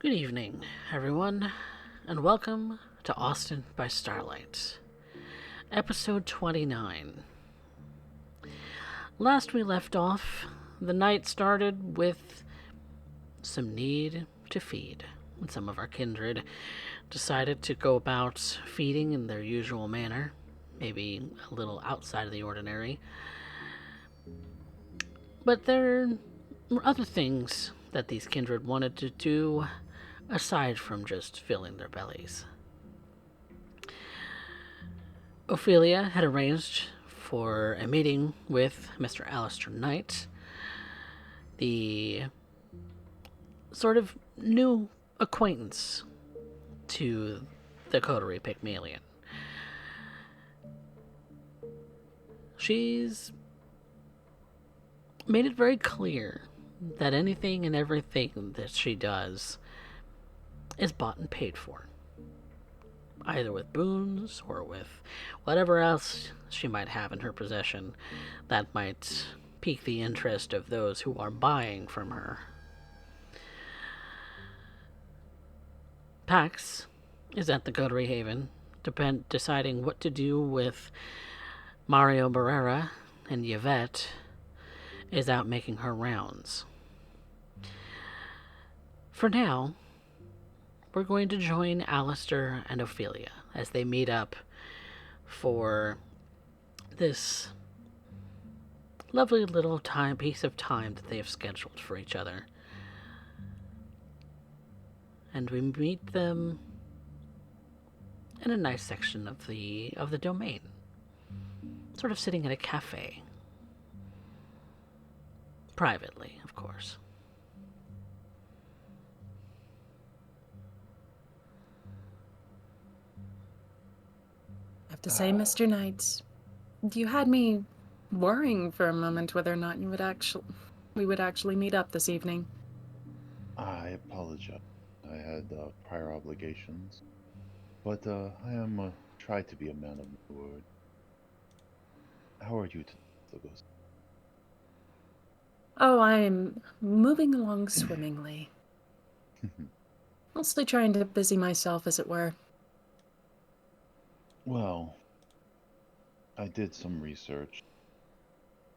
Good evening, everyone, and welcome to Austin by Starlight, episode 29. Last we left off, the night started with some need to feed. And some of our kindred decided to go about feeding in their usual manner, maybe a little outside of the ordinary. But there were other things that these kindred wanted to do aside from just filling their bellies. Ophelia had arranged for a meeting with Mr. Alistair Knight, the sort of new acquaintance to the Coterie Pygmalion. She's made it very clear that anything and everything that she does is bought and paid for, either with boons or with whatever else she might have in her possession that might pique the interest of those who are buying from her. Pax is at the Coterie Haven, deciding what to do with Mario Barrera, and Yvette is out making her rounds. For now, we're going to join Alistair and Ophelia as they meet up for this lovely little piece of time that they have scheduled for each other. And we meet them in a nice section of the domain, sort of sitting at a cafe, privately, of course. I have to say, Mr. Knight, you had me worrying for a moment whether or not we would actually meet up this evening. I apologize. I had prior obligations, but I am try to be a man of my word. How are you today, Douglas? Oh, I'm moving along swimmingly. Mostly trying to busy myself, as it were. Well, I did some research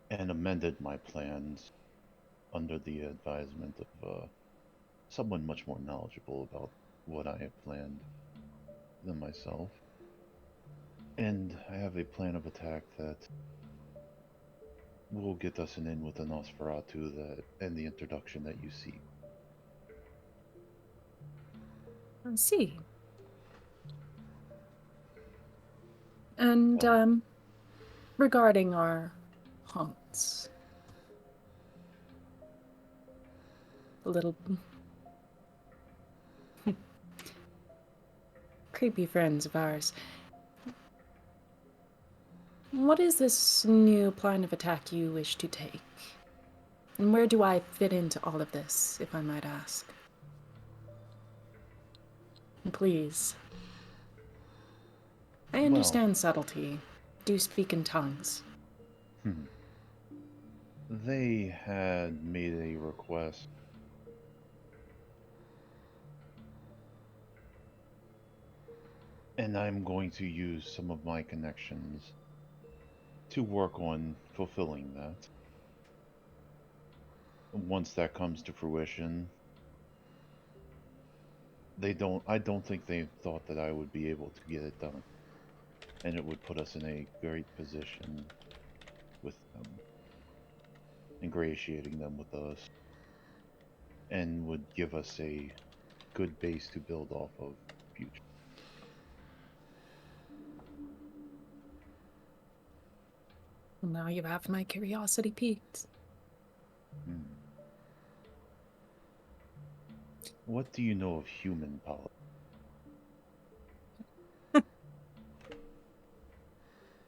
and amended my plans under the advisement of someone much more knowledgeable about what I have planned than myself. And I have a plan of attack that will get us an in with the Nosferatu and the introduction that you seek. I see. And, Well, regarding our haunts, the little creepy friends of ours, what is this new plan of attack you wish to take? And where do I fit into all of this, if I might ask? Please. I well, understand subtlety. Do speak in tongues. hmm. They had made a request, and I'm going to use some of my connections to work on fulfilling that. Once that comes to fruition, I don't think they thought that I would be able to get it done. And it would put us in a great position with them, ingratiating them with us, and would give us a good base to build off of future. Well, now you have my curiosity piqued. Hmm. What do you know of human politics?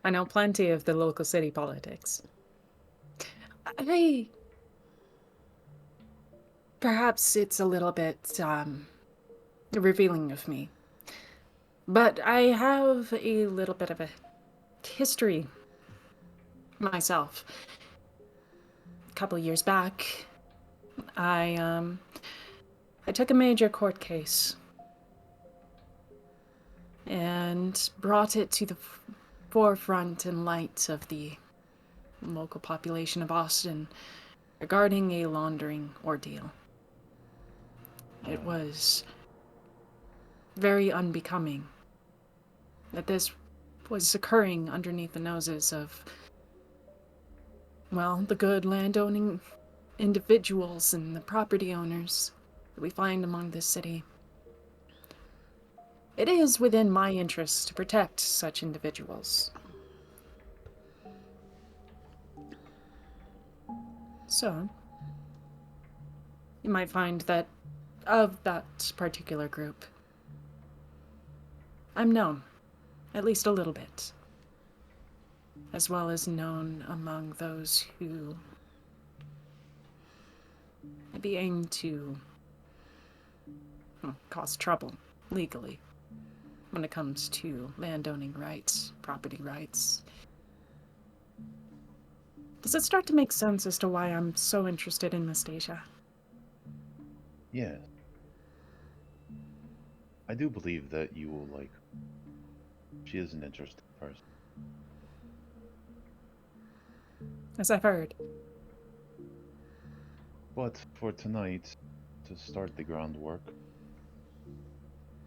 I know plenty of the local city politics. I. Perhaps it's a little bit, revealing of me. But I have a little bit of a history myself. A couple years back, I I took a major court case and brought it to the forefront and light of the local population of Austin regarding a laundering ordeal. It was very unbecoming that this was occurring underneath the noses of, well, the good landowning individuals and the property owners that we find among this city. It is within my interest to protect such individuals. So, you might find that of that particular group, I'm known, at least a little bit, as well as known among those who maybe aim to cause trouble legally when it comes to landowning rights, property rights. Does it start to make sense as to why I'm so interested in Nastasia? Yes. I do believe that you will like her. She is an interesting person. As I've heard. But for tonight, to start the groundwork,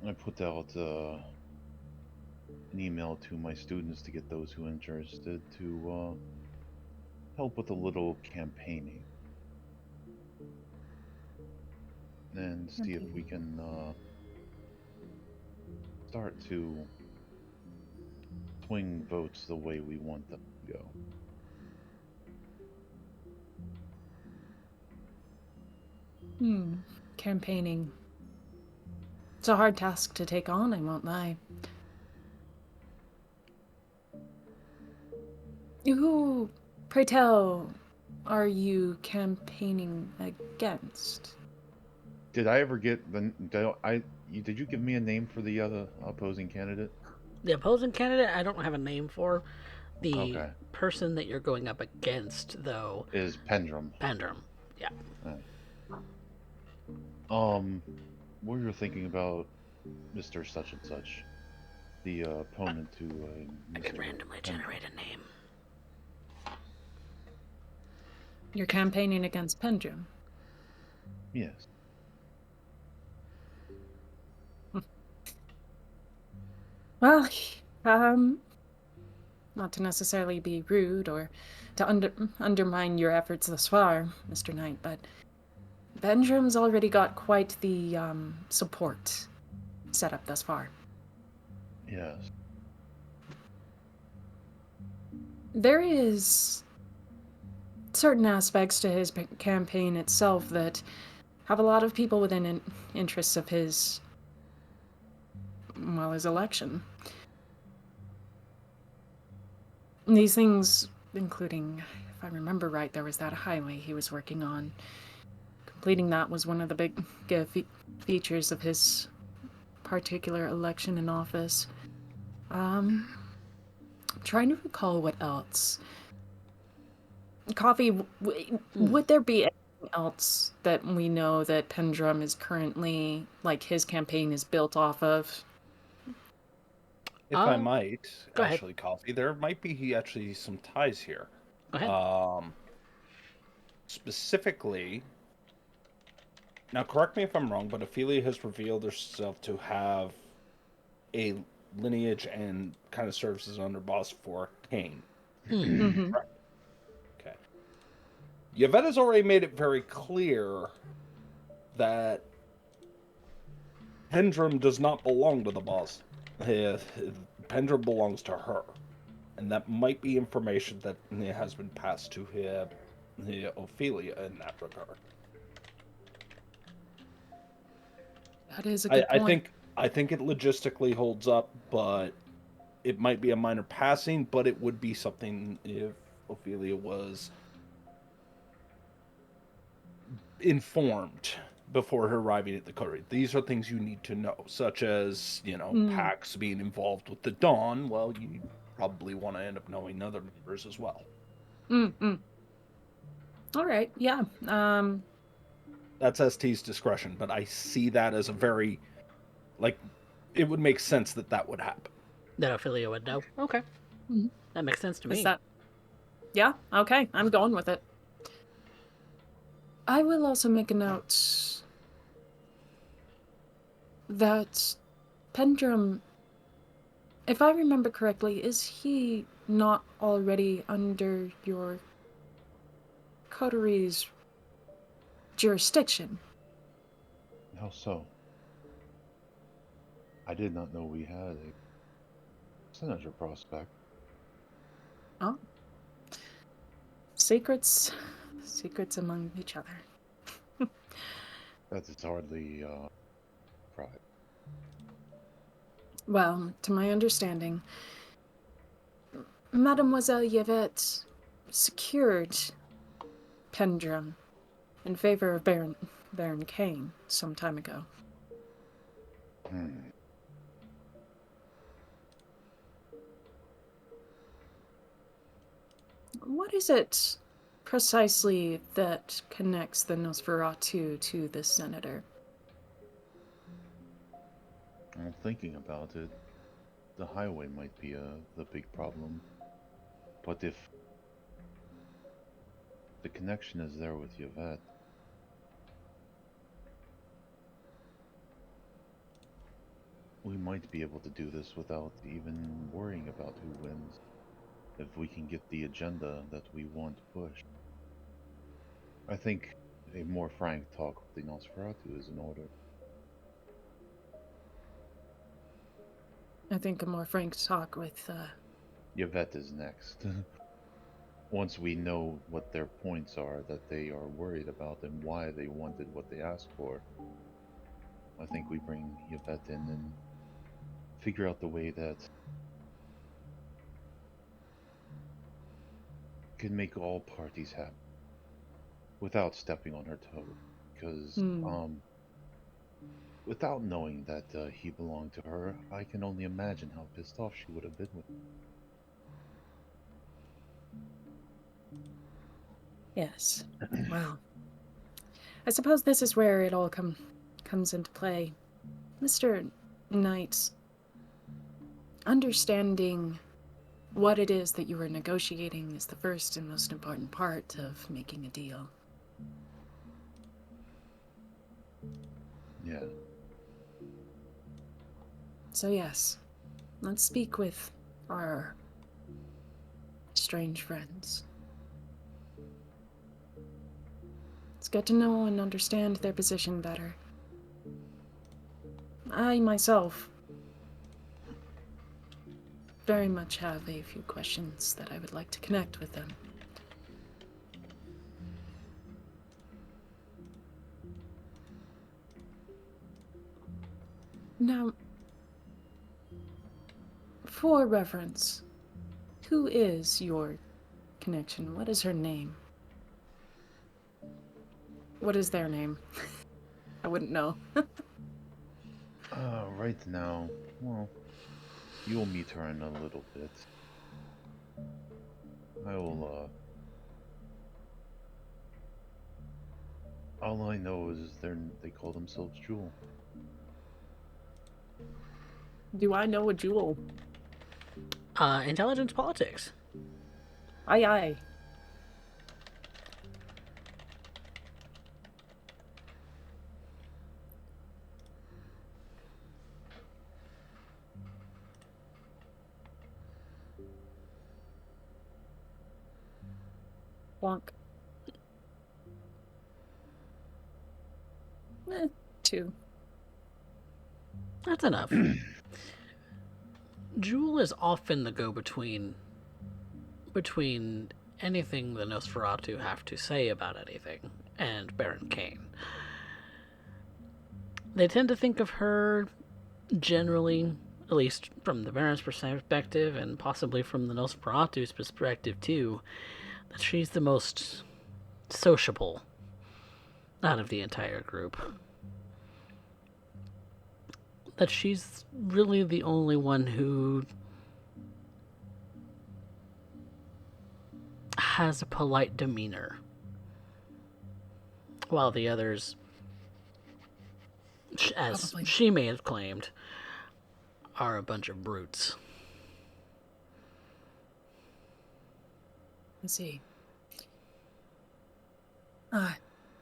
I put out an email to my students to get those who are interested to help with a little campaigning. And see if we can start to swing votes the way we want them to go. Campaigning. It's a hard task to take on, I won't lie. Who, pray tell, are you campaigning against? Did I ever get the? Did you give me a name for the other opposing candidate? The opposing candidate, I don't have a name for. The Okay. person that you're going up against, though, Is Pendrum. Pendrum. Yeah. We were thinking about Mr. Such and Such, the opponent to I could Mr. randomly generate a name. You're campaigning against Pendrum. Yes. Well, not to necessarily be rude or to undermine your efforts thus far, Mr. Knight, but Pendrum's already got quite the support set up thus far. Yes. There is certain aspects to his campaign itself that have a lot of people within interests of his, well, his election. And these things, including, if I remember right, there was that highway he was working on. Completing that was one of the big features of his particular election in office. I'm trying to recall what else. Coffee, would there be anything else that we know that Pendrum is currently, like, his campaign is built off of? If I might, go ahead. actually, Coffee, there might be actually some ties here. Go ahead. Specifically, now correct me if I'm wrong, but Ophelia has revealed herself to have a lineage and kind of serves as an underboss for Kane. Mm-hmm. Okay. Yvette has already made it very clear that Pendrum does not belong to the boss. Pendrum belongs to her. And that might be information that has been passed to Ophelia in that regard. That is a good point. I think it logistically holds up, but it might be a minor passing, but it would be something if Ophelia was informed before her arriving at the coterie. These are things you need to know, such as, Pax being involved with the Dawn. Well, you probably want to end up knowing other members as well. All right, yeah. That's ST's discretion, but I see that as a very, like, it would make sense that that would happen. That Ophelia would know. Okay. Mhm. That makes sense to Is me. that... Yeah, okay, I'm going with it. I will also make a note that Pendrum, if I remember correctly, is he not already under your coteries jurisdiction? How so? I did not know we had a senator prospect. Oh. Secrets among each other. That is hardly private. Well, to my understanding, Mademoiselle Yvette secured Pendrum in favor of Baron Kane some time ago. Hmm. What is it precisely that connects the Nosferatu to the senator? I'm thinking about it. The highway might be the big problem. But if the connection is there with Yvette, we might be able to do this without even worrying about who wins. If we can get the agenda that we want pushed. I think a more frank talk with the Nosferatu is in order. I think a more frank talk with, Yvette is next. Once we know what their points are that they are worried about and why they wanted what they asked for, I think we bring Yvette in and figure out the way that can make all parties happy without stepping on her toe. Because without knowing that he belonged to her, I can only imagine how pissed off she would have been with him. yes. Well, I suppose this is where it all comes into play. Mr. Knight, understanding what it is that you are negotiating is the first and most important part of making a deal. Yeah. So yes, let's speak with our strange friends. Let's get to know and understand their position better. I myself very much have a few questions that I would like to connect with them. Now, for reference, who is your connection? What is her name? What is their name? I wouldn't know. Right now, well, you'll meet her in a little bit. I will, all I know is they call themselves Jewel. Do I know a jewel? Intelligence politics. Aye, aye. Bonk. 2. That's enough. Jewel is often the go-between between anything the Nosferatu have to say about anything and Baron Kane. They tend to think of her generally, at least from the Baron's perspective and possibly from the Nosferatu's perspective too, that she's the most sociable out of the entire group. That she's really the only one who has a polite demeanor, while the others as Probably. she may have claimed, are a bunch of brutes. I see.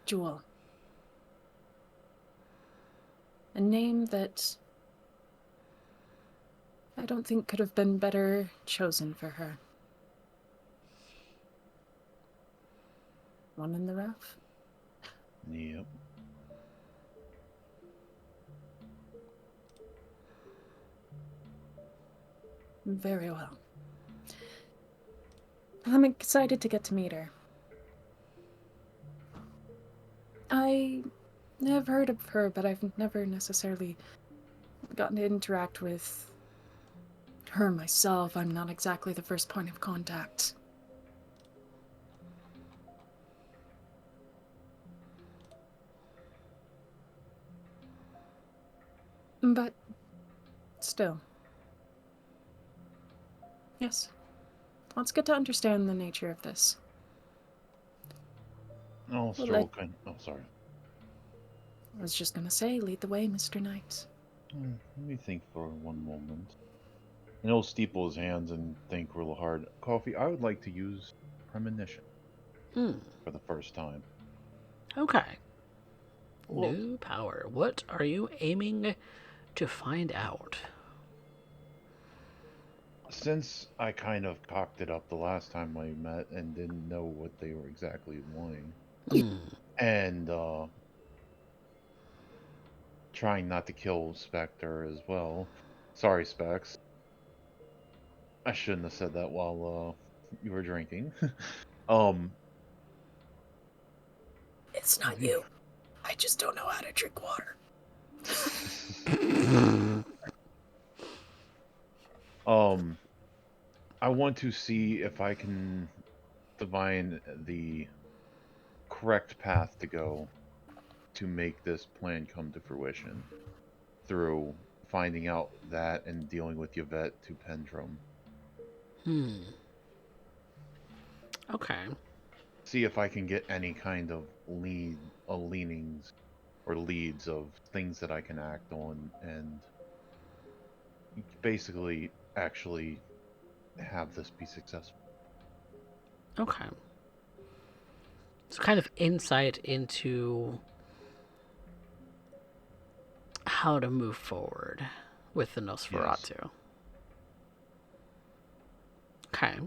Jewel. A name that I don't think could have been better chosen for her. One in the rough? Yep. Very well. I'm excited to get to meet her. I have heard of her, but I've never necessarily gotten to interact with her myself. I'm not exactly the first point of contact. But still. Yes. Let's get to understand the nature of this. Also, oh, sorry. I was just gonna say, lead the way, Mr. Knight. Let me think for one moment. And he'll steeple his hands and think real hard. Coffee, I would like to use premonition for the first time. Okay. Well, New power. What are you aiming to find out? since I kind of cocked it up the last time we met and didn't know what they were exactly wanting, and trying not to kill Spectre as well. Sorry, Specs. I shouldn't have said that while you were drinking. um, It's not you. I just don't know how to drink water. I want to see if I can divine the correct path to go to make this plan come to fruition through finding out that and dealing with Yvette to Pendrum. Okay. See if I can get any kind of leanings or leads of things that I can act on and basically actually have this be successful. Okay. So kind of insight into how to move forward with the Nosferatu. Yes. Okay.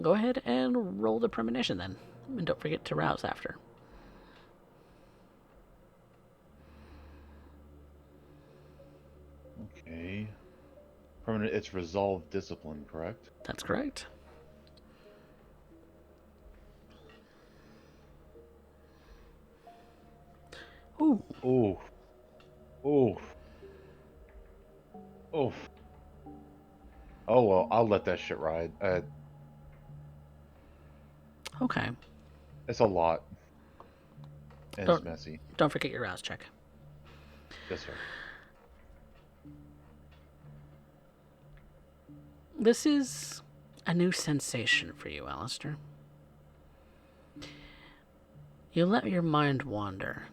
Go ahead and roll the premonition then. And don't forget to rouse after. Okay. Permanent. It's resolve discipline, correct? That's correct. Ooh. Ooh. Ooh. Oof. Oh well, I'll let that shit ride. Okay. It's a lot. And it's messy. Don't forget your rouse check. Yes, sir. This is a new sensation for you, Alistair. You let your mind wander.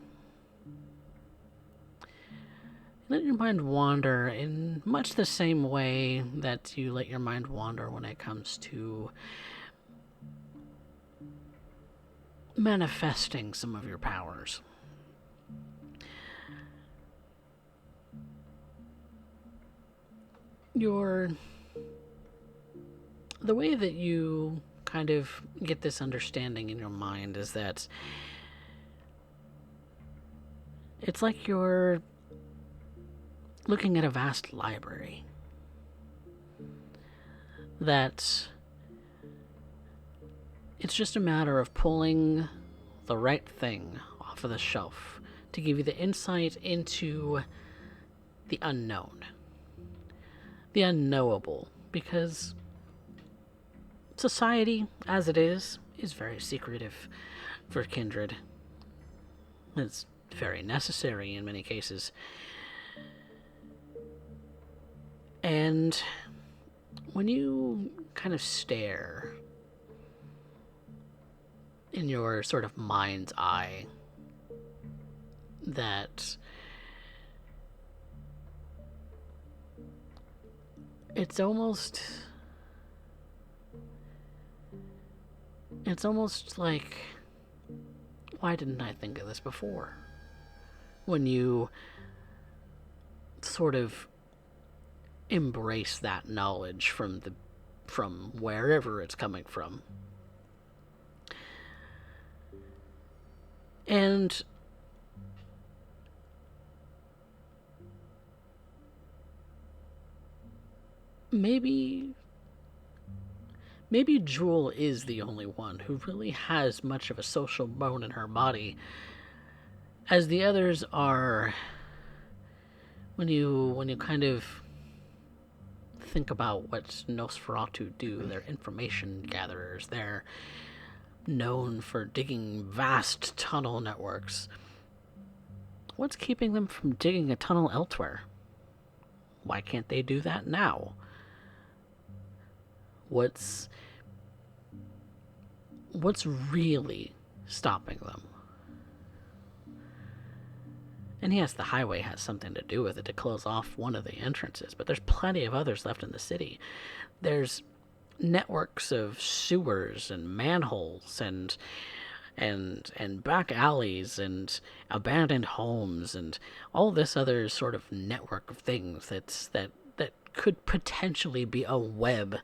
Let your mind wander in much the same way that you let your mind wander when it comes to manifesting some of your powers. The way that you kind of get this understanding in your mind is that it's like you're looking at a vast library that it's just a matter of pulling the right thing off of the shelf to give you the insight into the unknown, the unknowable, because society, as it is very secretive for kindred. It's very necessary in many cases. And when you kind of stare in your sort of mind's eye, that It's almost like, why didn't I think of this before? When you sort of embrace that knowledge from wherever it's coming from. And maybe Jewel is the only one who really has much of a social bone in her body, as the others are. When you kind of think about what Nosferatu do, they're information gatherers. They're known for digging vast tunnel networks. What's keeping them from digging a tunnel elsewhere? Why can't they do that now? What's really stopping them? And yes, the highway has something to do with it to close off one of the entrances, but there's plenty of others left in the city. There's networks of sewers and manholes and back alleys and abandoned homes and all this other sort of network of things that could potentially be a web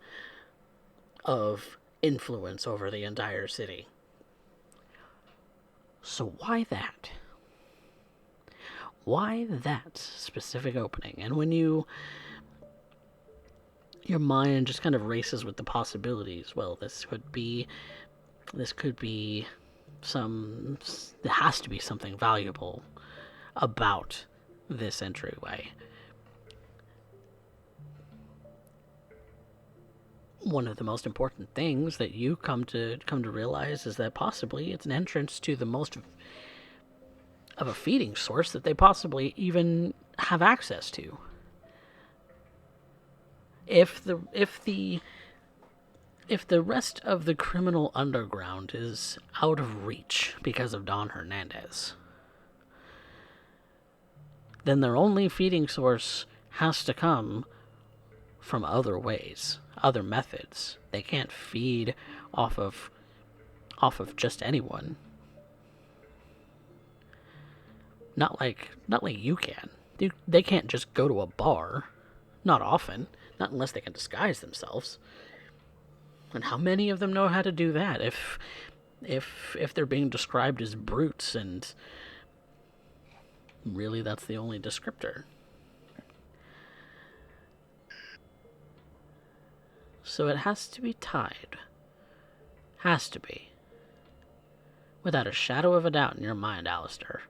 of influence over the entire city. So why that? Why that specific opening? And when your mind just kind of races with the possibilities, well, there has to be something valuable about this entryway. One of the most important things that you come to realize is that possibly it's an entrance to the most of a feeding source that they possibly even have access to. If the rest of the criminal underground is out of reach because of Don Hernandez, then their only feeding source has to come from other ways, other methods. They can't feed off of just anyone. Not like you can. They can't just go to a bar. Not often. Not unless they can disguise themselves. And how many of them know how to do that if they're being described as brutes, and really that's the only descriptor. So it has to be tied. Has to be. Without a shadow of a doubt in your mind, Alistair.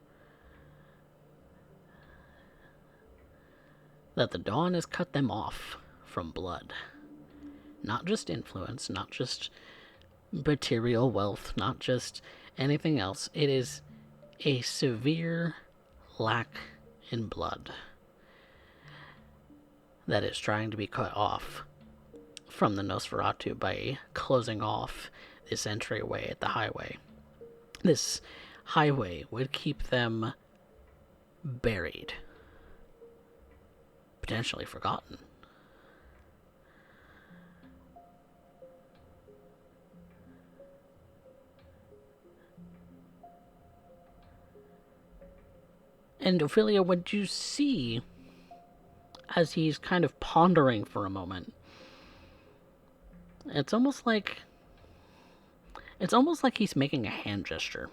That the Dawn has cut them off from blood. Not just influence, not just material wealth, not just anything else. It is a severe lack in blood that is trying to be cut off from the Nosferatu by closing off this entryway at the highway. This highway would keep them buried, potentially forgotten. And Ophelia, what you see as he's kind of pondering for a moment, it's almost like he's making a hand gesture,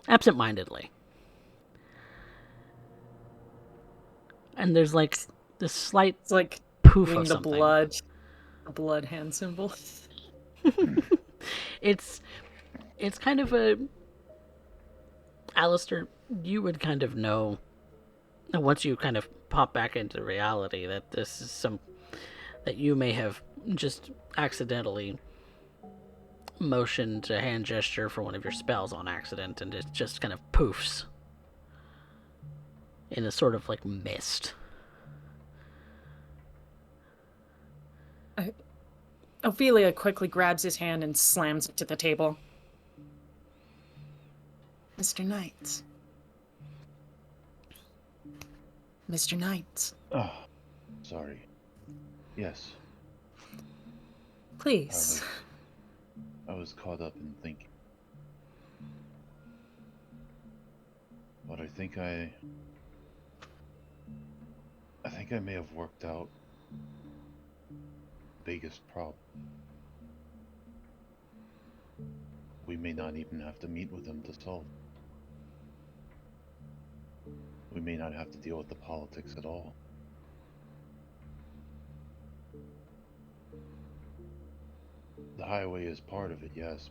absent-mindedly. And there's like this slight It's like poof doing of the something. blood hand symbol. It's kind of a... Alistair, you would kind of know, once you kind of pop back into reality, that this is that you may have just accidentally motioned a hand gesture for one of your spells on accident, and it just kind of poofs in a sort of like mist. Ophelia quickly grabs his hand and slams it to the table. Mr. Knight. Mr. Knight. Oh, sorry. Yes, Please. I was caught up in thinking. But I think I may have worked out the biggest problem. We may not even have to meet with them to solve it. We may not have to deal with the politics at all. The highway is part of it, yes.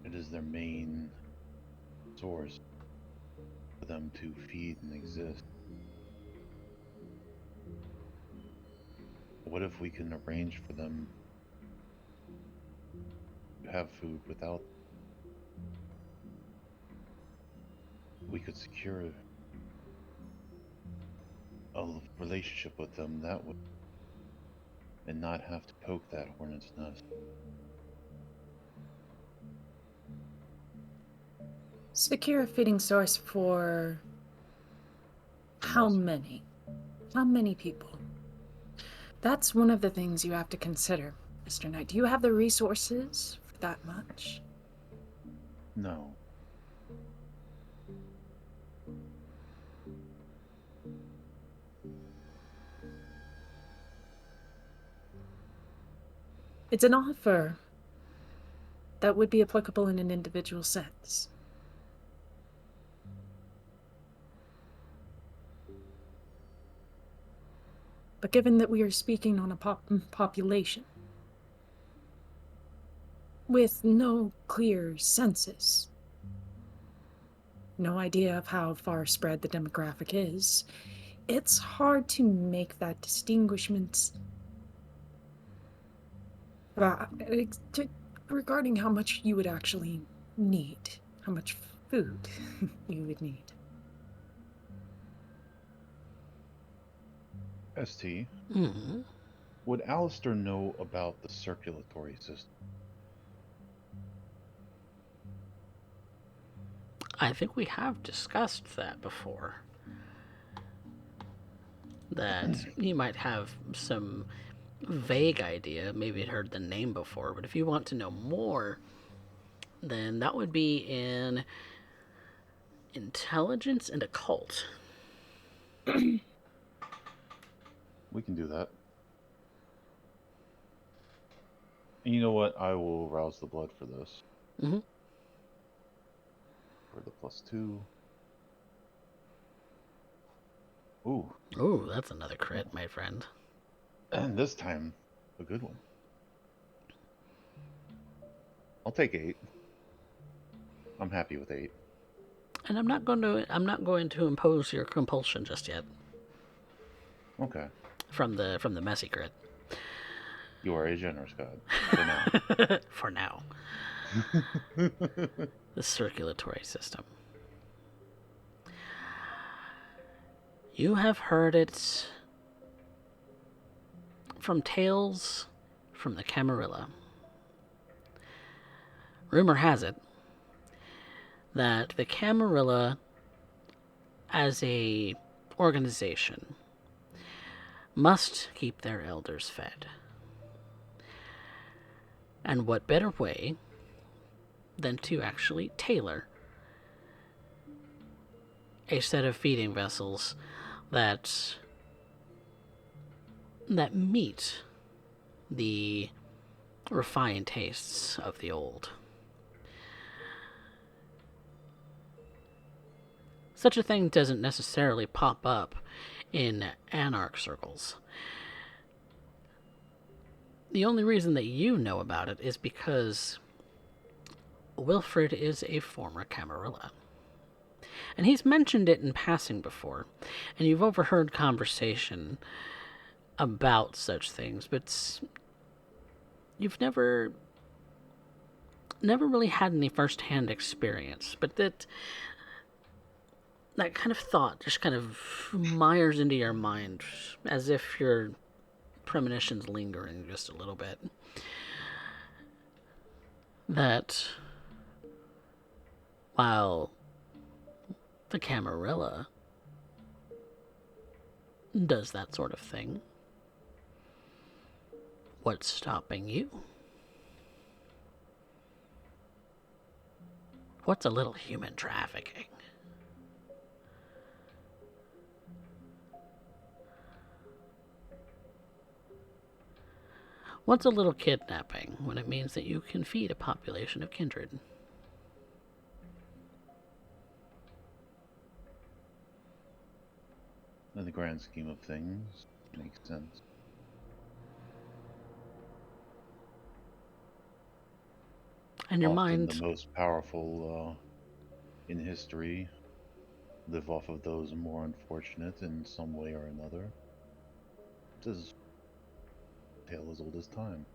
It is their main source for them to feed and exist. What if we can arrange for them to have food without? We could secure a relationship with them that way and not have to poke that hornet's nest. Secure a feeding source for how Most. many? How many people? That's one of the things you have to consider, Mr. Knight. Do you have the resources for that much? No. It's an offer that would be applicable in an individual sense. But given that we are speaking on a population with no clear census, no idea of how far spread the demographic is, it's hard to make that distinguishment regarding how much you would actually need, how much food you would need. ST, Mm-hmm. would Alistair know about the circulatory system? I think we have discussed that before. That you might have some vague idea, maybe had heard the name before, but if you want to know more, then that would be in intelligence and occult. We can do that. And you know what? I will rouse the blood for this. Mm-hmm. For the +2. Ooh. Ooh, that's another crit, my friend. And this time, a good one. I'll take 8. I'm happy with 8. And I'm not going to impose your compulsion just yet. Okay. From the messy crit. You are a generous god. For now. For now. The circulatory system. You have heard it from tales from the Camarilla. Rumor has it that the Camarilla, as a organization, must keep their elders fed. And what better way than to actually tailor a set of feeding vessels that meet the refined tastes of the old. Such a thing doesn't necessarily pop up in anarch circles. The only reason that you know about it is because Wilfred is a former Camarilla. And he's mentioned it in passing before, and you've overheard conversation about such things, but you've never really had any first-hand experience. But that kind of thought just kind of mires into your mind as if your premonition's lingering just a little bit. That while the Camarilla does that sort of thing, What's stopping you? What's a little human trafficking? What's a little kidnapping when it means that you can feed a population of kindred? In the grand scheme of things, makes sense. And your Often mind, the most powerful in history live off of those more unfortunate in some way or another. It is a tale as old as time.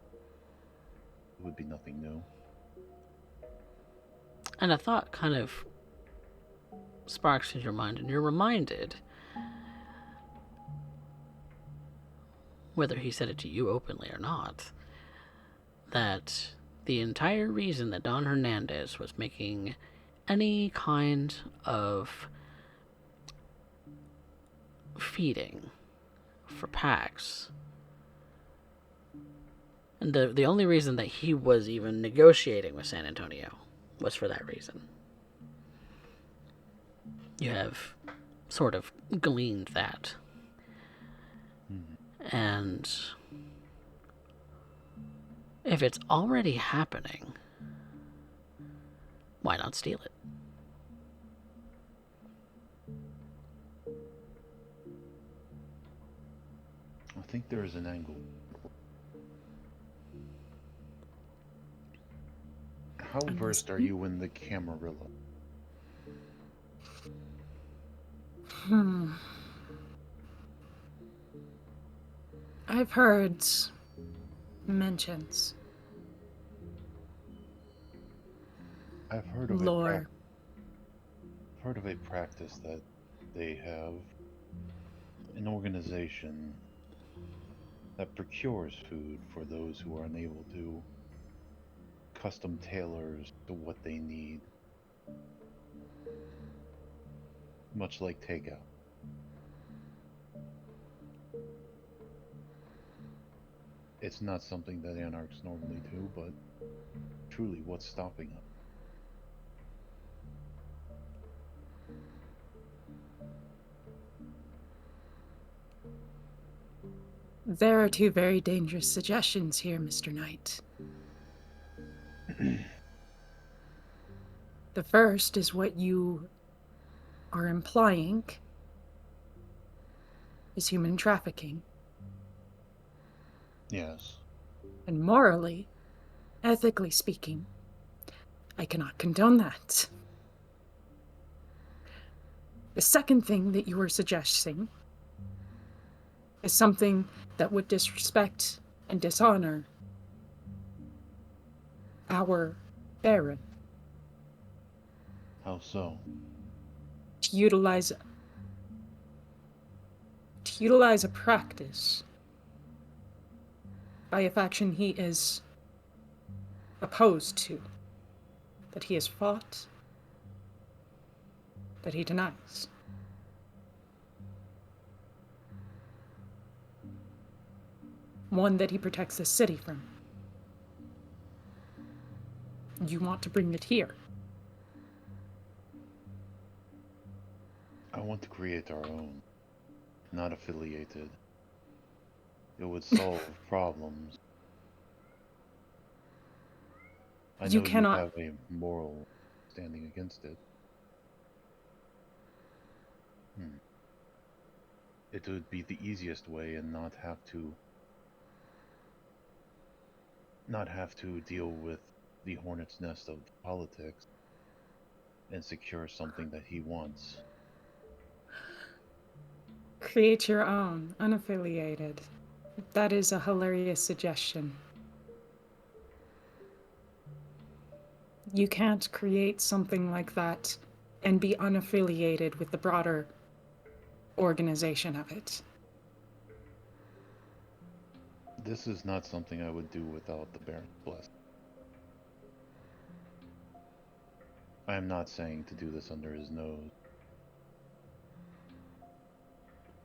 It would be nothing new. and a thought kind of sparks in your mind, and you're reminded, whether he said it to you openly or not, that the entire reason that Don Hernandez was making any kind of feeding for PAX, and the only reason that he was even negotiating with San Antonio was for that reason. You have sort of gleaned that. And if it's already happening, why not steal it? I think there is an angle. How versed are you in the Camarilla? I've heard mentions. I've heard of Lore. a practice that they have, an organization that procures food for those who are unable to, custom tailors to what they need, much like takeout. It's not something that anarchs normally do, but truly, what's stopping them? There are two very dangerous suggestions here, Mr. Knight. The first is what you are implying is human trafficking. Yes. And morally, ethically speaking, I cannot condone that. The second thing that you are suggesting is something that would disrespect and dishonor our Baron. How so? To utilize a practice by a faction he is opposed to, that he has fought, that he denies. One that he protects the city from. You want to bring it here. I want to create our own, not affiliated. It would solve problems. I know You cannot. have a moral standing against it. It would be the easiest way and not have to deal with the hornet's nest of politics and secure something that he wants. Create your own, unaffiliated. That is a hilarious suggestion. You can't create something like that and be unaffiliated with the broader organization of it. This is not something I would do without the Baron's blessing. I am not saying to do this under his nose.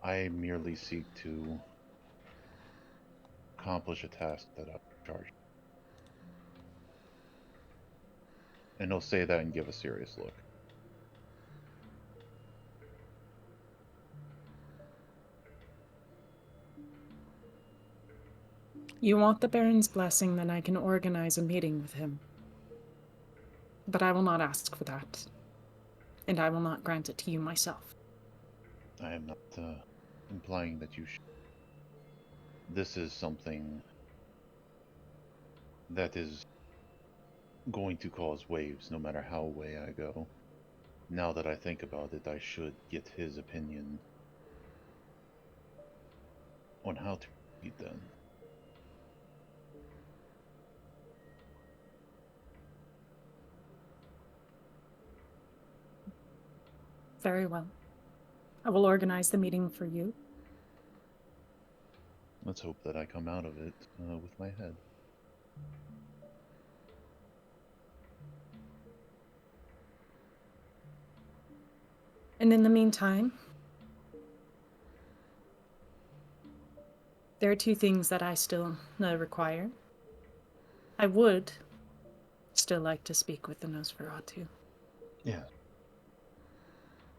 I merely seek to accomplish a task that I'm charged. And he'll say that and give a serious look. You want the Baron's blessing, then I can organize a meeting with him. But I will not ask for that. And I will not grant it to you myself. I am not implying that you should. This is something that is going to cause waves no matter how away I go. Now that I think about it, I should get his opinion on how to proceed then. Very well. I will organize the meeting for you. Let's hope that I come out of it with my head. And in the meantime, there are two things that I still require. I would still like to speak with the Nosferatu. Yeah.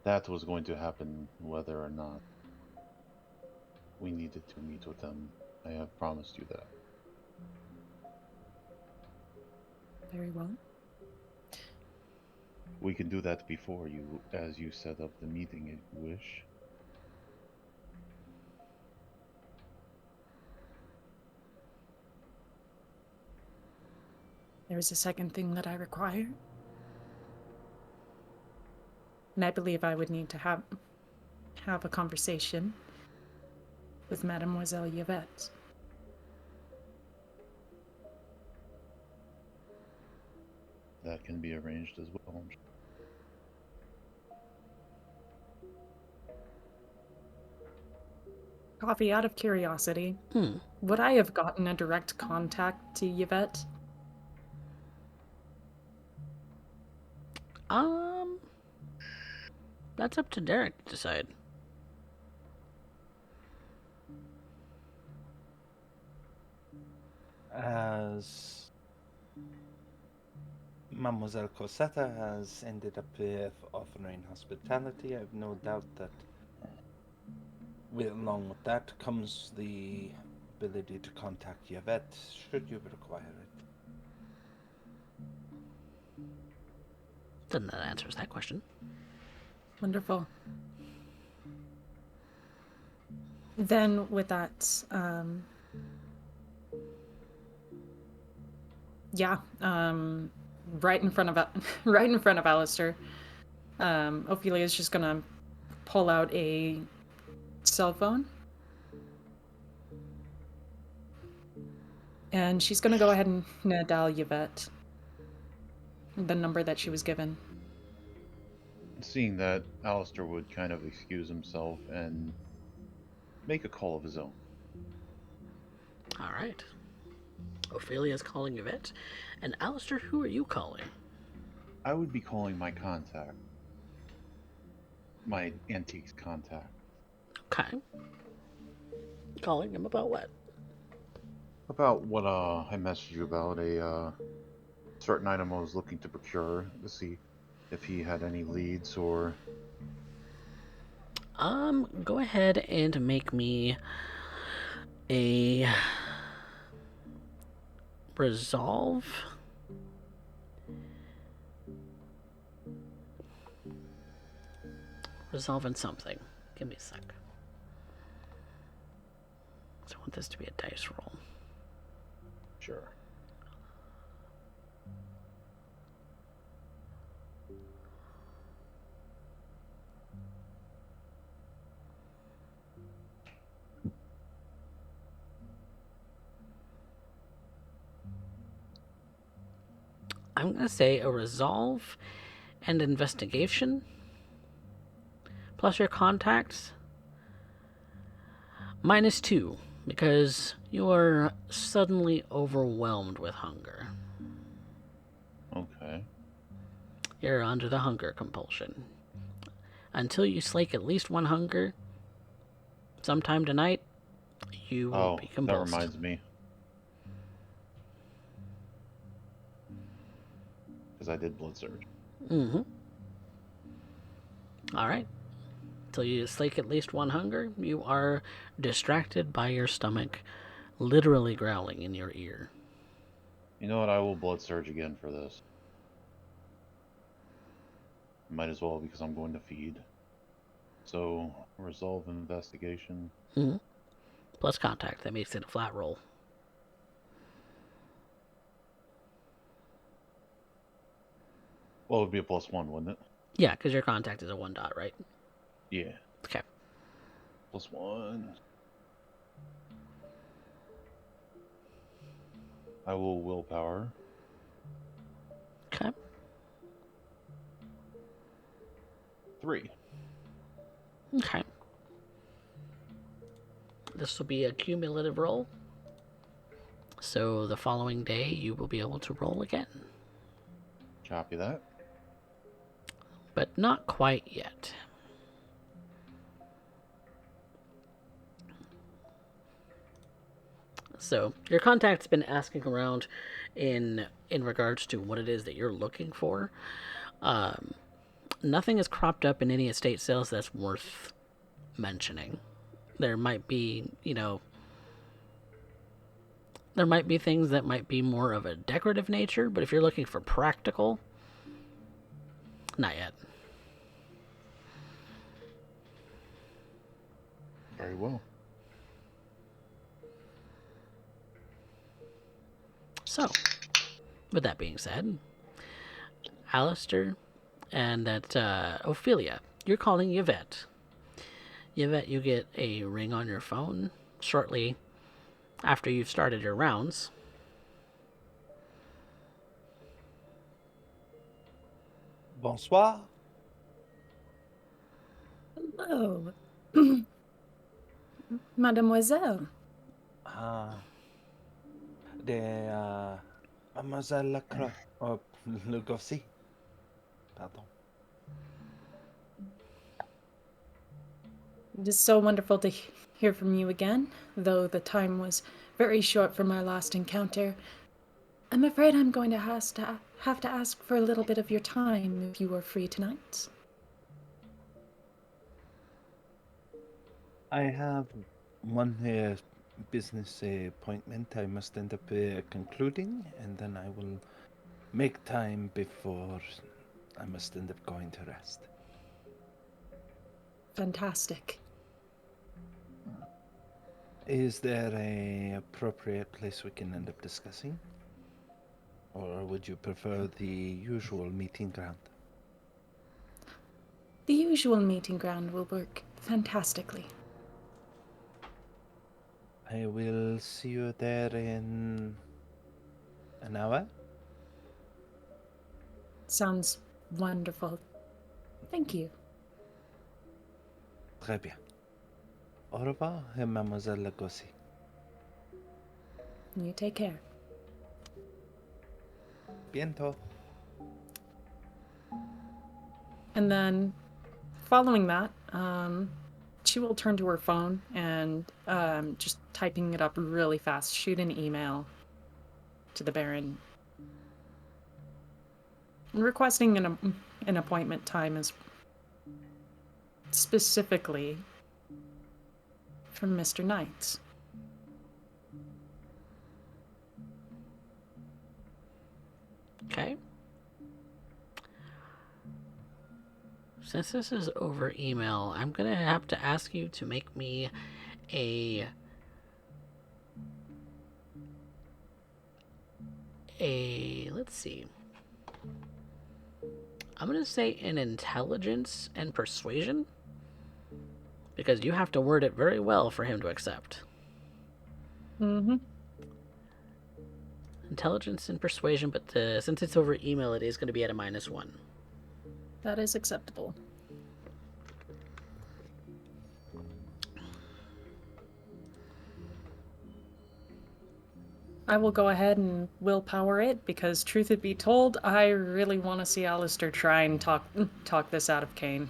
That was going to happen whether or not we needed to meet with them. I have promised you that. Very well. We can do that before you, as you set up the meeting if you wish. There is a second thing that I require. And I believe I would need to have a conversation with Mademoiselle Yvette. That can be arranged as well. Coffee, out of curiosity, would I have gotten a direct contact to Yvette? That's up to Derek to decide. As Mademoiselle Cosetta has ended up with offering hospitality, I have no doubt that along with that comes the ability to contact Yvette should you require it. Then that answers that question. Wonderful. Then with that, right in front of Alistair, Ophelia is just gonna pull out a cell phone, and she's gonna go ahead and dial Yvette, the number that she was given. Seeing that, Alistair would kind of excuse himself and make a call of his own. All right. Ophelia's calling Yvette. And Alistair, who are you calling? I would be calling my contact. My antiques contact. Okay. Calling him about what? About what I messaged you about, a certain item I was looking to procure to see if he had any leads or... Go ahead and make me a resolve. Resolve in something. Give me a sec. So I want this to be a dice roll. Sure. I'm going to say a resolve and investigation, plus your contacts, -2, because you are suddenly overwhelmed with hunger. Okay. You're under the hunger compulsion. Until you slake at least one hunger, sometime tonight, you will be compulsed. That reminds me. because I did blood surge. Mm-hmm. All right. Till you slake at least one hunger, you are distracted by your stomach literally growling in your ear. You know what? I will blood surge again for this. Might as well because I'm going to feed. So, resolve investigation. Mm-hmm. Plus contact. That makes it a flat roll. Well, it would be a +1, wouldn't it? Yeah, because your contact is a 1 dot, right? Yeah. Okay. +1. I will willpower. Okay. 3. Okay. This will be a cumulative roll. So the following day, you will be able to roll again. Copy that. But not quite yet. So your contact's been asking around in regards to what it is that you're looking for. Nothing has cropped up in any estate sales that's worth mentioning. There might be, there might be things that might be more of a decorative nature, but if you're looking for practical, not yet. Very well. So, with that being said, Alistair and that Ophelia, you're calling Yvette. Yvette, you get a ring on your phone shortly after you've started your rounds. Bonsoir. Hello, Mademoiselle. De Mademoiselle Lacroix. Lugosi. Pardon. It is so wonderful to hear from you again, though the time was very short from our last encounter. I'm afraid I'm going to have to ask for a little bit of your time if you are free tonight. I have one business appointment I must end up concluding, and then I will make time before I must end up going to rest. Fantastic. Is there a appropriate place we can end up discussing? Or would you prefer the usual meeting ground? The usual meeting ground will work fantastically. I will see you there in an hour. Sounds wonderful. Thank you. Très bien. Au revoir, Mademoiselle Lugosi. You take care. Bientôt. And then, following that, she will turn to her phone and just typing it up really fast, shoot an email to the Baron requesting an appointment time is specifically from Mr. Knights. Okay. Since this is over email, I'm going to have to ask you to make me let's see. I'm going to say an intelligence and persuasion, because you have to word it very well for him to accept. Mm-hmm. Intelligence and persuasion, but since it's over email, it is going to be at a -1. That is acceptable. I will go ahead and willpower it because, truth be told, I really want to see Alistair try and talk this out of Kane.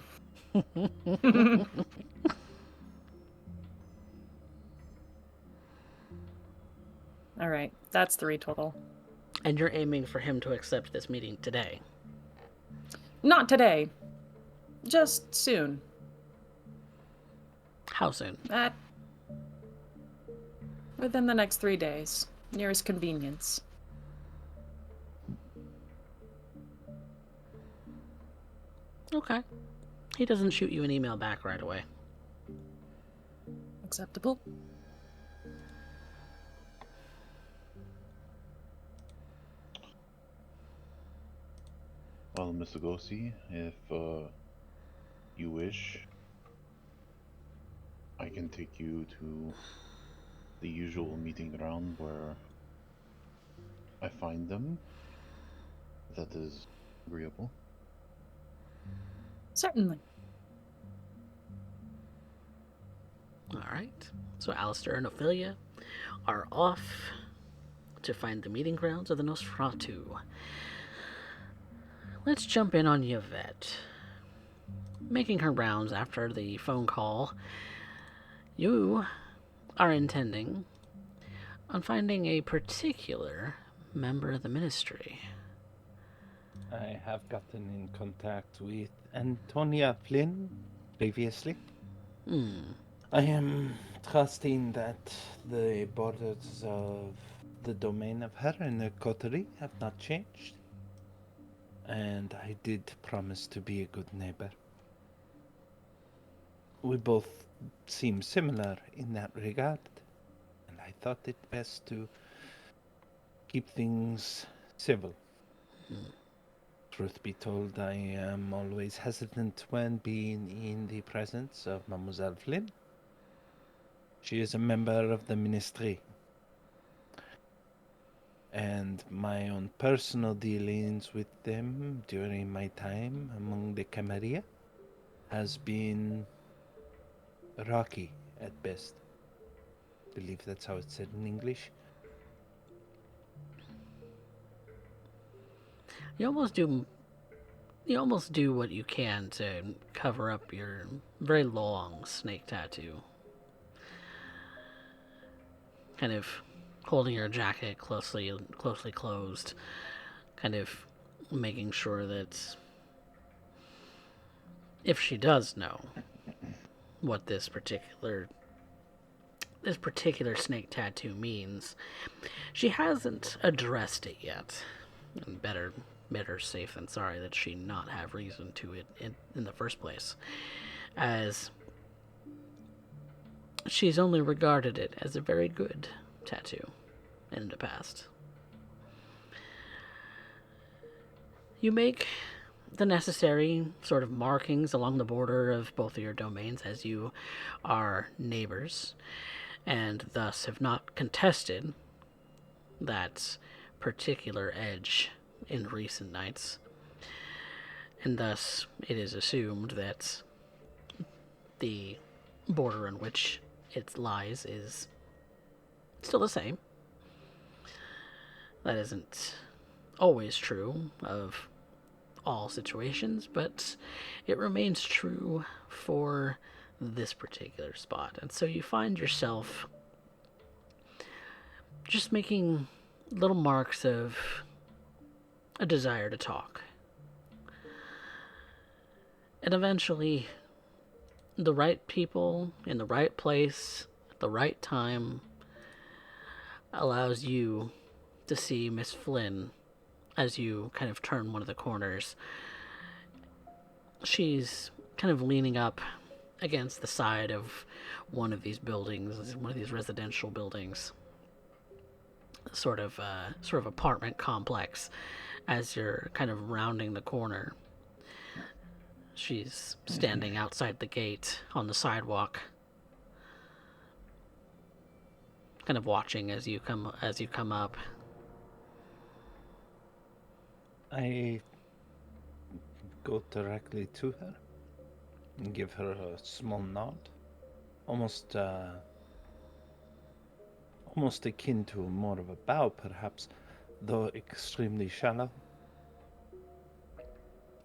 All right, that's 3 total. And you're aiming for him to accept this meeting today? Not today. Just soon. How soon? Within the next 3 days. Nearest convenience. Okay. He doesn't shoot you an email back right away. Acceptable. Well, Mr. Gossi, if you wish, I can take you to the usual meeting ground where I find them. That is agreeable. Certainly. Alright. So Alistair and Ophelia are off to find the meeting grounds of the Nosferatu. Let's jump in on Yvette. Making her rounds after the phone call, you are intending on finding a particular member of the ministry. I have gotten in contact with Antonia Flynn previously. I am trusting that the borders of the domain of her and the coterie have not changed. And I did promise to be a good neighbor. We both seem similar in that regard, and I thought it best to keep things civil. Truth be told, I am always hesitant when being in the presence of Mademoiselle Flynn. She is a member of the ministry, and my own personal dealings with them during my time among the Camarilla has been rocky at best. I believe that's how it's said in English. You almost do what you can to cover up your very long snake tattoo. Kind of holding your jacket closely closed, kind of making sure that if she does know what this particular snake tattoo means, she hasn't addressed it yet. And better safe than sorry that she not have reason to it in the first place, as she's only regarded it as a very good tattoo in the past. You make the necessary sort of markings along the border of both of your domains, as you are neighbors and thus have not contested that particular edge in recent nights, and thus it is assumed that the border in which it lies is still the same. That isn't always true of all situations, but it remains true for this particular spot. And so you find yourself just making little marks of a desire to talk. And eventually, the right people in the right place at the right time allows you to see Miss Flynn as you kind of turn one of the corners. She's kind of leaning up against the side of one of these buildings, one of these residential buildings, sort of apartment complex. As you're kind of rounding the corner, she's standing outside the gate on the sidewalk, kind of watching as you come up. I go directly to her and give her a small nod, almost akin to more of a bow, perhaps, though extremely shallow.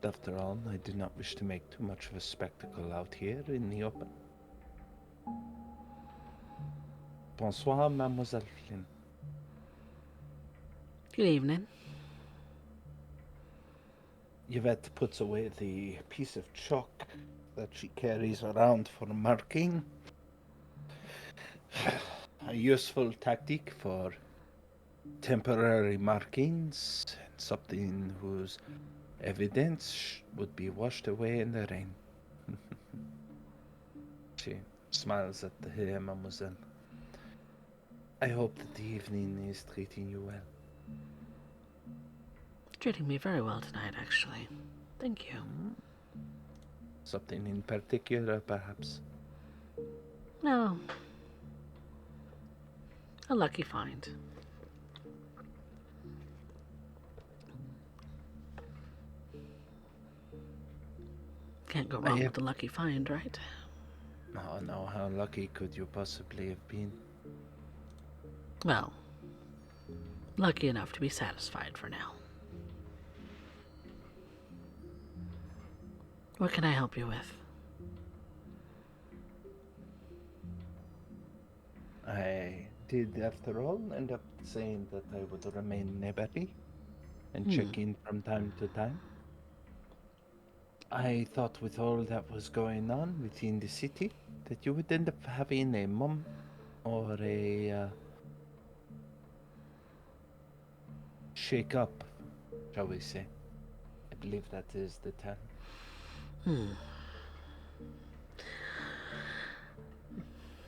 After all, I do not wish to make too much of a spectacle out here in the open. Bonsoir, Mademoiselle Flynn. Good evening. Yvette puts away the piece of chalk that she carries around for marking. A useful tactic for temporary markings, and something whose evidence would be washed away in the rain. She smiles at the mademoiselle. I hope that the evening is treating you well. Treating me very well tonight, actually. Thank you. Something in particular, perhaps? No. A lucky find. Can't go wrong with a lucky find, right? Oh no, how lucky could you possibly have been? Well, lucky enough to be satisfied for now. What can I help you with? I did, after all, end up saying that I would remain neighborly and check in from time to time. I thought with all that was going on within the city that you would end up having a mum or a shake up, shall we say. I believe that is the term.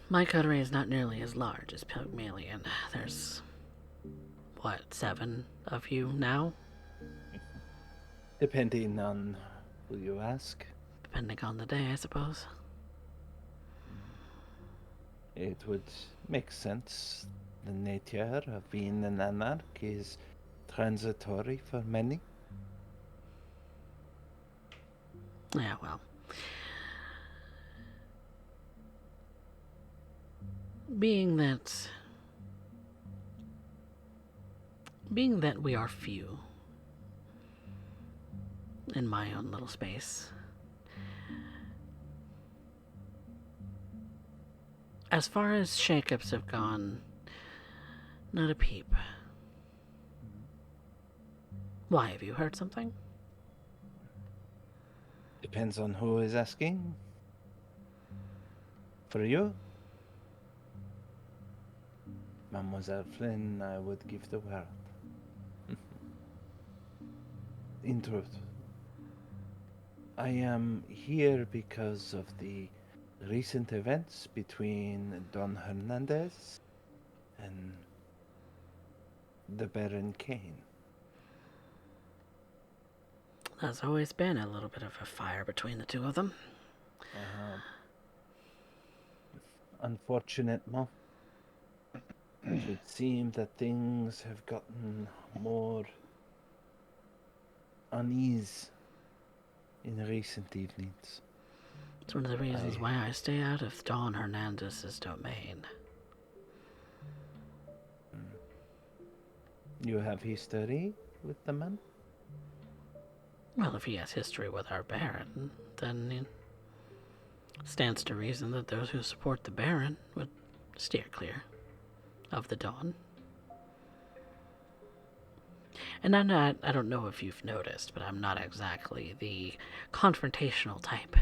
My coterie is not nearly as large as Pygmalion. There's, 7 of you now? Depending on who you ask. Depending on the day, I suppose. It would make sense. The nature of being an anarch is transitory for many. Yeah, well. Being that we are few in my own little space, as far as shakeups have gone, not a peep. Why, have you heard something? Depends on who is asking. For you, Mademoiselle Flynn, I would give the word. In truth, I am here because of the recent events between Don Hernandez and the Baron Kane. There's always been a little bit of a fire between the two of them. Unfortunately, it would seem that things have gotten more unease in recent evenings. It's one of the reasons why I stay out of Don Hernandez's domain. You have history with the man? Well, if he has history with our Baron, then it stands to reason that those who support the Baron would steer clear of the Dawn. And I don't know if you've noticed, but I'm not exactly the confrontational type.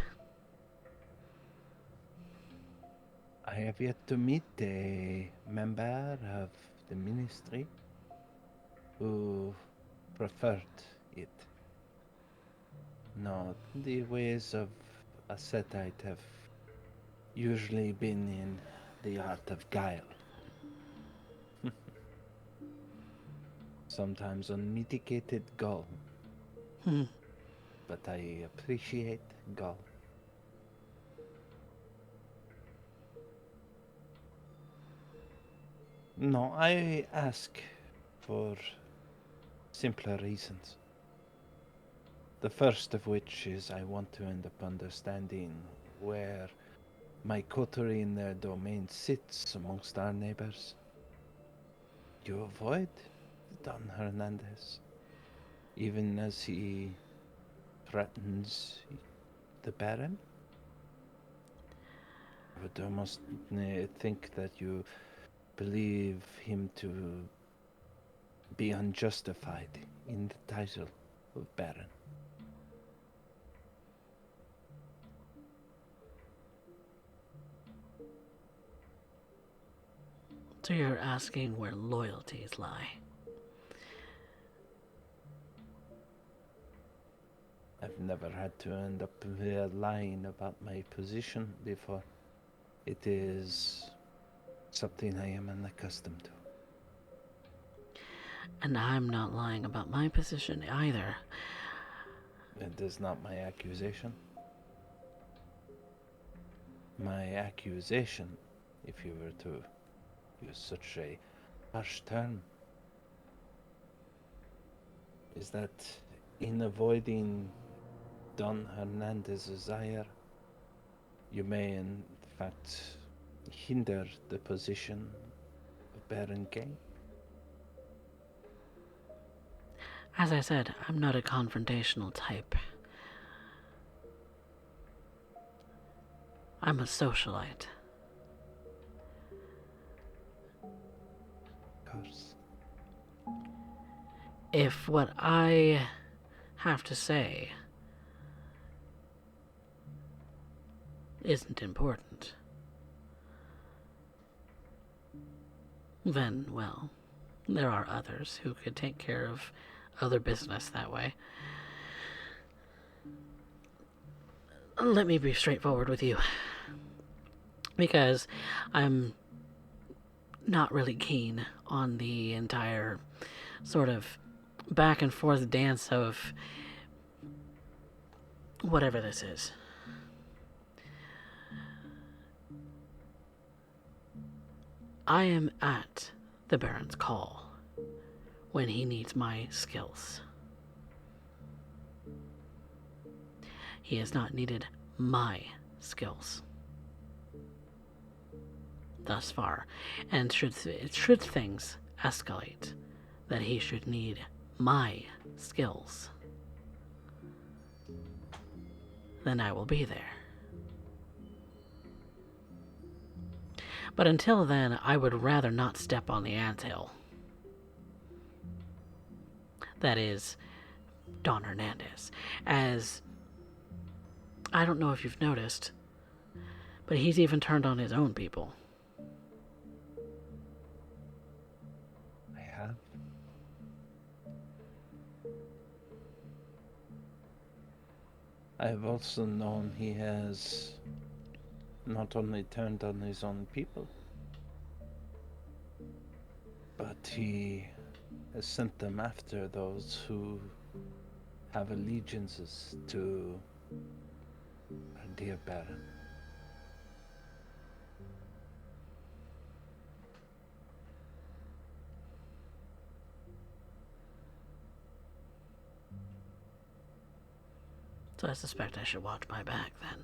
I have yet to meet a member of the ministry who preferred it. No, the ways of a Setite have usually been in the art of guile. Sometimes unmitigated gall. But I appreciate gall. No, I ask for simpler reasons. The first of which is I want to end up understanding where my coterie in their domain sits amongst our neighbors. You avoid Don Hernandez, even as he threatens the Baron? I would almost think that you believe him to be unjustified in the title of Baron. So you're asking where loyalties lie. I've never had to end up lying about my position before. It is something I am unaccustomed to. And I'm not lying about my position either. It is not my accusation. My accusation, if you were to use such a harsh term, is that in avoiding Don Hernandez's ire, you may in fact hinder the position of Baron King. As I said, I'm not a confrontational type. I'm a socialite. Of course. If what I have to say isn't important, then, well, there are others who could take care of other business that way. Let me be straightforward with you, because I'm not really keen on the entire sort of back and forth dance of whatever this is. I am at the Baron's call when he needs my skills. He has not needed my skills thus far, and should things escalate, that he should need my skills, then I will be there. But until then, I would rather not step on the anthill. That is, Don Hernandez. As, I don't know if you've noticed, but he's even turned on his own people. I have. I have also known he has not only turned on his own people, but he has sent them after those who have allegiances to our dear Baron. So I suspect I should watch my back then.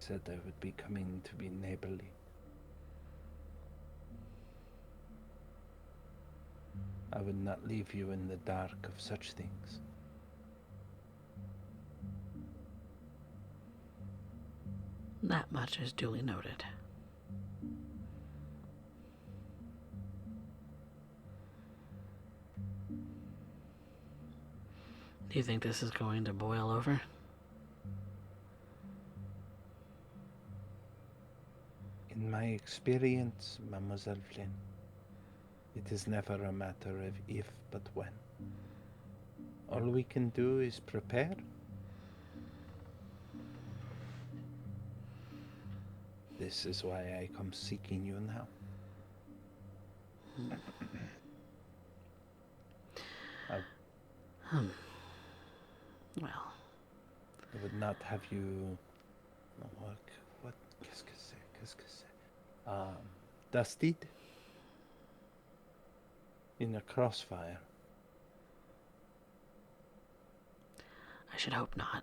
Said I would be coming to be neighborly. I would not leave you in the dark of such things. That much is duly noted. Do you think this is going to boil over? In my experience, Mademoiselle Flynn, it is never a matter of if but when. All we can do is prepare. This is why I come seeking you now. Well, I would not have you. What? Qu'est-ce que c'est? Qu'est-ce que c'est? Dusted in a crossfire. I should hope not.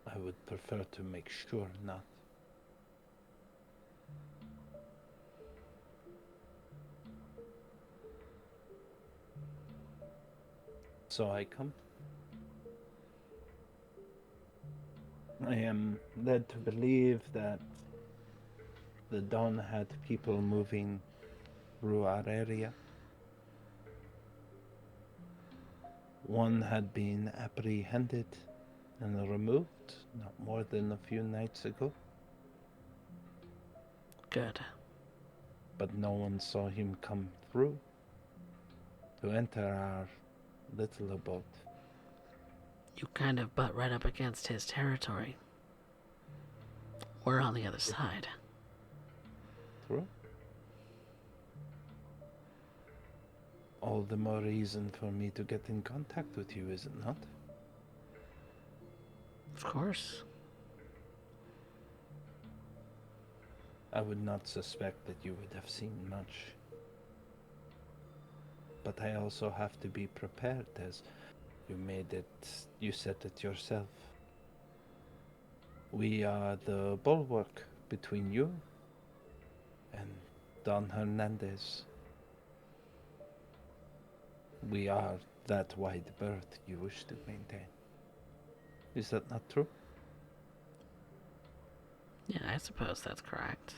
I would prefer to make sure not. So I come. I am led to believe that the Don had people moving through our area. One had been apprehended and removed not more than a few nights ago, Good. but no one saw him come through to enter our little abode. You kind of butt right up against his territory. We're on the other side. True? All the more reason for me to get in contact with you, is it not? Of course. I would not suspect that you would have seen much. But I also have to be prepared, as you said it yourself. We are the bulwark between you and Don Hernandez. We are that wide berth you wish to maintain. Is that not true? Yeah, I suppose that's correct.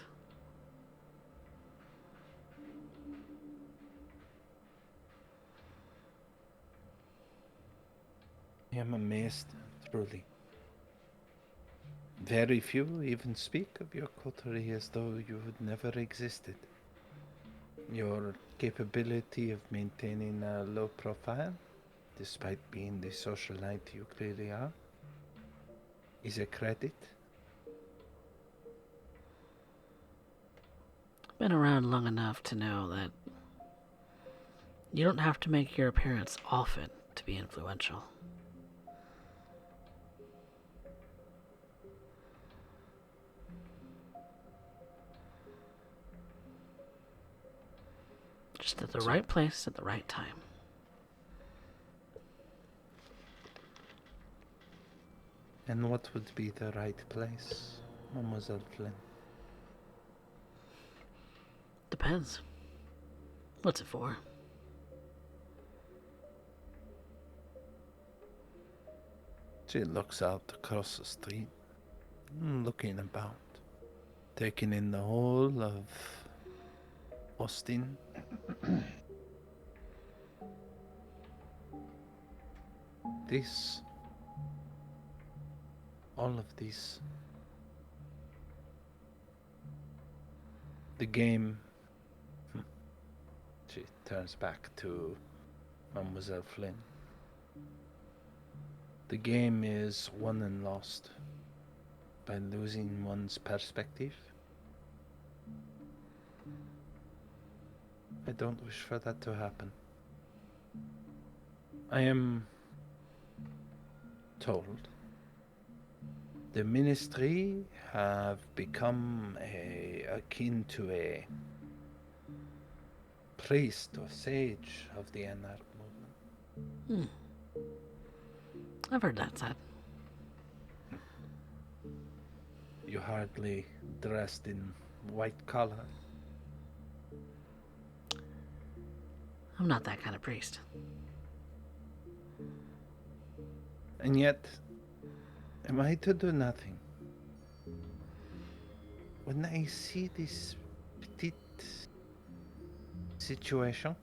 I am amazed, truly. Very few even speak of your coterie as though you had never existed. Your capability of maintaining a low profile, despite being the socialite you clearly are, is a credit. Been around long enough to know that you don't have to make your appearance often to be influential. Just at the right place at the right time. And what would be the right place, Mademoiselle Flynn? Depends. What's it for? She looks out across the street, looking about, taking in the whole of Austin. All of this. The game. She turns back to Mademoiselle Flynn. The game is won and lost by losing one's perspective. I don't wish for that to happen. I am told the ministry have become akin to a priest or sage of the anarch movement. I've heard that said. You hardly dressed in white collar. I'm not that kind of priest. And yet, am I to do nothing? When I see this petite situation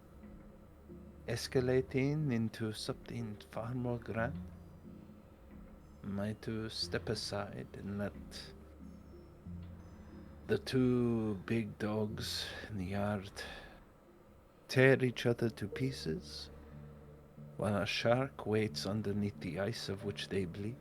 escalating into something far more grand, am I to step aside and let the two big dogs in the yard tear each other to pieces, while a shark waits underneath the ice of which they bleed?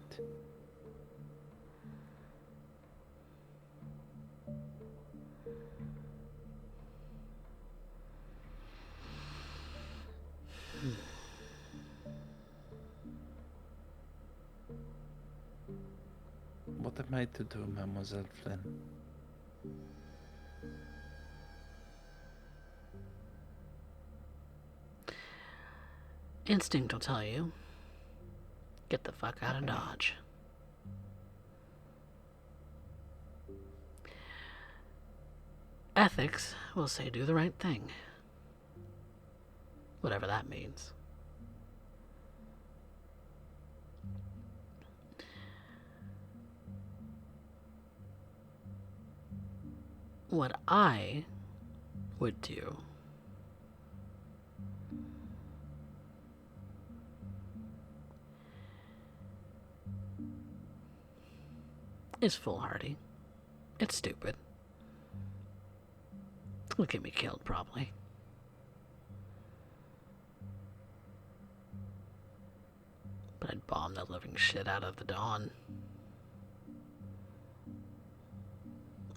What am I to do, Mademoiselle Flynn? Instinct will tell you, get the fuck out of Dodge. Ethics will say do the right thing. Whatever that means. What I would do is foolhardy. It's stupid. It'll get me killed, probably. But I'd bomb the living shit out of the Dawn.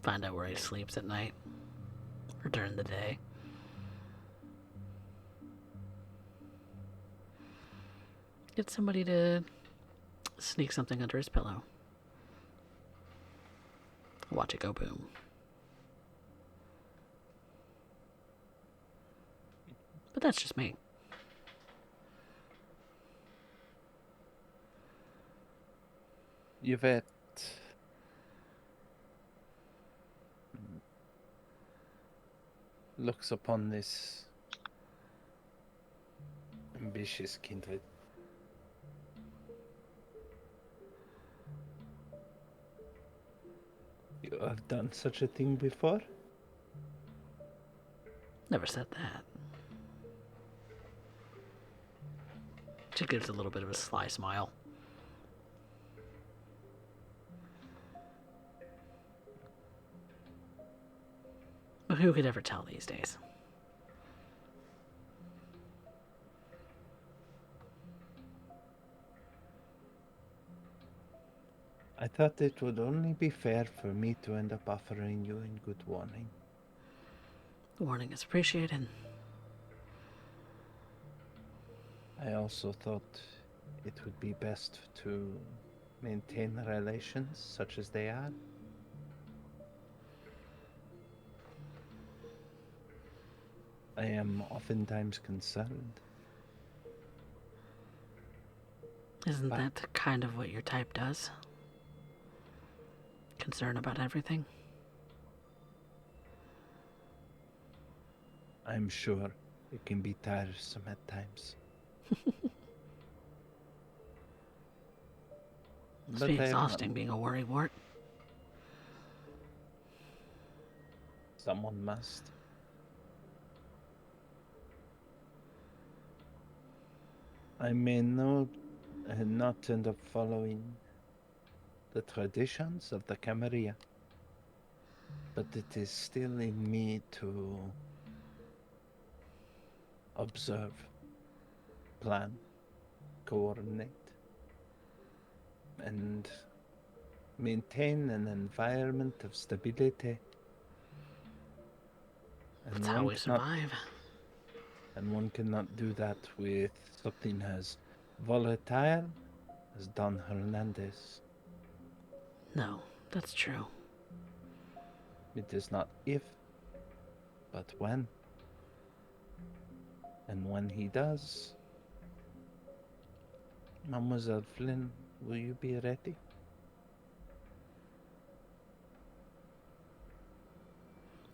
Find out where he sleeps at night. Or during the day. Get somebody to sneak something under his pillow. Watch it go boom. But that's just me. Yvette looks upon this ambitious kindred. You have done such a thing before? Never said that. She gives a little bit of a sly smile. But who could ever tell these days? I thought it would only be fair for me to end up offering you in good warning. The warning is appreciated. I also thought it would be best to maintain relations such as they are. I am oftentimes concerned. Isn't that kind of what your type does? Concern about everything? I'm sure it can be tiresome at times. Must be exhausting being a worrywart. Someone must. I may not end up following the traditions of the Camarilla, but it is still in me to observe, plan, coordinate, and maintain an environment of stability. That's how we survive. And one cannot do that with something as volatile as Don Hernandez. No, that's true. It is not if, but when. And when he does, Mademoiselle Flynn, will you be ready?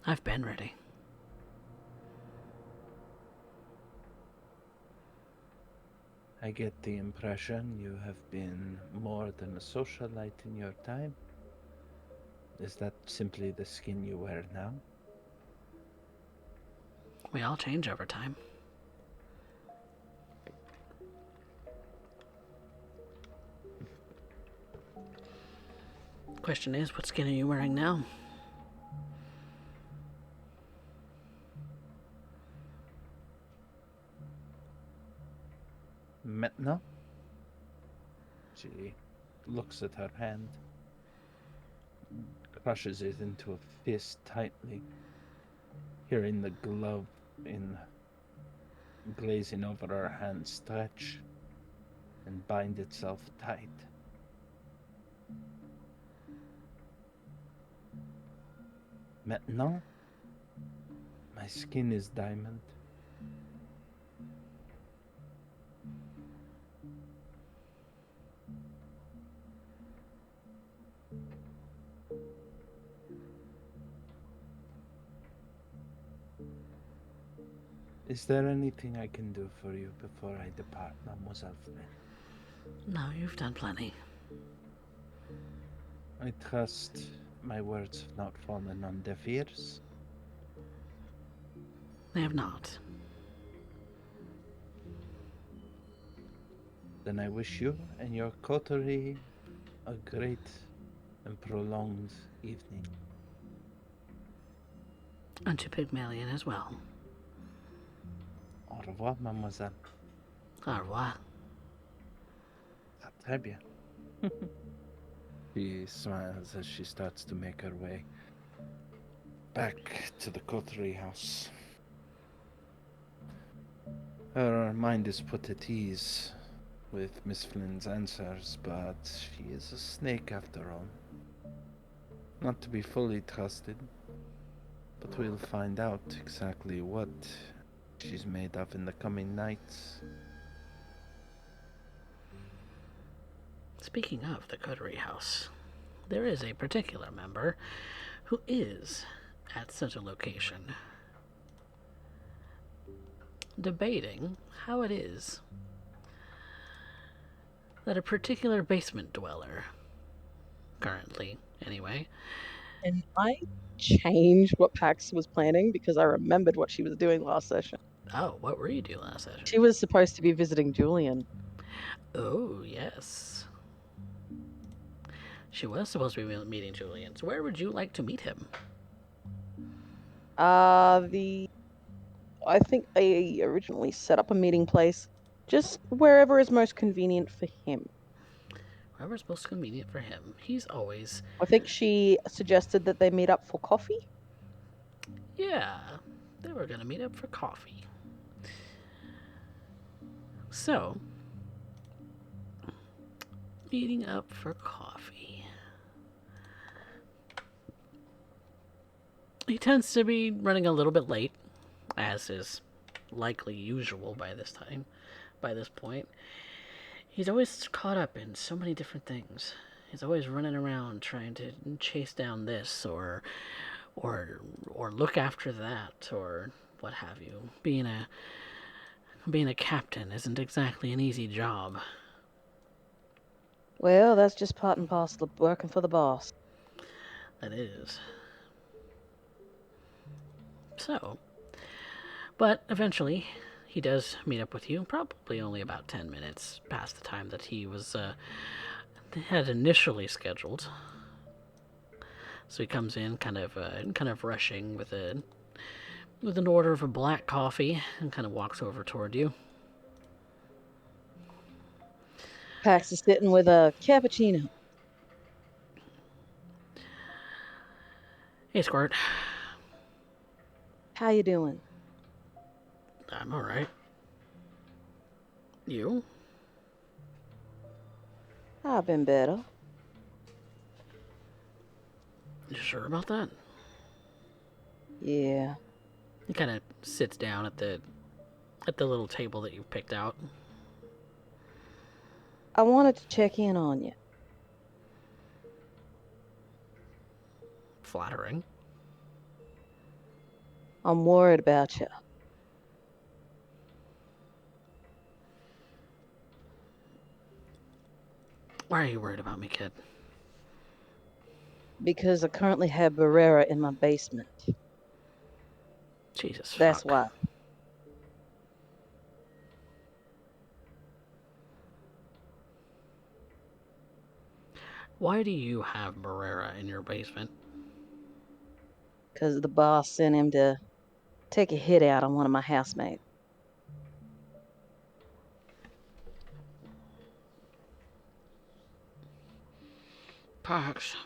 I've been ready. I get the impression you have been more than a socialite in your time. Is that simply the skin you wear now? We all change over time. Question is, what skin are you wearing now? Maintenant? She looks at her hand, crushes it into a fist tightly, hearing the glove glazing over her hand stretch and bind itself tight. Maintenant, my skin is diamond. Is there anything I can do for you before I depart, Mademoiselle Flynn? No, you've done plenty. I trust my words have not fallen on deaf ears. They have not. Then I wish you and your coterie a great and prolonged evening. And to Pygmalion as well. Au revoir, mademoiselle. Au revoir. Ah, très bien. She smiles as she starts to make her way back to the coterie house. Her mind is put at ease with Miss Flynn's answers, but she is a snake after all. Not to be fully trusted, but we'll find out exactly what she's made of in the coming nights. Speaking of the coterie house, there is a particular member who is at such a location, debating how it is that a particular basement dweller, currently anyway, And I changed what Pax was planning because I remembered what she was doing last session. oh, what were you doing last session? She was supposed to be visiting Julian. Oh, yes. She was supposed to be meeting Julian. So where would you like to meet him? I think they originally set up a meeting place just wherever is most convenient for him. Wherever's most convenient for him. He's always... I think she suggested that they meet up for coffee. Yeah, they were going to meet up for coffee. So, meeting up for coffee. He tends to be running a little bit late, as is likely usual by this point. He's always caught up in so many different things. He's always running around trying to chase down this or look after that or what have you. Being a captain isn't exactly an easy job. Well, that's just part and parcel of working for the boss. That is. So, but eventually he does meet up with you, probably only about 10 minutes past the time that he was had initially scheduled. So he comes in kind of rushing with an order of a black coffee and kind of walks over toward you. Pax is sitting with a cappuccino. Hey, Squirt. How you doing? I'm all right. You? I've been better. You sure about that? Yeah. He kind of sits down at the little table that you picked out. I wanted to check in on you. Flattering. I'm worried about you. Why are you worried about me, kid? Because I currently have Barrera in my basement. Jesus That's fuck. why. Why do you have Barrera in your basement? Because the boss sent him to take a hit out on one of my housemates. Pax.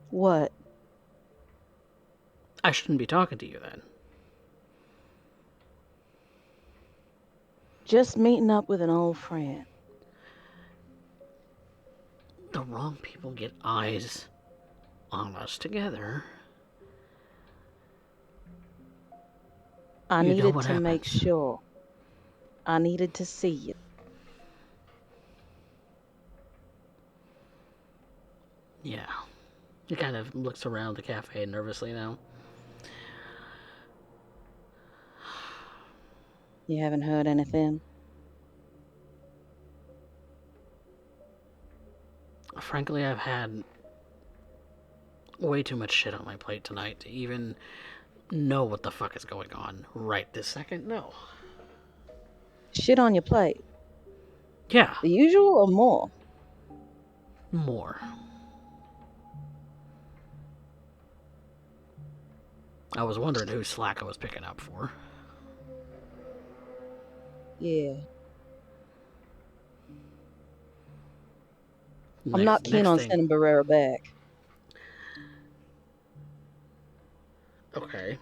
What? I shouldn't be talking to you then. Just meeting up with an old friend. The wrong people get eyes on us together. I You know needed what to make happens. sure. I needed to see you. Yeah. He kind of looks around the cafe nervously now. You haven't heard anything? Frankly, I've had way too much shit on my plate tonight to even know what the fuck is going on right this second. No. shit on your plate. Yeah, The usual or more? more. I was wondering whose slack I was picking up for. Yeah. I'm not keen next on thing. sending Barrera back. Okay.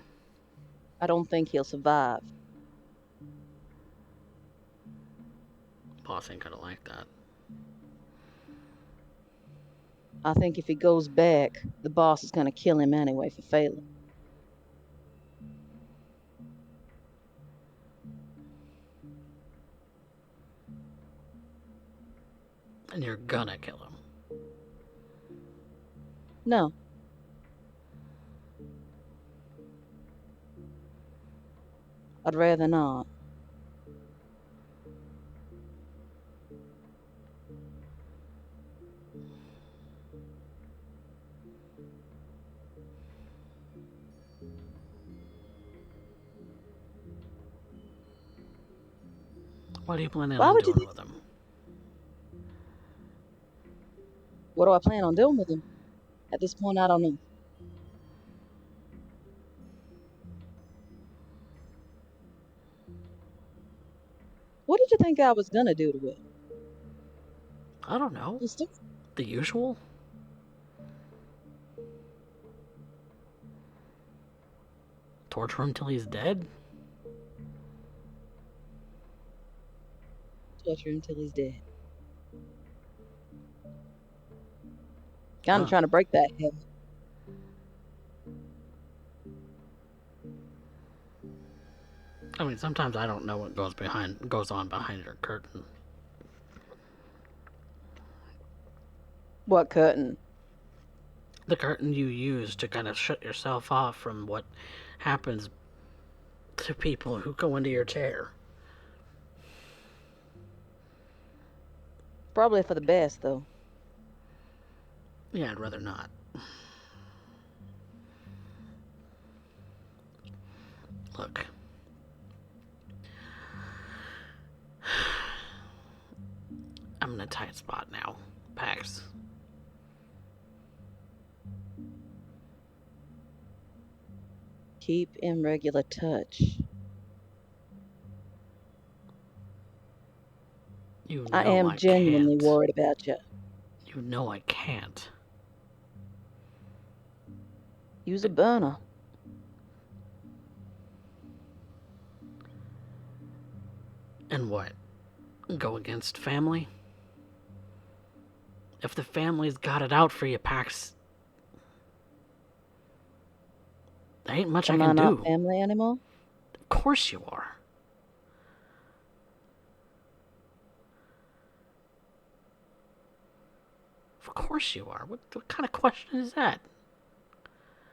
I don't think he'll survive. Boss ain't gonna like that. I think if he goes back, the boss is going to kill him anyway for failing. And you're gonna kill him. No. I'd rather not. What are you planning Why on would you doing think? with him? What do I plan on doing with him? At this point, I don't know. What did you think I was going to do to it? I don't know. The usual? Torture him till he's dead? Torture him till he's dead. Kind of trying to break that habit. I mean, sometimes I don't know what goes on behind your curtain. What curtain? The curtain you use to kind of shut yourself off from what happens to people who go into your chair. Probably for the best, though. Yeah, I'd rather not. Look. I'm in a tight spot now, Pax. Keep in regular touch. You I know am I genuinely can't. worried about you. You know I can't. Use a burner. And what? Go against family? If the family's got it out for you, Pax, there ain't much I Am can I not do. family anymore? Of course you are. Of course you are. What kind of question is that?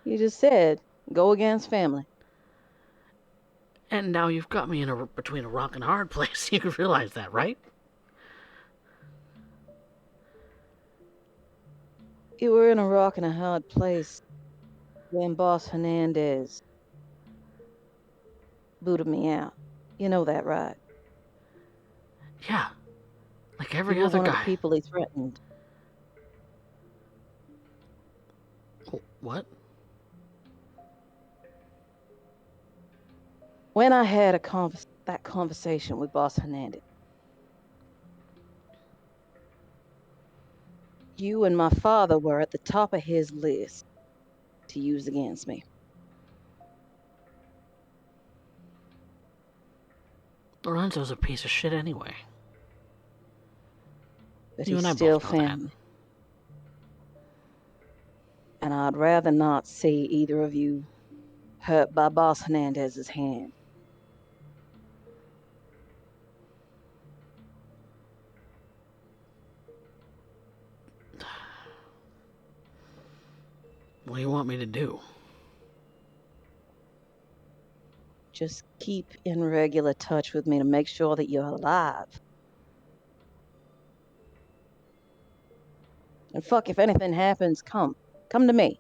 You just said, go against family. And now you've got me between a rock and a hard place. You realize that, right? You were in a rock and a hard place when Boss Hernandez booted me out. You know that, right? Yeah. Like You every were other one of the guy. people he threatened. What? When I had that conversation with Boss Hernandez, you and my father were at the top of his list to use against me. Lorenzo's a piece of shit anyway. But You he's and I still both know family. that. And I'd rather not see either of you hurt by Boss Hernandez's hand. What do you want me to do? Just keep in regular touch with me to make sure that you're alive. And fuck, if anything happens, come to me.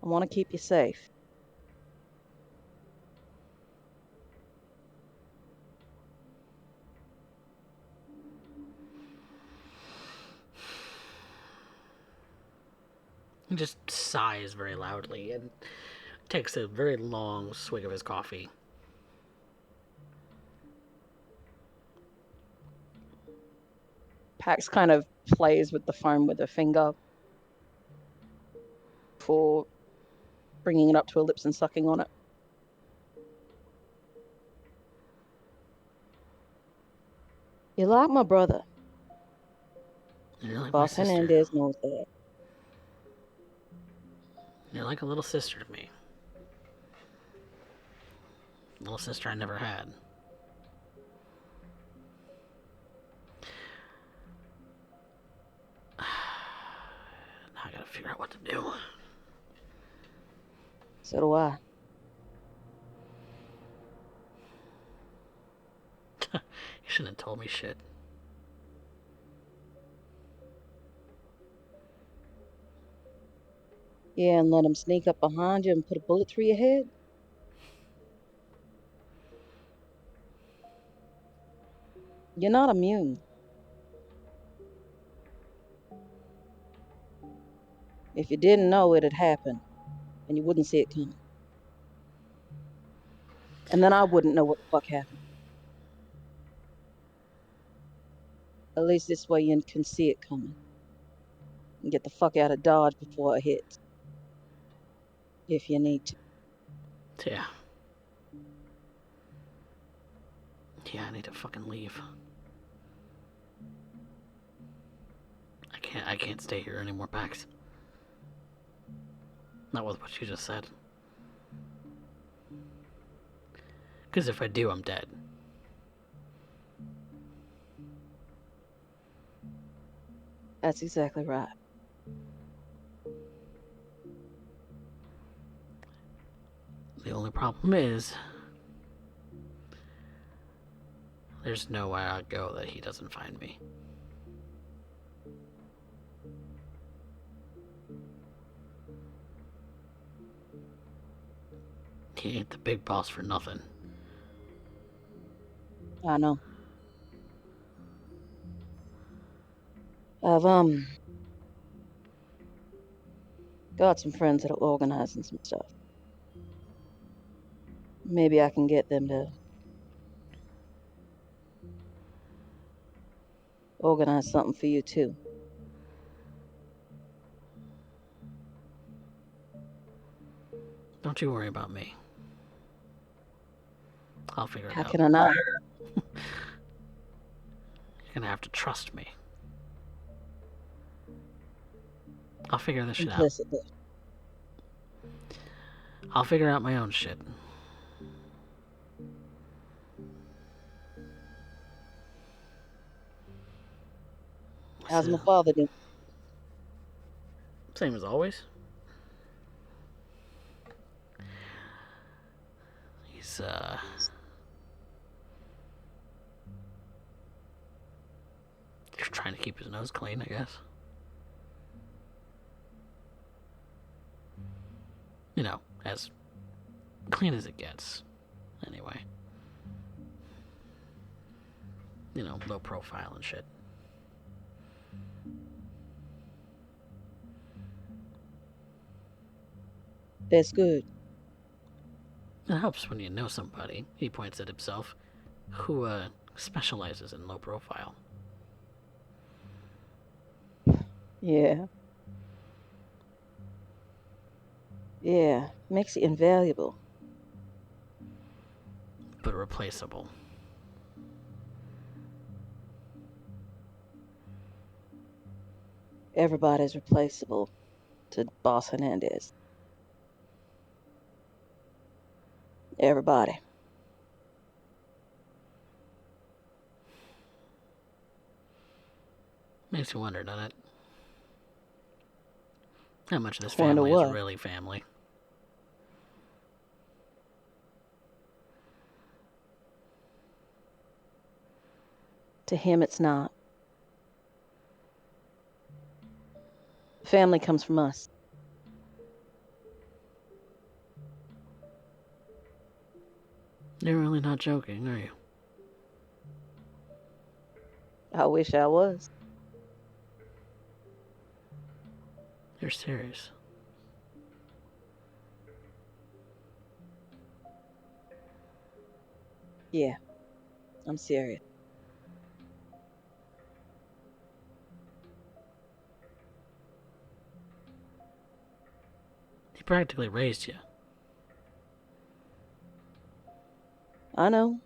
I want to keep you safe. He just sighs very loudly and takes a very long swig of his coffee. Pax kind of plays with the phone with her finger before bringing it up to her lips and sucking on it. You like my brother. You're like my Boss sister. Hernandez knows that. You're like a little sister to me. Little sister I never had. Now I gotta figure out what to do. So do I. You shouldn't have told me shit. Yeah, and let him sneak up behind you and put a bullet through your head? You're not immune. If you didn't know, it'd happen, and you wouldn't see it coming. And then I wouldn't know what the fuck happened. At least this way you can see it coming. And get the fuck out of Dodge before it hits. If you need to. Yeah. Yeah, I need to fucking leave. I can't stay here anymore, Pax. Not with what you just said. Because if I do, I'm dead. That's exactly right. The only problem is, there's nowhere I'd go that he doesn't find me. He ain't the big boss for nothing. I know. I've, got some friends that are organizing some stuff. Maybe I can get them to organize something for you, too. Don't you worry about me. I'll figure it How out. can I not? You're gonna have to trust me. I'll figure this shit out. Implicitly. I'll figure out my own shit. How's my father doing? Same as always. He's trying to keep his nose clean, I guess. You know, as clean as it gets. Anyway. You know, low profile and shit. That's good. It helps when you know somebody, he points at himself, who specializes in low profile. Yeah. Yeah. Makes it invaluable. But replaceable. Everybody's replaceable to Boss Hernandez. Everybody. Makes you wonder, doesn't it? How much of this Wonder family is what? really family. To him, it's not. Family comes from us. You're really not joking, are you? I wish I was. You're serious. Yeah, I'm serious. He practically raised you. I know.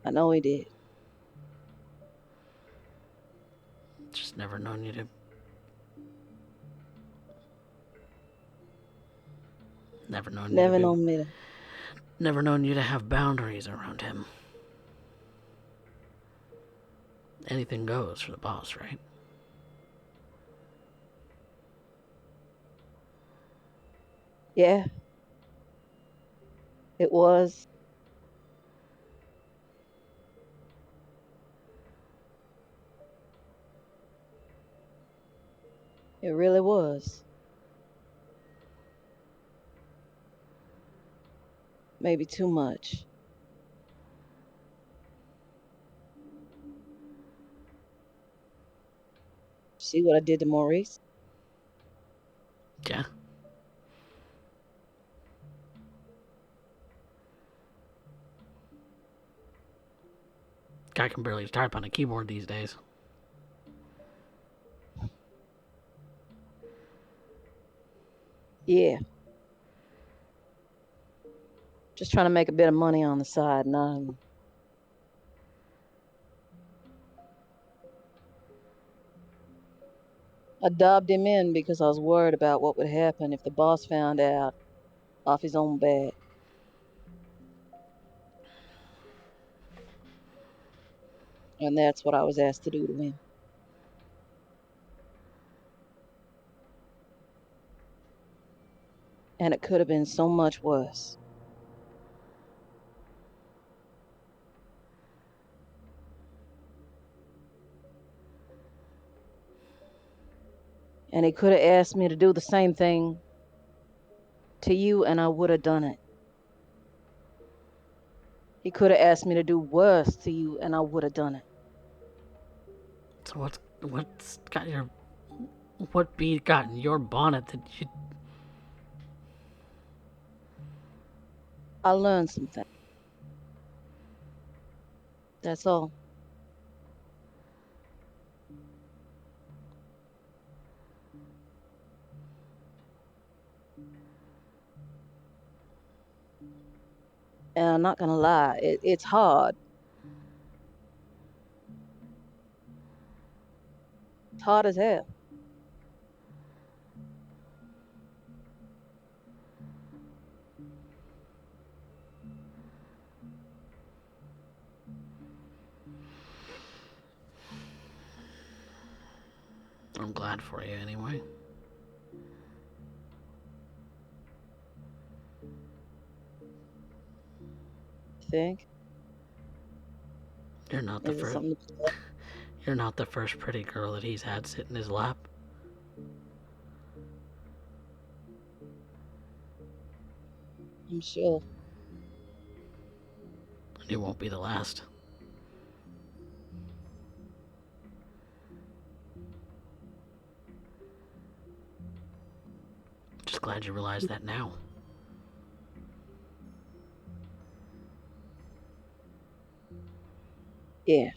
I know he did. Just never known you to. Never known you to Never be. known me to. Never known you to have boundaries around him. Anything goes for the boss, right? Yeah, it was. It really was. Maybe too much. See what I did to Maurice? Yeah. Guy can barely type on a keyboard these days. Yeah, just trying to make a bit of money on the side, and I dobbed him in because I was worried about what would happen if the boss found out off his own bat. And that's what I was asked to do to him. And it could have been so much worse. And he could have asked me to do the same thing to you, and I would have done it. He could have asked me to do worse to you, and I would have done it. So what bee got in your bonnet that you? I learned something. That's all. And I'm not gonna lie, it's hard. It's hard as hell. I'm glad for you anyway. Think? You're not the Is it first. something to You're not the first pretty girl that he's had sit in his lap. I'm sure. And you won't be the last. Just glad you realize that now. Yeah.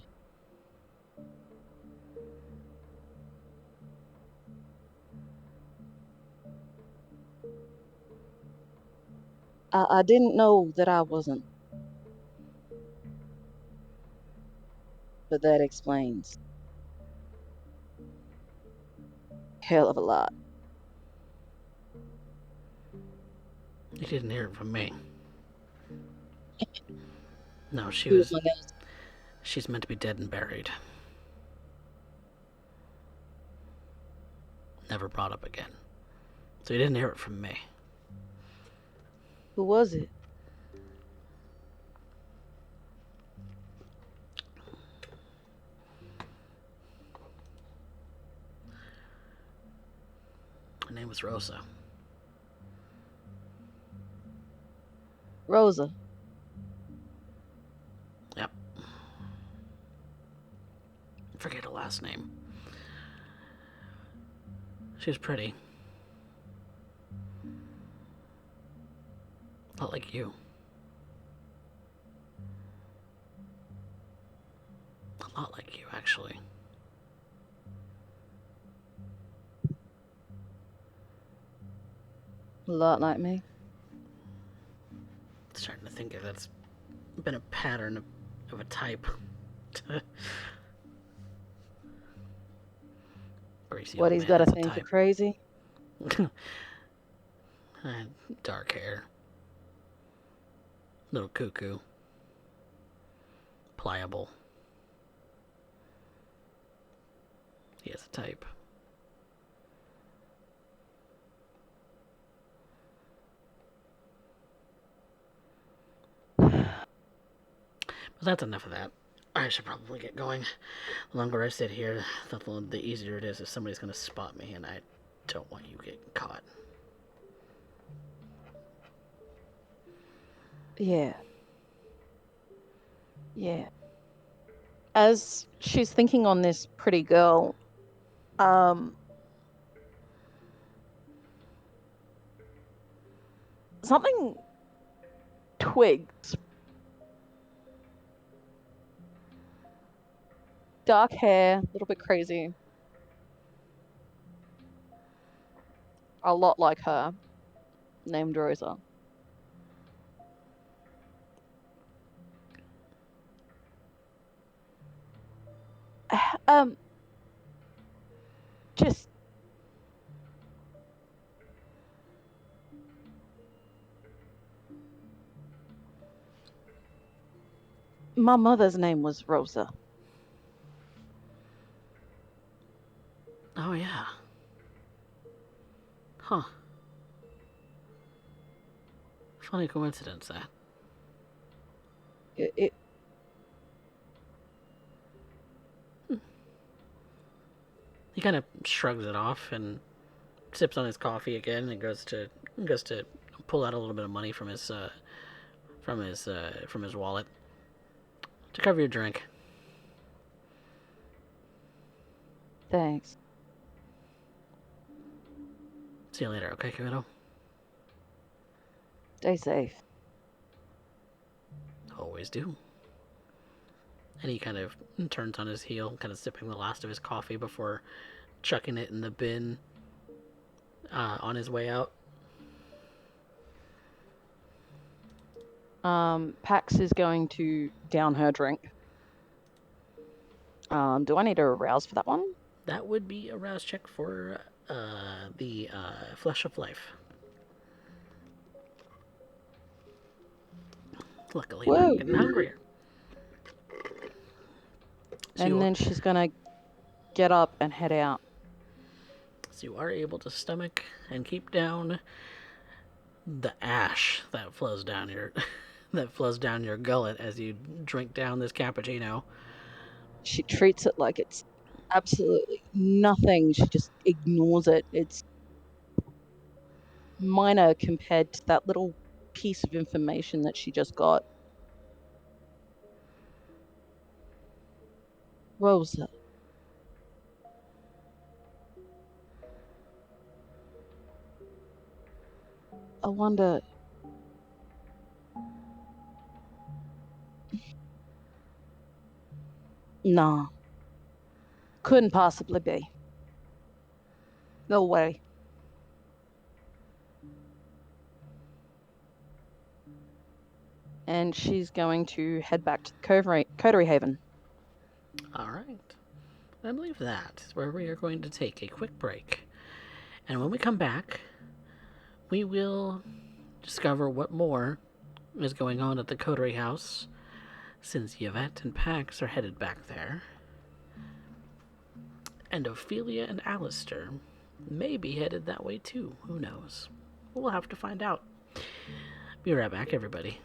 I didn't know that I wasn't, but that explains hell of a lot. You didn't hear it from me. No, He was my next. she's meant to be dead and buried. Never brought up again. So you didn't hear it from me. Who was it? Her name was Rosa. Rosa. Yep. Forget her last name. She was pretty. A lot like you. A lot like you, actually. A lot like me. Starting to think if that's been a pattern of a type. Greasy What old he's man got to has a think you're type. crazy? Dark hair. Little cuckoo. Pliable. He has a type. But that's enough of that. I should probably get going. The longer I sit here, the easier it is if somebody's going to spot me, and I don't want you getting caught. Yeah. Yeah. As she's thinking on this pretty girl, something twigs. Dark hair, a little bit crazy. A lot like her, named Rosa. Um, just my mother's name was Rosa. Oh, yeah. Huh. Funny coincidence, that. It He kind of shrugs it off and sips on his coffee again and goes to pull out a little bit of money from his wallet to cover your drink. Thanks. See you later, okay, kiddo? Stay safe. Always do. And he kind of turns on his heel, kind of sipping the last of his coffee before chucking it in the bin on his way out. Pax is going to down her drink. Do I need to arouse for that one? That would be a rouse check for the Flesh of Life. Luckily, Whoa. I'm getting hungrier. And then she's gonna get up and head out. So you are able to stomach and keep down the ash that flows down your gullet as you drink down this cappuccino. She treats it like it's absolutely nothing. She just ignores it. It's minor compared to that little piece of information that she just got. Rosa. I wonder. Nah. Couldn't possibly be. No way. And she's going to head back to the Coterie Haven. All right. I believe that is where we are going to take a quick break. And when we come back, we will discover what more is going on at the Coterie House, since Yvette and Pax are headed back there. And Ophelia and Alistair may be headed that way too. Who knows? We'll have to find out. Be right back, everybody.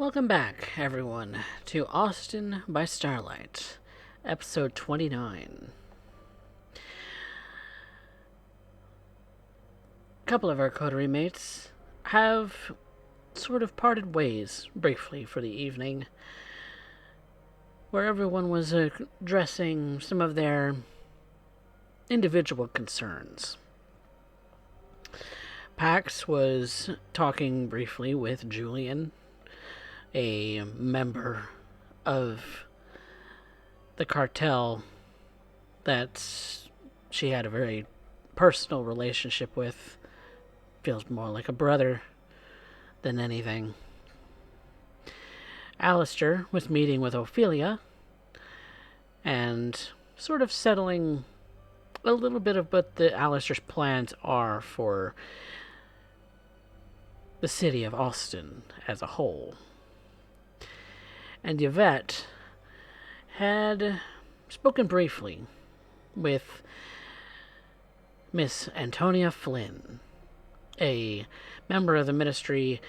Welcome back, everyone, to Austin by Starlight, episode 29. A couple of our coterie mates have sort of parted ways briefly for the evening, where everyone was addressing some of their individual concerns. Pax was talking briefly with Julian, a member of the cartel that she had a very personal relationship with. Feels more like a brother than anything. Alistair was meeting with Ophelia and sort of settling a little bit of what the Alistair's plans are for the city of Austin as a whole. And Yvette had spoken briefly with Miss Antonia Flynn, a member of the ministry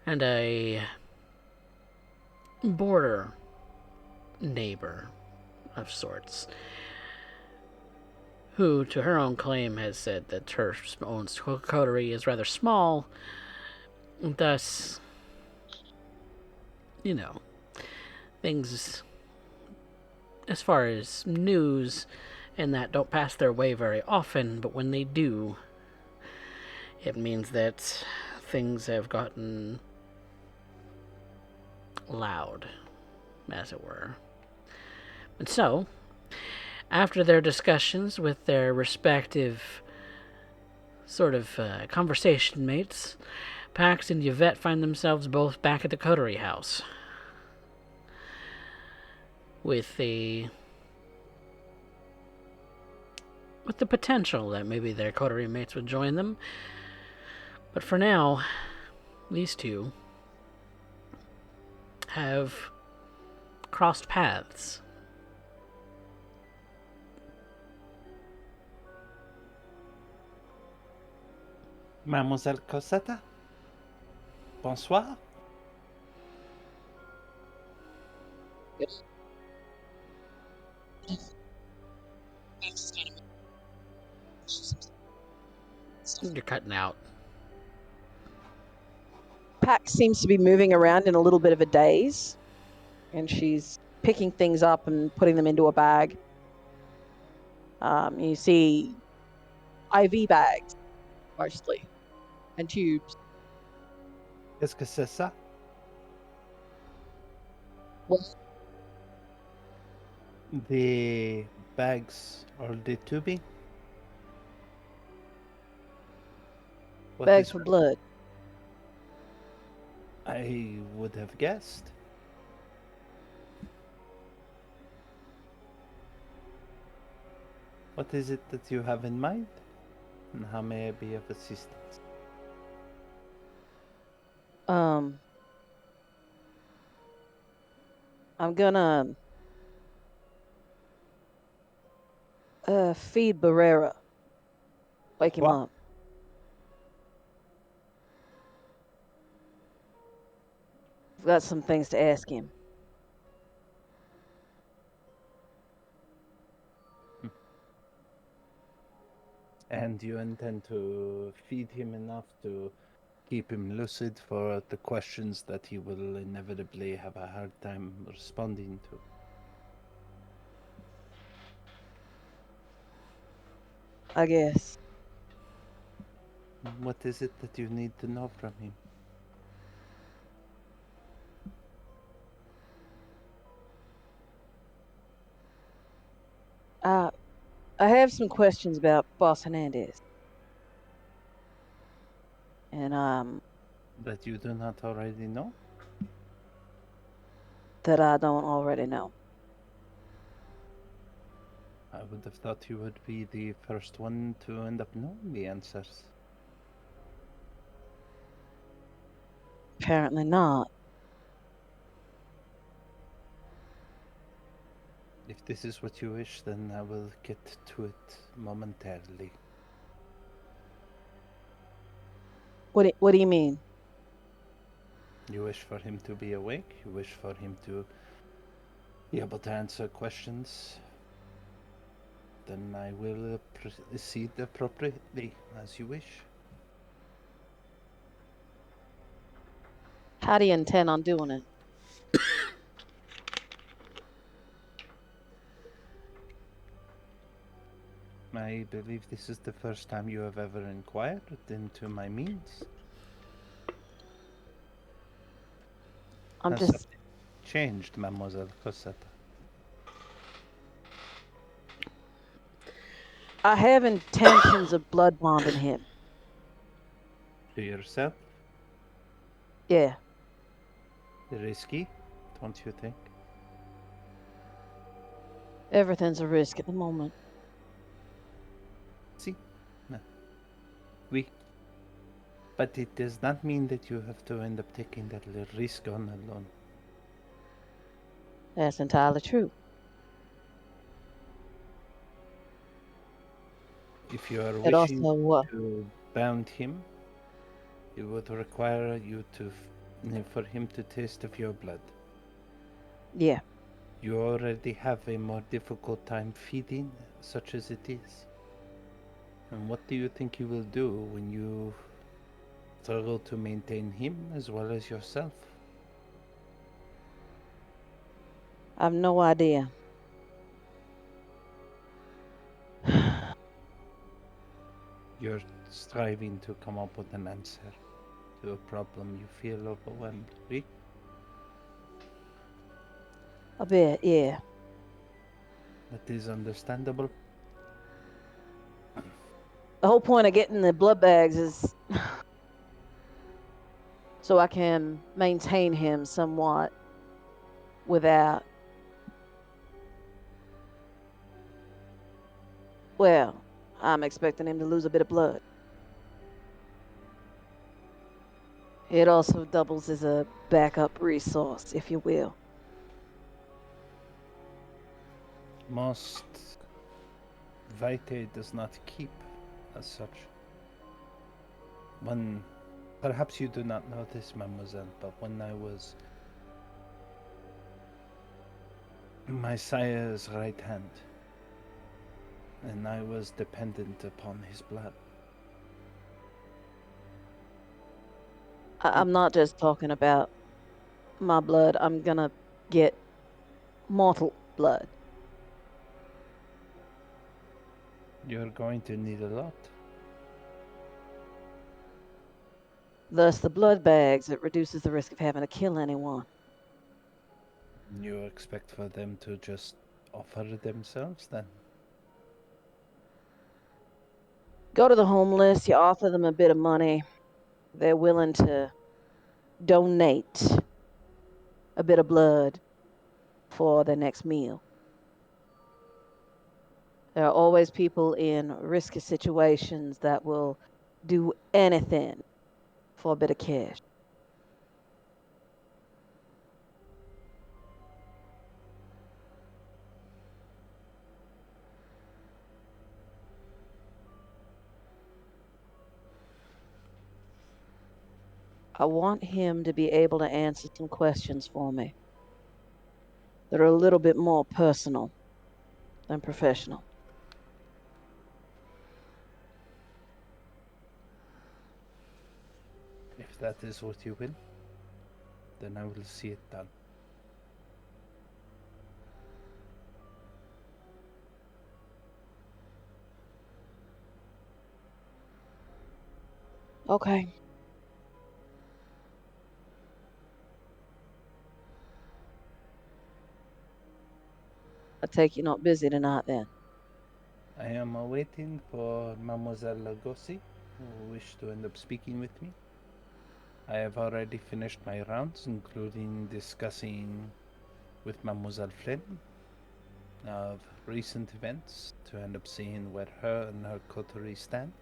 and a border neighbor of sorts, who, to her own claim, has said that her own coterie is rather small, thus, things as far as news and that don't pass their way very often, but when they do, it means that things have gotten loud, as it were. And so, after their discussions with their respective sort of conversation mates, Pax and Yvette find themselves both back at the coterie house, with the potential that maybe their coterie mates would join them. But for now, these two have crossed paths. Mademoiselle Cosetta? Bonsoir. Yes. You're cutting out. Pax seems to be moving around in a little bit of a daze, and she's picking things up and putting them into a bag. You see IV bags, mostly, and tubes. Est-ce que c'est ça? What? The bags or the tubing? What Bags is for that? blood. I would have guessed. What is it that you have in mind? And how may I be of assistance? I'm gonna feed Barrera. Wake him What? up. I've got some things to ask him. And you intend to feed him enough to keep him lucid for the questions that he will inevitably have a hard time responding to. I guess. What is it that you need to know from him? I have some questions about Boss Hernandez. And That you do not already know? that I don't already know. I would have thought you would be the first one to end up knowing the answers. Apparently not. If this is what you wish, then I will get to it momentarily. What do you mean? You wish for him to be awake? You wish for him to be able to answer questions? Then I will proceed appropriately, as you wish. How do you intend on doing it? I believe this is the first time you have ever inquired into my means. I'm Has just. something changed, Mademoiselle Cosetta? I have intentions of blood bonding him. To yourself? Yeah. Risky, don't you think? Everything's a risk at the moment. See? No. We. But it does not mean that you have to end up taking that little risk on alone. That's entirely true. If you are It wishing also, to bound him, it would require you to, for him to taste of your blood. yeah. You already have a more difficult time feeding, such as it is. And what do you think you will do when you struggle to maintain him as well as yourself? I have no idea. You're striving to come up with an answer to a problem you feel overwhelmed with. A bit, yeah. That is understandable. The whole point of getting the blood bags is so I can maintain him somewhat without. Well, I'm expecting him to lose a bit of blood. It also doubles as a backup resource, if you will. Most vitae does not keep as such. When perhaps you do not know this, mademoiselle, but when I was my sire's right hand, and I was dependent upon his blood. I'm not just talking about my blood. I'm gonna get mortal blood. You're going to need a lot. Thus, the blood bags, it reduces the risk of having to kill anyone. You expect for them to just offer themselves then? Go to the homeless, you offer them a bit of money. They're willing to donate a bit of blood for their next meal. There are always people in risky situations that will do anything for a bit of cash. I want him to be able to answer some questions for me that are a little bit more personal than professional. If that is what you will, then I will see it done. Okay. I take you're not busy tonight then. I am awaiting for Mademoiselle Lugosi, who wish to end up speaking with me. I have already finished my rounds, including discussing with Mademoiselle Flynn of recent events to end up seeing where her and her coterie stand,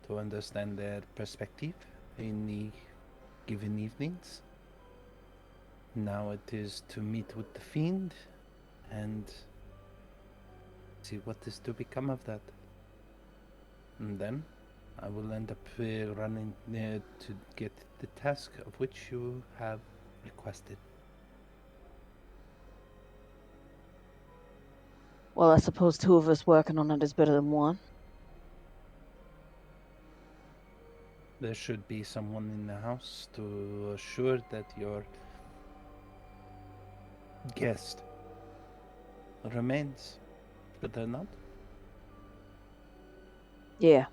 to understand their perspective in the given evenings. Now it is to meet with the fiend and see what is to become of that. And then I will end up running to get the task of which you have requested. Well, I suppose two of us working on it is better than one. There should be someone in the house to assure that your guest remains. Should there not? Yeah.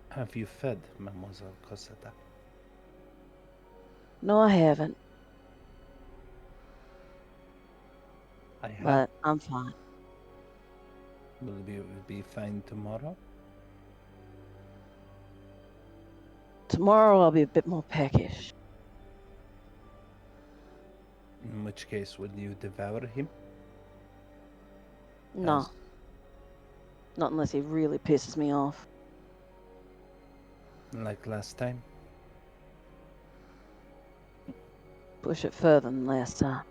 Have you fed Mademoiselle Cosetta? No, I haven't, I have. but I'm fine. Will you be fine tomorrow? Tomorrow I'll be a bit more peckish. In which case, will you devour him? No, As- not unless he really pisses me off. like last time? Push it further than last time.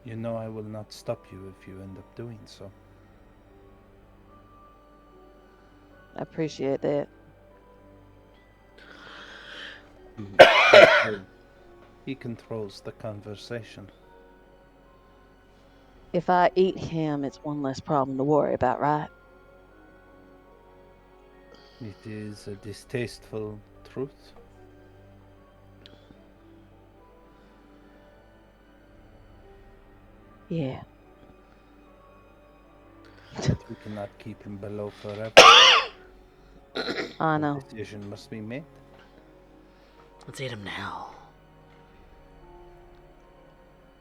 You know I will not stop you if you end up doing so. I appreciate that. He controls the conversation. If I eat him, it's one less problem to worry about, right? It is a distasteful truth. Yeah. But we cannot keep him below forever. I A know. decision must be made. Let's eat him now.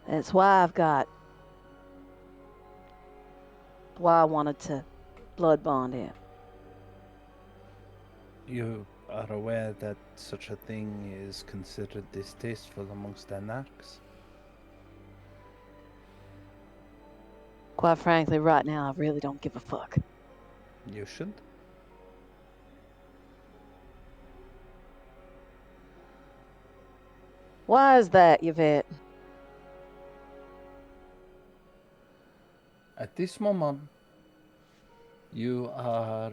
That's why I wanted to blood bond him. You are aware that such a thing is considered distasteful amongst anarchs? Quite frankly, right now, I really don't give a fuck. You should. Why is that, Yvette? At this moment, you are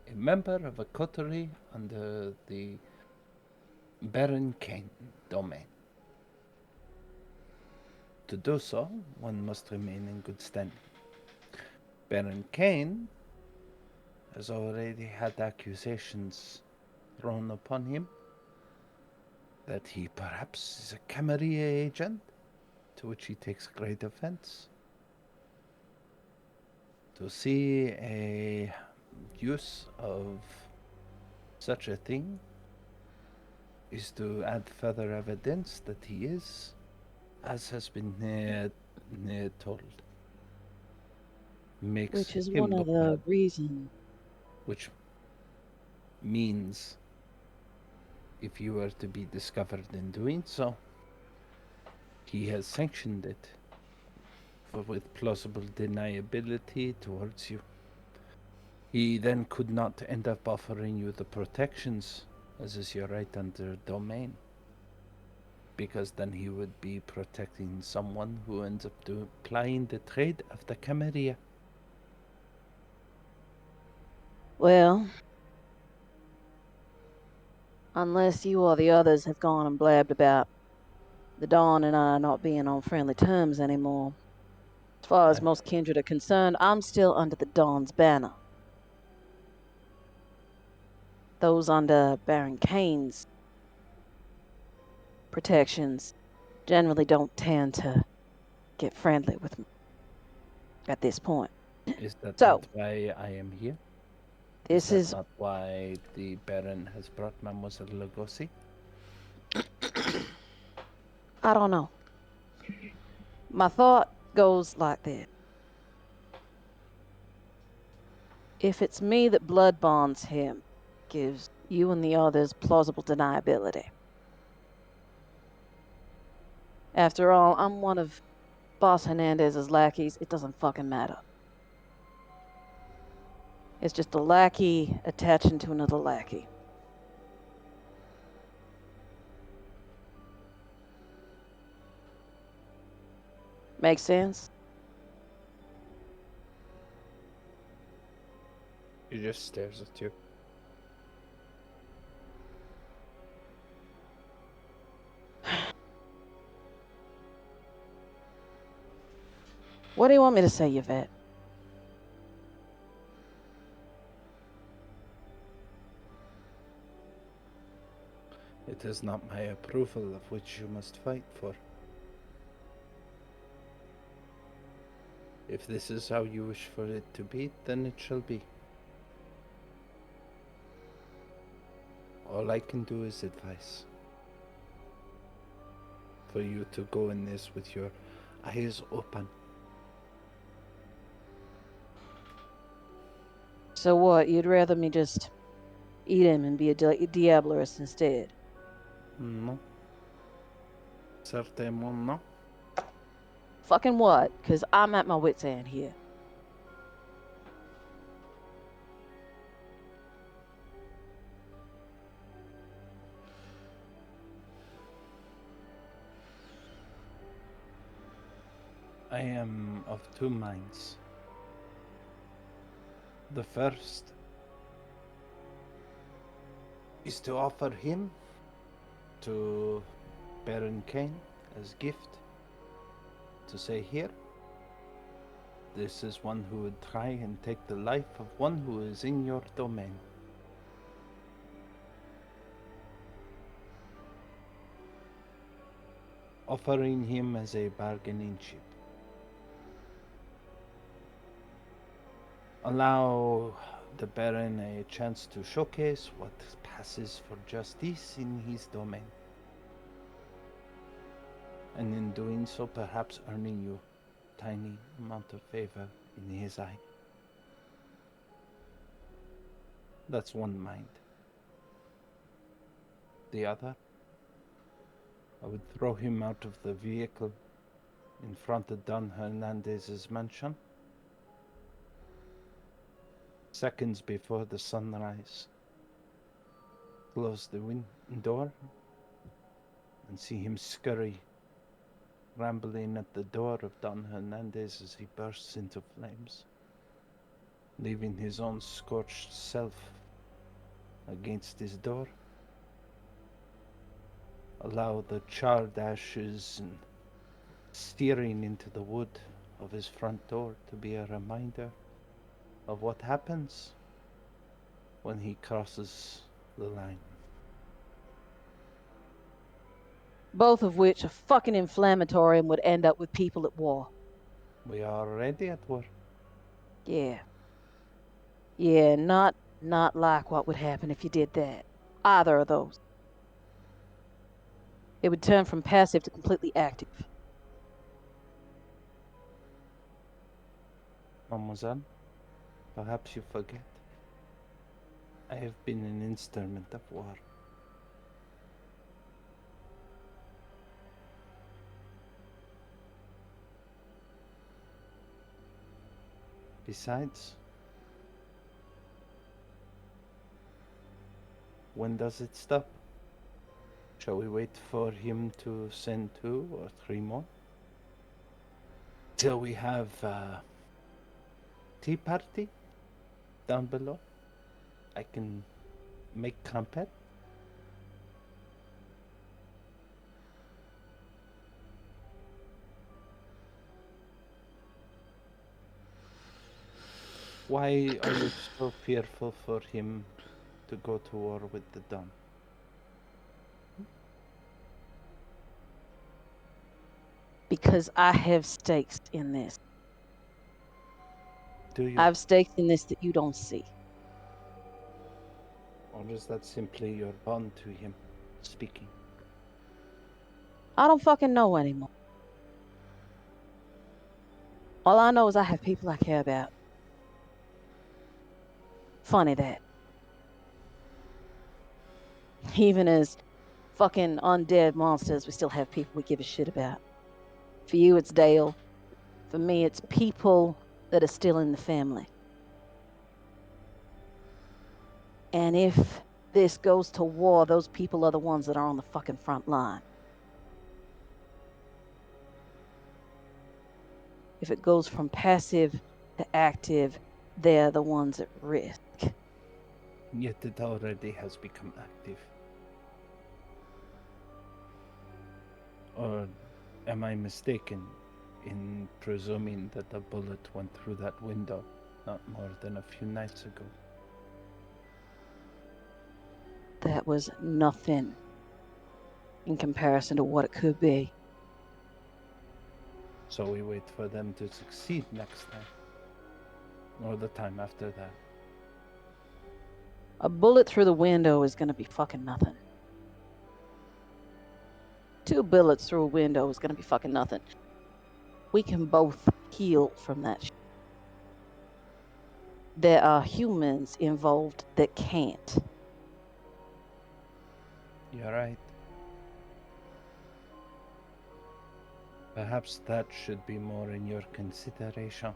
a member of a coterie under the Baron Kane domain. To do so, one must remain in good standing. Baron Kane has already had accusations thrown upon him that he perhaps is a Camarilla agent, to which he takes great offense. To see a use of such a thing is to add further evidence that he is, as has been told. Makes Which is him one of look the bad, reasons. which means if you were to be discovered in doing so, he has sanctioned it with plausible deniability towards you. He then could not end up offering you the protections, as is your right under domain, because then he would be protecting someone who ends up plying the trade of the Camarilla. Well, unless you or the others have gone and blabbed about the Dawn and I not being on friendly terms anymore. As far as most kindred are concerned, I'm still under the Dawn's banner. Those under Baron Kane's protections generally don't tend to get friendly with me at this point. Is that So, not why I am here? this Is is that not why the Baron has brought Mademoiselle Lugosi? I don't know. My thought goes like this. If it's me that blood bonds him, gives you and the others plausible deniability. After all, I'm one of Boss Hernandez's lackeys. It doesn't fucking matter. It's just a lackey attaching to another lackey. Makes sense? He just stares at you. What do you want me to say, Yvette? It is not my approval of which you must fight for. If this is how you wish for it to be, then it shall be. All I can do is advise. For you to go in this with your eyes open. So what? You'd rather me just eat him and be a Diablerist instead? No. Certainement no. Fucking what? Because I'm at my wit's end here. I am of two minds. The first is to offer him to Baron Kane as gift. To say here, this is one who would try and take the life of one who is in your domain. Offering him as a bargaining chip. Allow the Baron a chance to showcase what passes for justice in his domain. And in doing so, perhaps earning you a tiny amount of favor in his eye. That's one mind. The other, I would throw him out of the vehicle in front of Don Hernandez's mansion. Seconds before the sunrise. Close the door and see him scurry, rambling at the door of Don Hernandez as he bursts into flames, leaving his own scorched self against his door. Allow the charred ashes and steering into the wood of his front door to be a reminder of what happens when he crosses the line. Both of which are fucking inflammatory and would end up with people at war. We are already at war. Yeah. Yeah, not like what would happen if you did that. Either of those. It would turn from passive to completely active. Mademoiselle, perhaps you forget. I have been an instrument of war. Besides, when does it stop? Shall we wait for him to send 2 or 3 more? Till we have a tea party down below? I can make crumpet. Why are you so fearful for him to go to war with the Don? Because I have stakes in this. Do you? I have stakes in this that you don't see. Or is that simply your bond to him speaking? I don't fucking know anymore. All I know is I have people I care about. Funny that. Even as fucking undead monsters, we still have people we give a shit about. For you, it's Dale. For me, it's people that are still in the family. And if this goes to war, those people are the ones that are on the fucking front line. If it goes from passive to active, they're the ones at risk. Yet it already has become active. Or am I mistaken in presuming that the bullet went through that window not more than a few nights ago? That was nothing in comparison to what it could be. So we wait for them to succeed next time. Or the time after that. A bullet through the window is gonna be fucking nothing. 2 bullets through a window is gonna be fucking nothing. We can both heal from that shit. There are humans involved that can't. You're right. Perhaps that should be more in your consideration.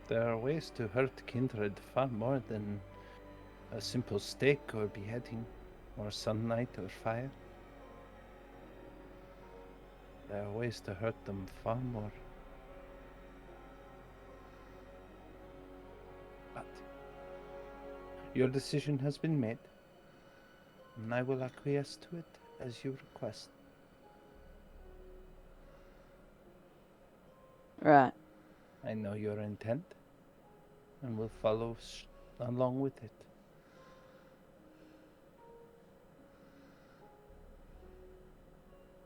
There are ways to hurt kindred far more than a simple stake or beheading, or sunlight or fire. There are ways to hurt them far more. But your decision has been made, and I will acquiesce to it as you request. Right. I know your intent, and will follow along with it.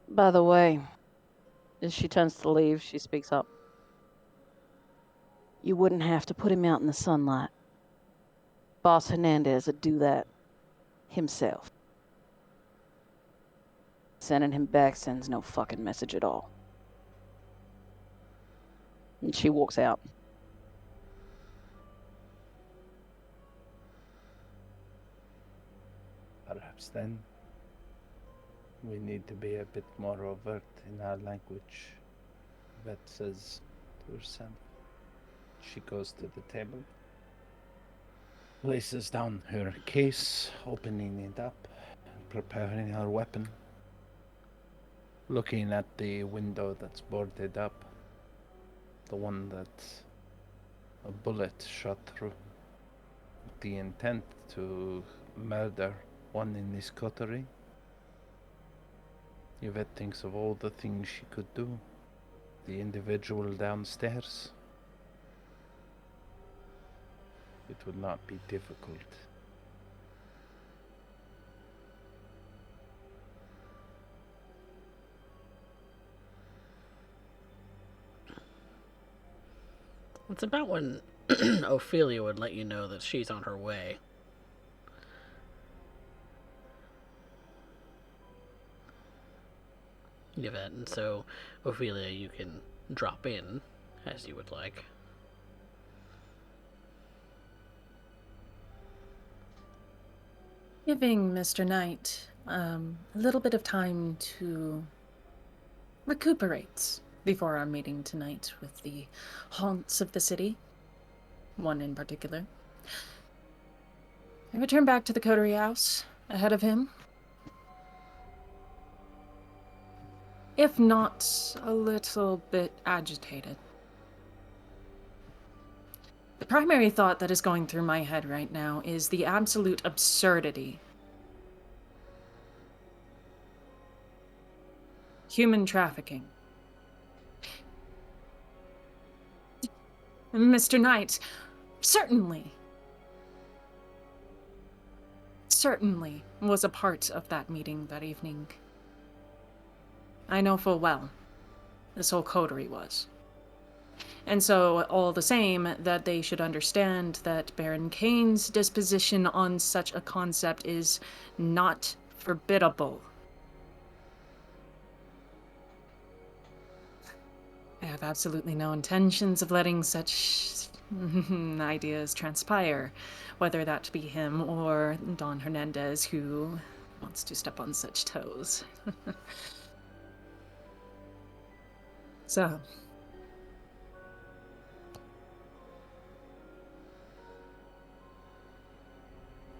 By the way, as she turns to leave, she speaks up. You wouldn't have to put him out in the sunlight. Boss Hernandez would do that himself. Sending him back sends no fucking message at all. And she walks out. Perhaps then we need to be a bit more overt in our language, Vet says to herself. She goes to the table, places down her case, opening it up, preparing her weapon, looking at the window that's boarded up, the one that a bullet shot through, with the intent to murder one in this coterie. Yvette thinks of all the things she could do. The individual downstairs. It would not be difficult. It's about when Ophelia would let you know that she's on her way. Yvette, and so, Ophelia, you can drop in as you would like. Giving Mr. Knight a little bit of time to recuperate before our meeting tonight with the haunts of the city, one in particular. I return back to the coterie house ahead of him. If not a little bit agitated. The primary thought that is going through my head right now is the absolute absurdity. Human trafficking. Mr. Knight, certainly was a part of that meeting that evening. I know full well this whole coterie was. And so, all the same, that they should understand that Baron Kane's disposition on such a concept is not forbiddable. I have absolutely no intentions of letting such ideas transpire, whether that be him or Don Hernandez, who wants to step on such toes. So,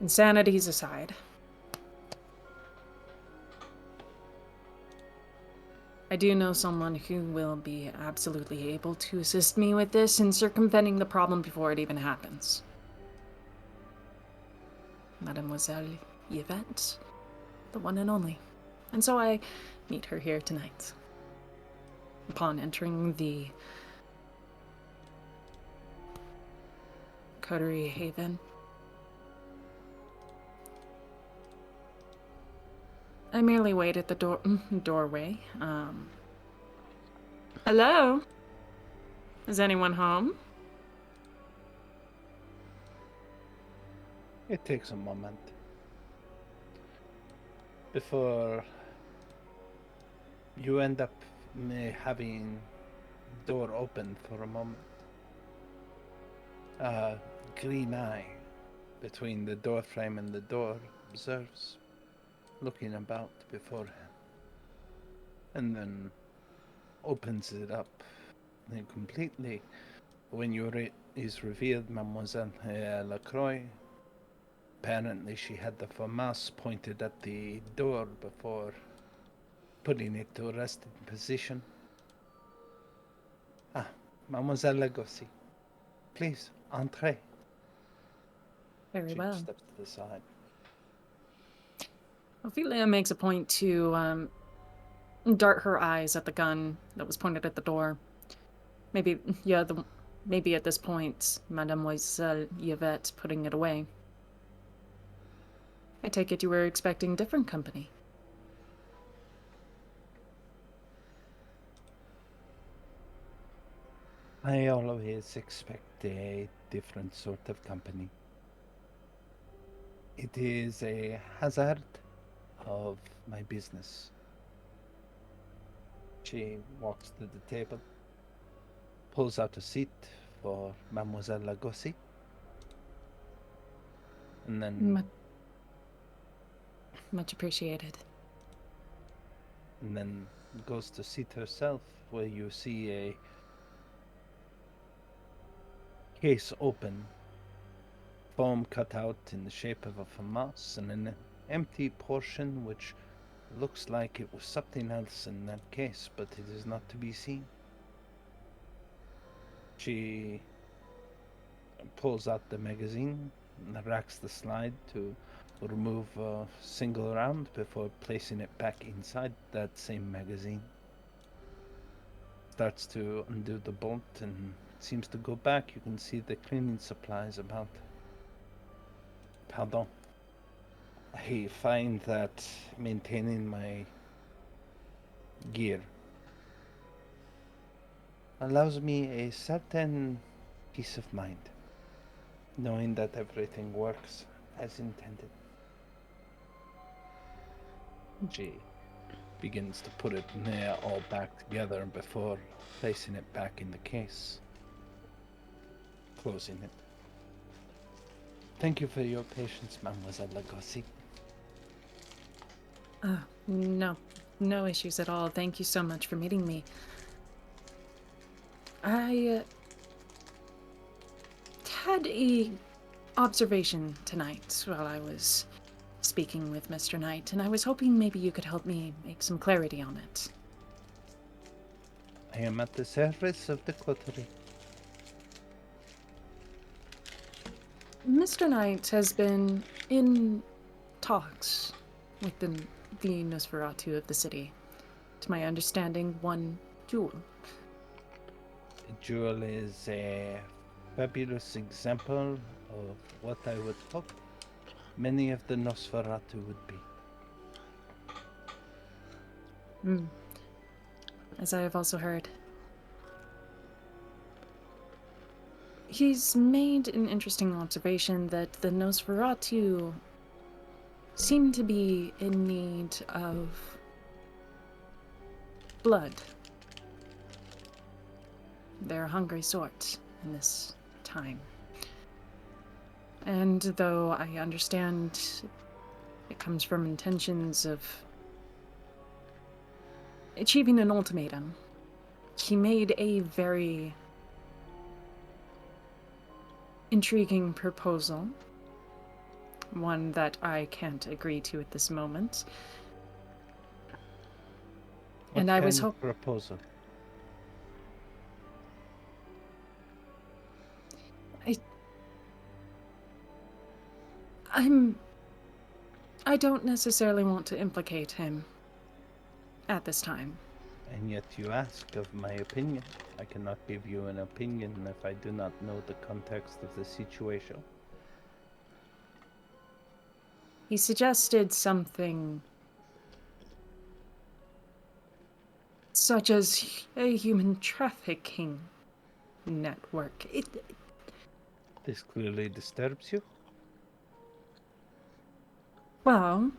insanities aside, I do know someone who will be absolutely able to assist me with this and circumventing the problem before it even happens. Mademoiselle Yvette, the one and only. And so I meet her here tonight. Upon entering the Coterie Haven, I merely wait at the doorway. Hello? Is anyone home? It takes a moment before you end up having door open for a moment. Green eye between the door frame and the door observes, looking about beforehand, and then opens it up and completely. When is revealed Mademoiselle Lacroix. Apparently she had the FAMAS pointed at the door before putting it to a resting position. Ah, Mademoiselle Lagossi, please, entrez. Very She well. steps to the side. Ophelia makes a point to dart her eyes at the gun that was pointed at the door. Maybe at this point, Mademoiselle Yvette putting it away. I take it you were expecting different company. I always expect a different sort of company. It is a hazard of my business. She walks to the table, pulls out a seat for Mademoiselle Lagossi, and then Much appreciated. and then goes to seat herself, where you see a case open, foam cut out in the shape of a FAMAS, and an empty portion which looks like it was something else in that case, but it is not to be seen. She pulls out the magazine and racks the slide to remove a single round before placing it back inside that same magazine. Starts to undo the bolt and seems to go back. You can see the cleaning supplies about. Pardon. I find that maintaining my gear allows me a certain peace of mind, knowing that everything works as intended. She begins to put it all back together before placing it back in the case, closing it. Thank you for your patience, Mademoiselle Lagossi. No issues at all. Thank you so much for meeting me. I had a observation tonight while I was speaking with Mr. Knight, and I was hoping maybe you could help me make some clarity on it. I am at the service of the coterie. Mr. Knight has been in talks with the Nosferatu of the city. To my understanding, one jewel. The jewel is a fabulous example of what I would hope many of the Nosferatu would be. As I have also heard. He's made an interesting observation that the Nosferatu seem to be in need of blood. They're a hungry sort in this time. And though I understand it comes from intentions of achieving an ultimatum, he made a very intriguing proposal, one that I can't agree to at this moment. And I was kind of hoping. proposal? I don't necessarily want to implicate him at this time. And yet you ask of my opinion. I cannot give you an opinion if I do not know the context of the situation. He suggested something such as a human trafficking network. This clearly disturbs you. Well,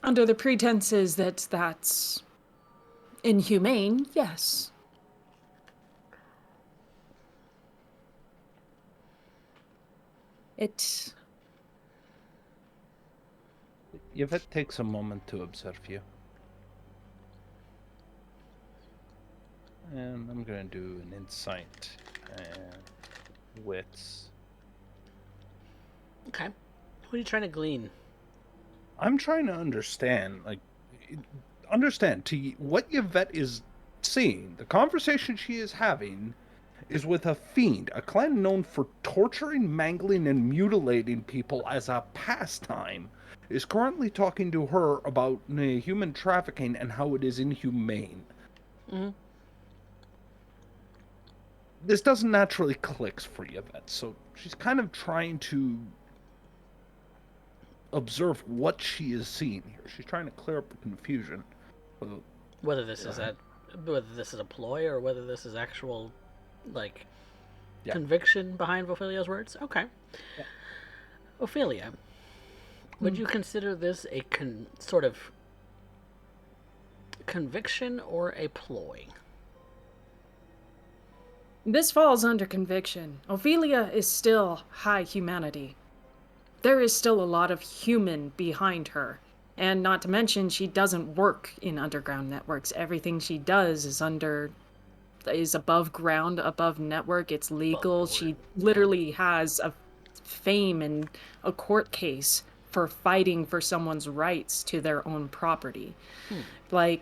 under the pretenses that that's inhumane, yes. Yvette takes a moment to observe you. And I'm gonna do an insight and wits. Okay. What are you trying to glean? I'm trying to understand, what Yvette is seeing. The conversation she is having is with a fiend, a clan known for torturing, mangling, and mutilating people as a pastime, is currently talking to her about human trafficking and how it is inhumane. Mm-hmm. This doesn't naturally click for Yvette, so she's kind of trying to observe what she is seeing here. She's trying to clear up the confusion. Whether this is a ploy or whether this is actual, conviction behind Ophelia's words. Okay. Yeah. Ophelia, would you consider this a sort of conviction or a ploy? This falls under conviction. Ophelia is still high humanity. There is still a lot of human behind her. And not to mention, she doesn't work in underground networks. Everything she does is above ground, above network. It's legal. She literally has a fame and a court case for fighting for someone's rights to their own property. For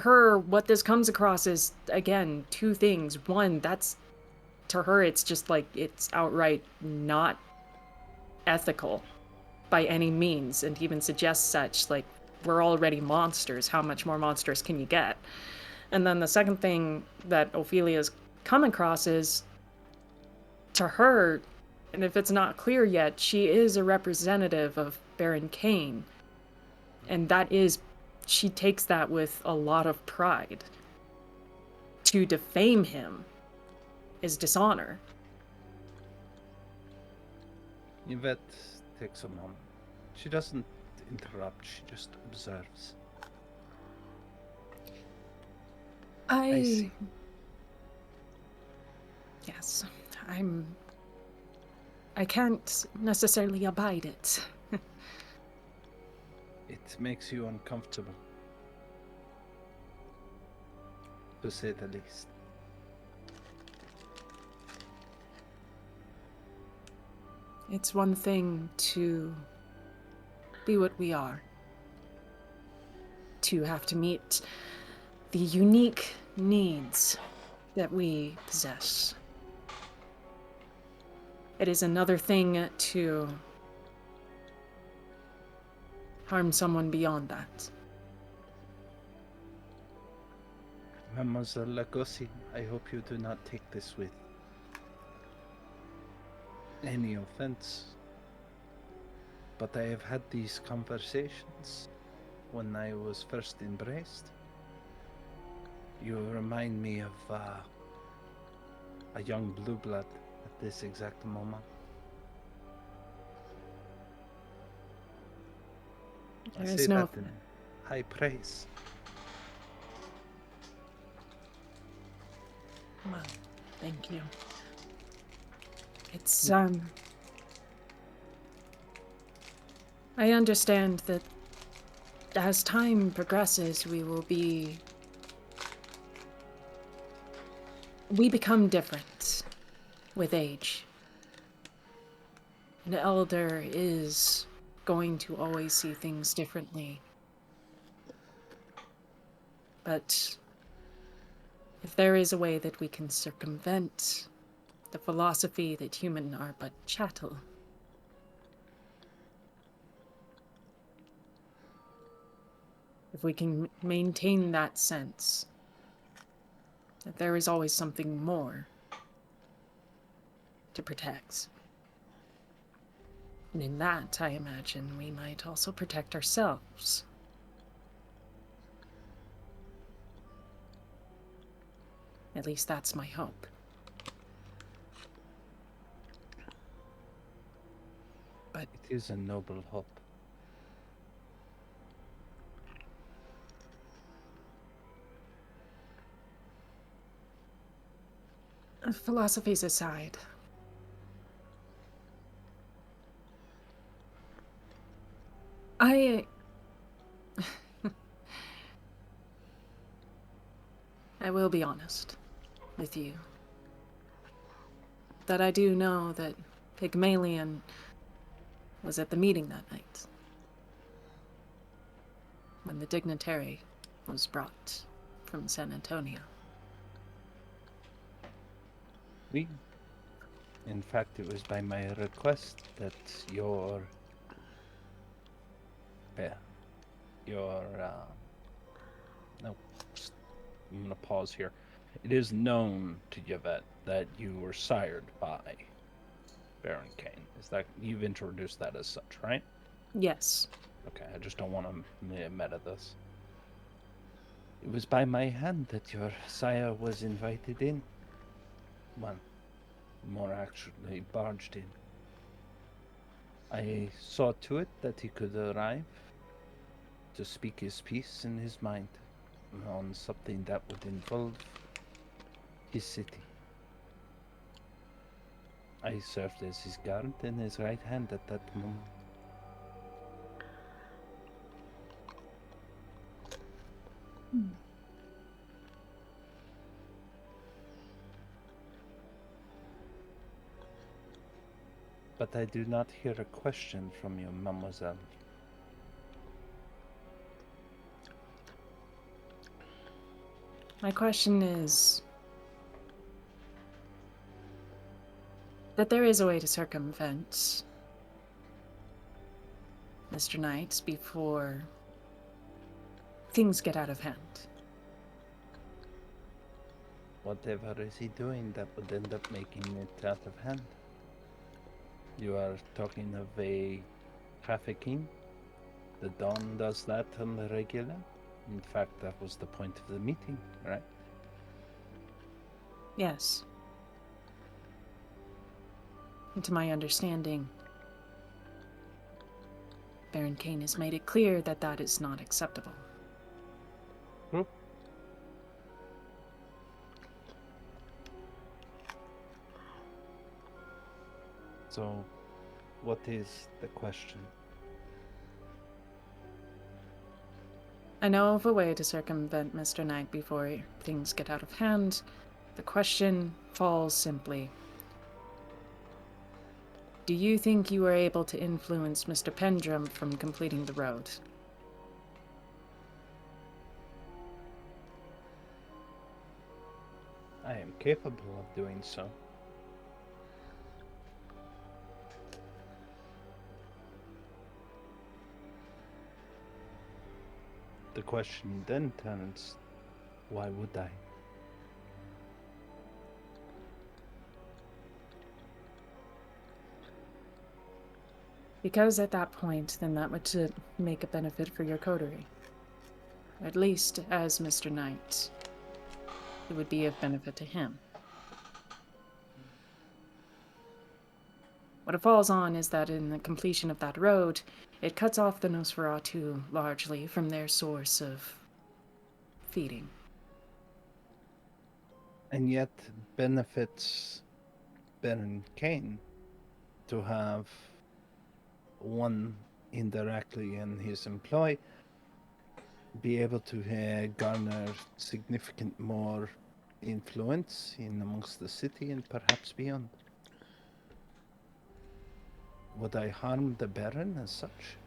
her, what this comes across is, again, two things. One, to her, it's just it's outright not ethical by any means, and even suggests such, we're already monsters. How much more monstrous can you get? And then the second thing that Ophelia's come across is, to her, and if it's not clear yet, she is a representative of Baron Kane. And she takes that with a lot of pride. To defame him is dishonor. Yvette takes a moment. She doesn't interrupt, she just observes. I see. Yes, I can't necessarily abide it. It makes you uncomfortable, to say the least. It's one thing to be what we are, to have to meet the unique needs that we possess. It is another thing to harm someone beyond that. Mademoiselle Lagosi, I hope you do not take this with any offense, but I have had these conversations when I was first embraced. You remind me of a young blue blood at this exact moment. I say that in high praise. Well, thank you. It's, I understand that as time progresses, we become different with age. An elder is going to always see things differently But if there is a way that we can circumvent the philosophy that human are but chattel, if we can maintain that sense that there is always something more to protect. And in that, I imagine, we might also protect ourselves. At least that's my hope. But It is a noble hope. philosophies aside, I will be honest with you that I do know that Pygmalion was at the meeting that night when the dignitary was brought from San Antonio. In fact, it was by my request that your no, I'm gonna pause here. It is known to Yvette that you were sired by Baron Kane. Is that you've introduced that as such, right? Yes. Okay, I just don't want to meta this. It was by my hand that your sire was invited in. Well, more actually barged in. I saw to it that he could arrive to speak his piece in his mind on something that would involve his city. I served as his guard and his right hand at that moment. But I do not hear a question from you, mademoiselle. My question is that there is a way to circumvent Mr. Knight before things get out of hand. Whatever is he doing that would end up making it out of hand? You are talking of a trafficking? The Dawn does that on the regular? In fact, that was the point of the meeting, right? Yes. And to my understanding, Baron Kane has made it clear that that is not acceptable. Group? So, what is the question? I know of a way to circumvent Mr. Knight before things get out of hand. The question falls simply: do you think you were able to influence Mr. Pendrum from completing the road? I am capable of doing so. The question then turns, why would I? Because at that point, then that would make a benefit for your coterie. At least, as Mr. Knight, it would be of benefit to him. What it falls on is that in the completion of that road, it cuts off the Nosferatu largely from their source of feeding. And yet benefits Baron Kane to have one indirectly in his employ be able to garner significant more influence in amongst the city and perhaps beyond. Would I harm the Baron as such?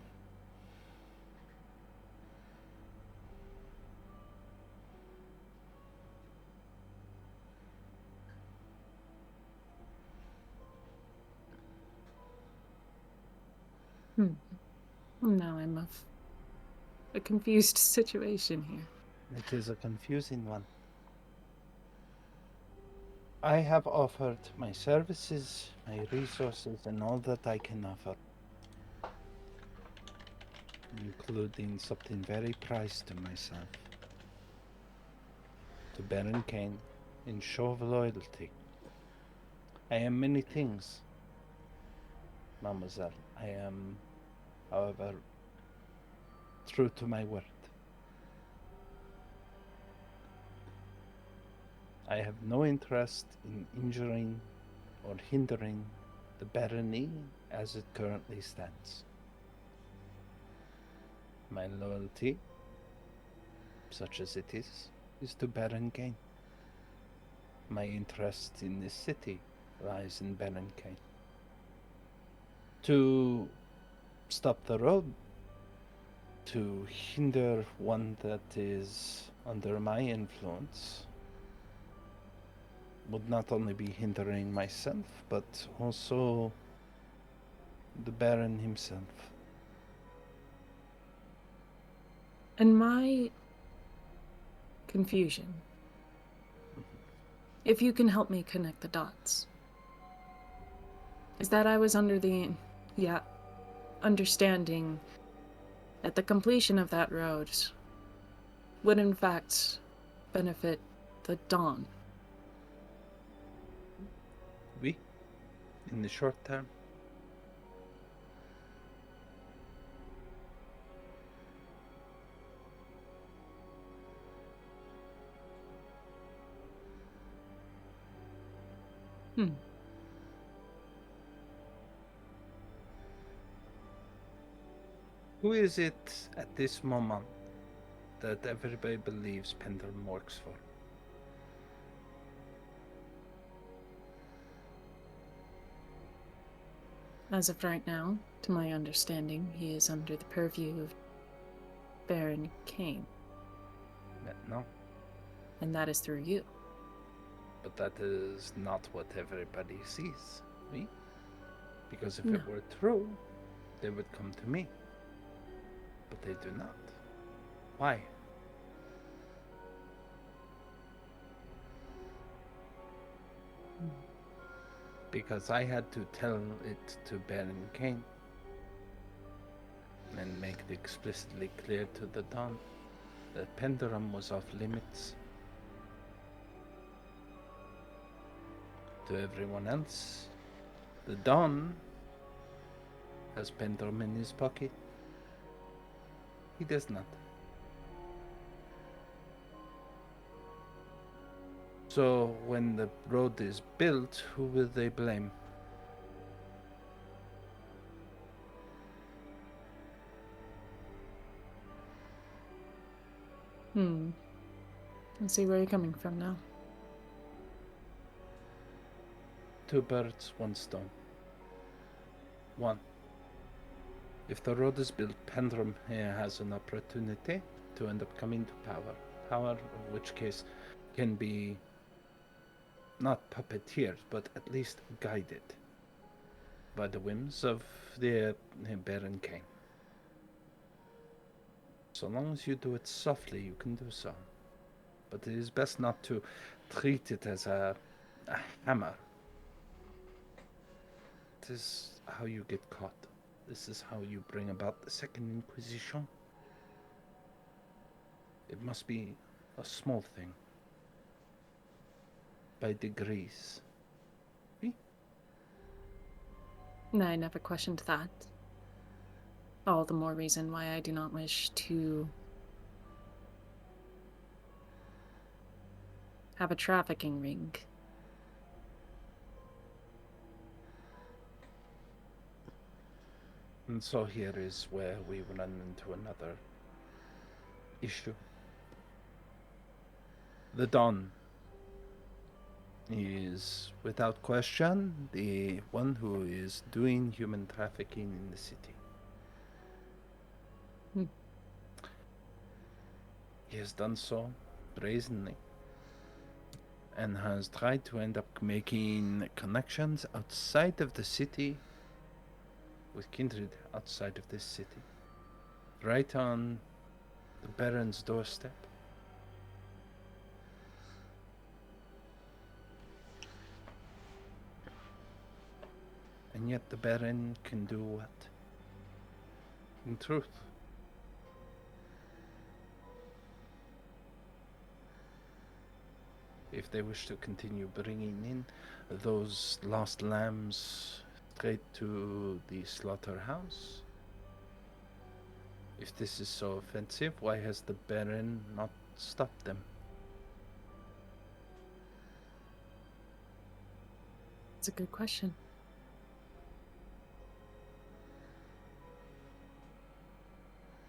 Now I'm of a confused situation here. It is a confusing one. I have offered my services, my resources, and all that I can offer, including something very prized to myself, to Baron Kane, in show of loyalty. I am many things, mademoiselle. I am, however, true to my word. I have no interest in injuring or hindering the barony as it currently stands. My loyalty, such as it is to Baron Kane. My interest in this city lies in Baron Kane. To stop the road, to hinder one that is under my influence, would not only be hindering myself, but also the Baron himself. And my confusion, if you can help me connect the dots, is that I was under the understanding that the completion of that road would in fact benefit the Dawn. We, in the short term, Who is it at this moment that everybody believes Pendulum works for? As of right now, to my understanding, he is under the purview of Baron Kane. No, And that is through you. but that is not what everybody sees. Me? Because if No. it were true, they would come to me. But they do not. Why? Because I had to tell it to Baron Kane and make it explicitly clear to the Dawn that Pendulum was off limits. To everyone else, the Dawn has Pendulum in his pocket. He does not. So when the road is built, who will they blame? I see where you're coming from now. Two birds, one stone. One. If the road is built, Pendulum here has an opportunity to end up coming to power. Power, in which case, can be not puppeteered, but at least guided by the whims of the Baron Kane. So long as you do it softly, you can do so. But it is best not to treat it as a hammer. This is how you get caught. This is how you bring about the Second Inquisition. It must be a small thing. By degrees. No, I never questioned that. All the more reason why I do not wish to have a trafficking ring. And so here is where we run into another issue. The Dawn is, without question, the one who is doing human trafficking in the city. He has done so brazenly and has tried to end up making connections outside of the city with kindred outside of this city, right on the Baron's doorstep. And yet the Baron can do what? In truth. If they wish to continue bringing in those lost lambs straight to the slaughterhouse, if this is so offensive, why has the Baron not stopped them? It's a good question.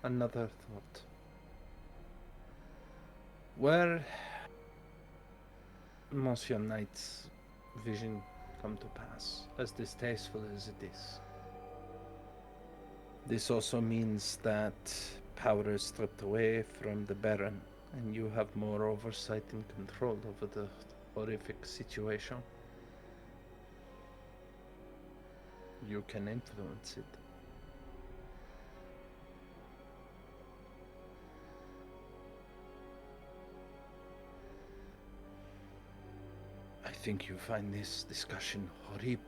Another thought. Where Monsieur Knight's vision come to pass, as distasteful as it is, this also means that power is stripped away from the Baron, and you have more oversight and control over the horrific situation. You can influence it. I think you find this discussion horrible.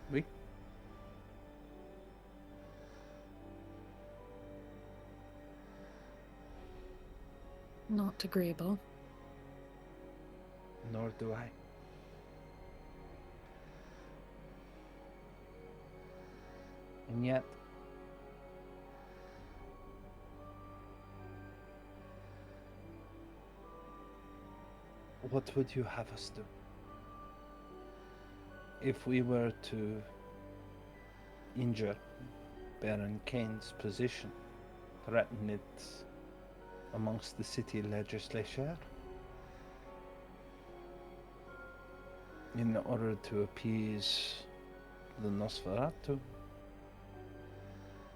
Oui? Not agreeable. Nor do I. And yet, what would you have us do? If we were to injure Baron Kane's position, threaten it amongst the city legislature, in order to appease the Nosferatu,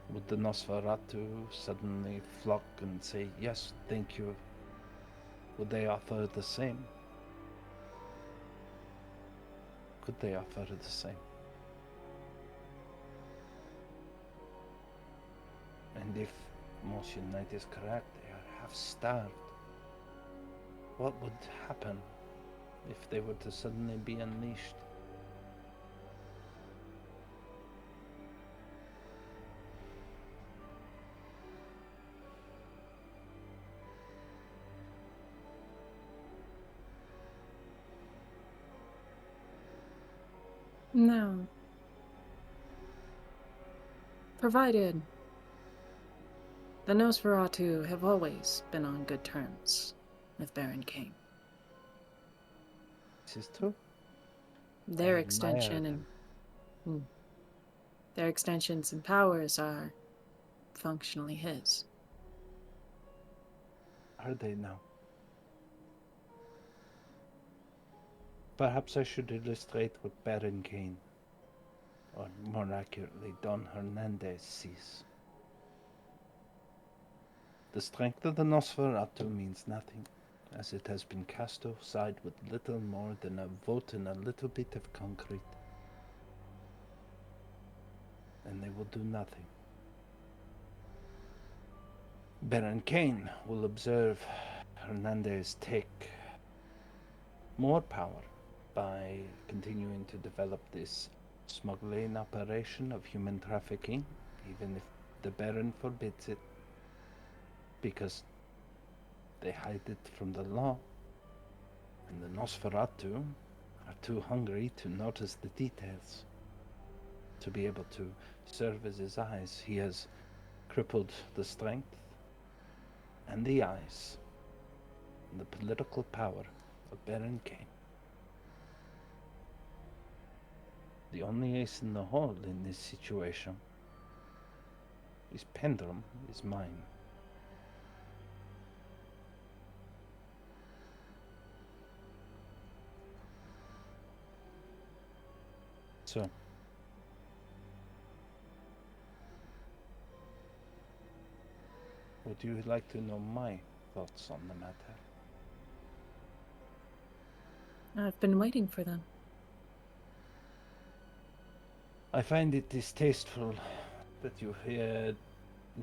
would the Nosferatu suddenly flock and say, yes, thank you? Would they offer the same? Could they offer the same? And if Monsieur Knight is correct, they are half starved. What would happen if they were to suddenly be unleashed? No. Provided the Nosferatu have always been on good terms with Baron Kane. This is true. Their I extension admire and their extensions and powers are functionally his. Are they now? Perhaps I should illustrate what Baron Kane, or more accurately, Don Hernandez sees. The strength of the Nosferatu means nothing, as it has been cast aside with little more than a vote and a little bit of concrete. And they will do nothing. Baron Kane will observe Hernandez take more power by continuing to develop this smuggling operation of human trafficking, even if the Baron forbids it, because they hide it from the law, and the Nosferatu are too hungry to notice the details, to be able to serve as his eyes. He has crippled the strength and the eyes and the political power of Baron Kane. The only ace in the hole in this situation is Pendulum is mine. So, would you like to know my thoughts on the matter? I've been waiting for them. I find it distasteful that you hear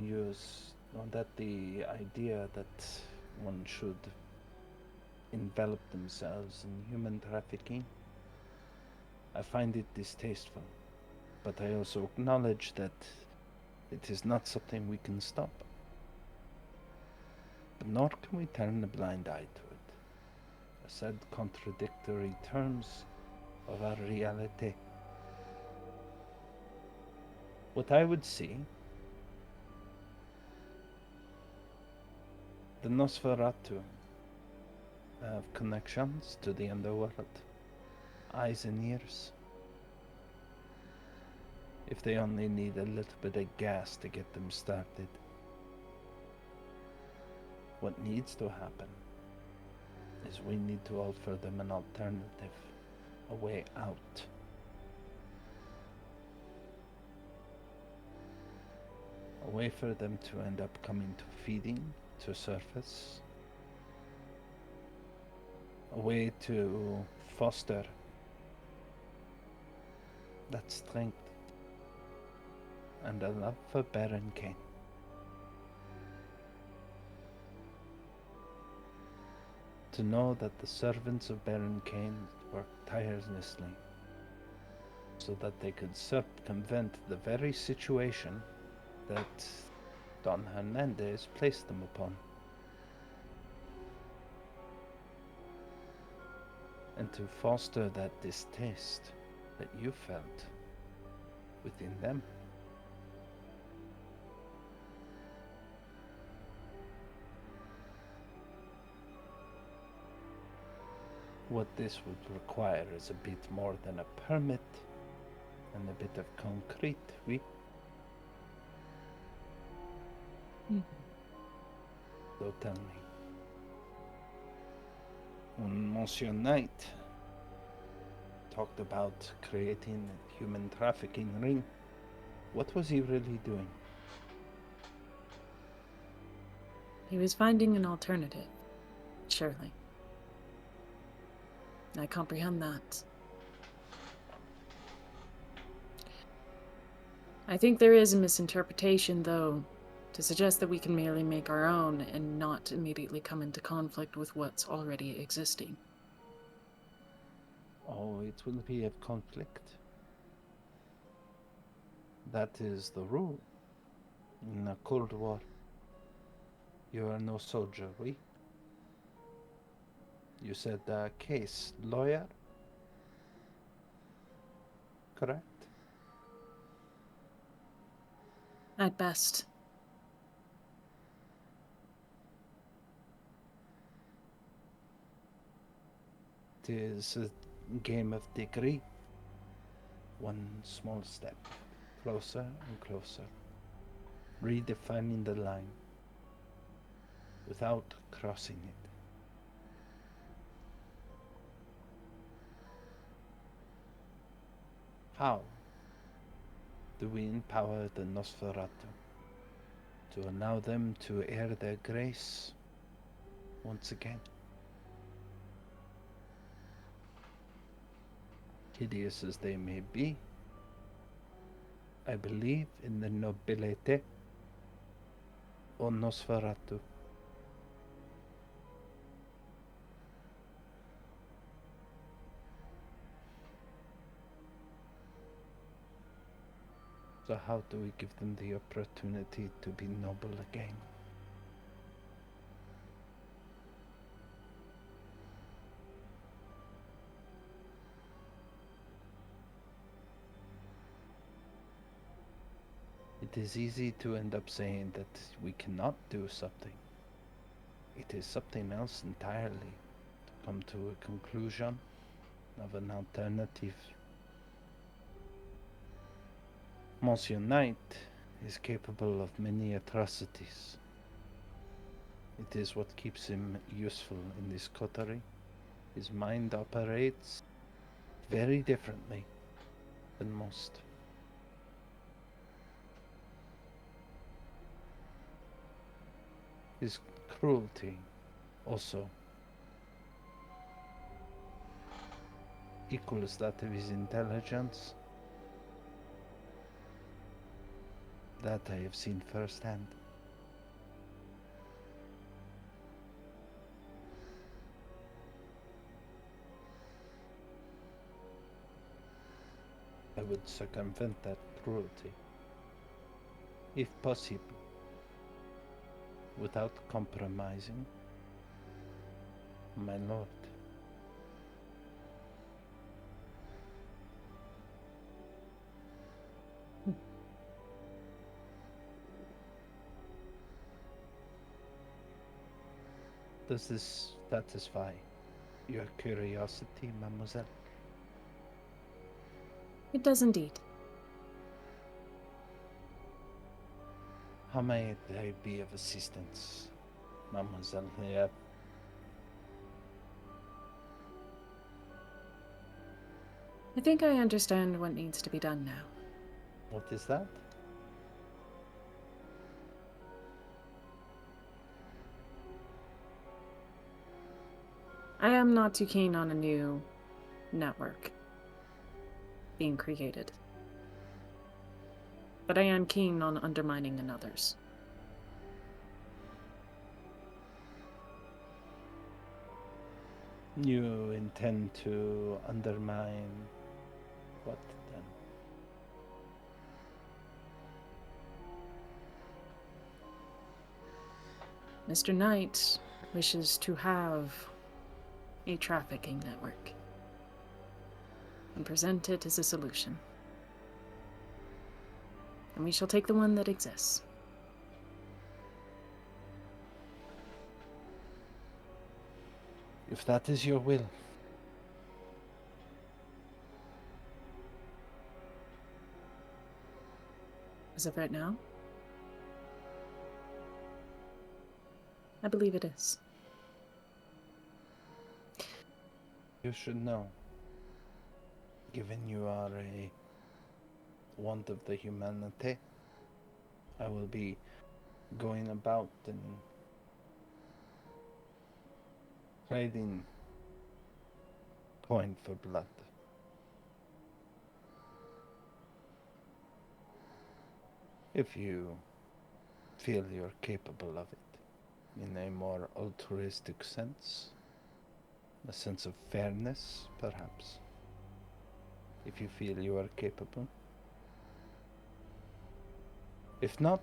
use, or that the idea that one should envelop themselves in human trafficking. I find it distasteful, but I also acknowledge that it is not something we can stop. But nor can we turn a blind eye to it. A sad contradictory terms of our reality. What I would see, the Nosferatu have connections to the underworld, eyes and ears. If they only need a little bit of gas to get them started. What needs to happen is we need to offer them an alternative, a way out. A way for them to end up coming to feeding to surface. A way to foster that strength and a love for Baron Kane. To know that the servants of Baron Kane worked tirelessly so that they could circumvent the very situation that Don Hernandez placed them upon. And to foster that distaste that you felt within them. What this would require is a bit more than a permit and a bit of concrete, oui? So tell me, when Monsieur Knight talked about creating a human trafficking ring, what was he really doing? He was finding an alternative, surely. I comprehend that. I think there is a misinterpretation, though, to suggest that we can merely make our own and not immediately come into conflict with what's already existing. Oh, it will be a conflict. That is the rule. In a Cold War, you are no soldier, oui? You said case lawyer? Correct? At best. It is a game of degree. One small step, closer and closer, redefining the line without crossing it. How do we empower the Nosferatu to allow them to air their grace once again? Hideous as they may be, I believe in the nobility of Nosferatu. So how do we give them the opportunity to be noble again? It is easy to end up saying that we cannot do something. It is something else entirely to come to a conclusion of an alternative. Monsieur Knight is capable of many atrocities. It is what keeps him useful in this coterie. His mind operates very differently than most. His cruelty also equals that of his intelligence That I have seen firsthand. I would circumvent that cruelty, if possible, without compromising my lord. Does this satisfy your curiosity, mademoiselle? It does indeed. How may I be of assistance, mademoiselle? Yeah. I think I understand what needs to be done now. What is that? I am not too keen on a new network being created. But I am keen on undermining another's. You intend to undermine what then? Mr. Knight wishes to have a trafficking network and present it as a solution. And we shall take the one that exists. If that is your will. As of right now, I believe it is. You should know, given you are a want of the humanity, I will be going about and trading coin for blood. If you feel you're capable of it, in a more altruistic sense, a sense of fairness, perhaps. If you feel you are capable. If not,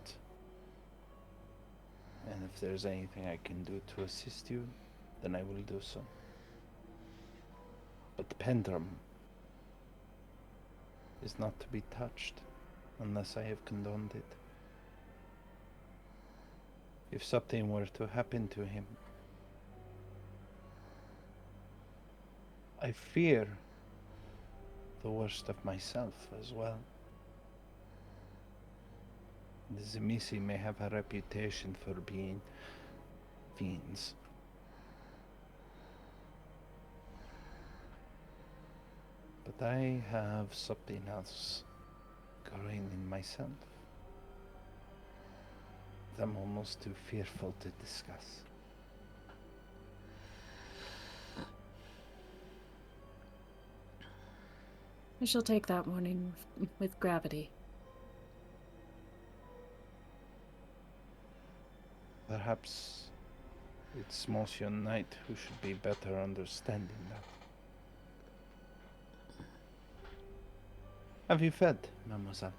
and if there's anything I can do to assist you, then I will do so. But the pendulum is not to be touched unless I have condoned it. If something were to happen to him, I fear the worst of myself as well. The Zemisi may have a reputation for being fiends. But I have something else growing in myself that I'm almost too fearful to discuss. I shall take that warning with gravity. Perhaps it's Monsieur Knight who should be better understanding that. Have you fed, mademoiselle?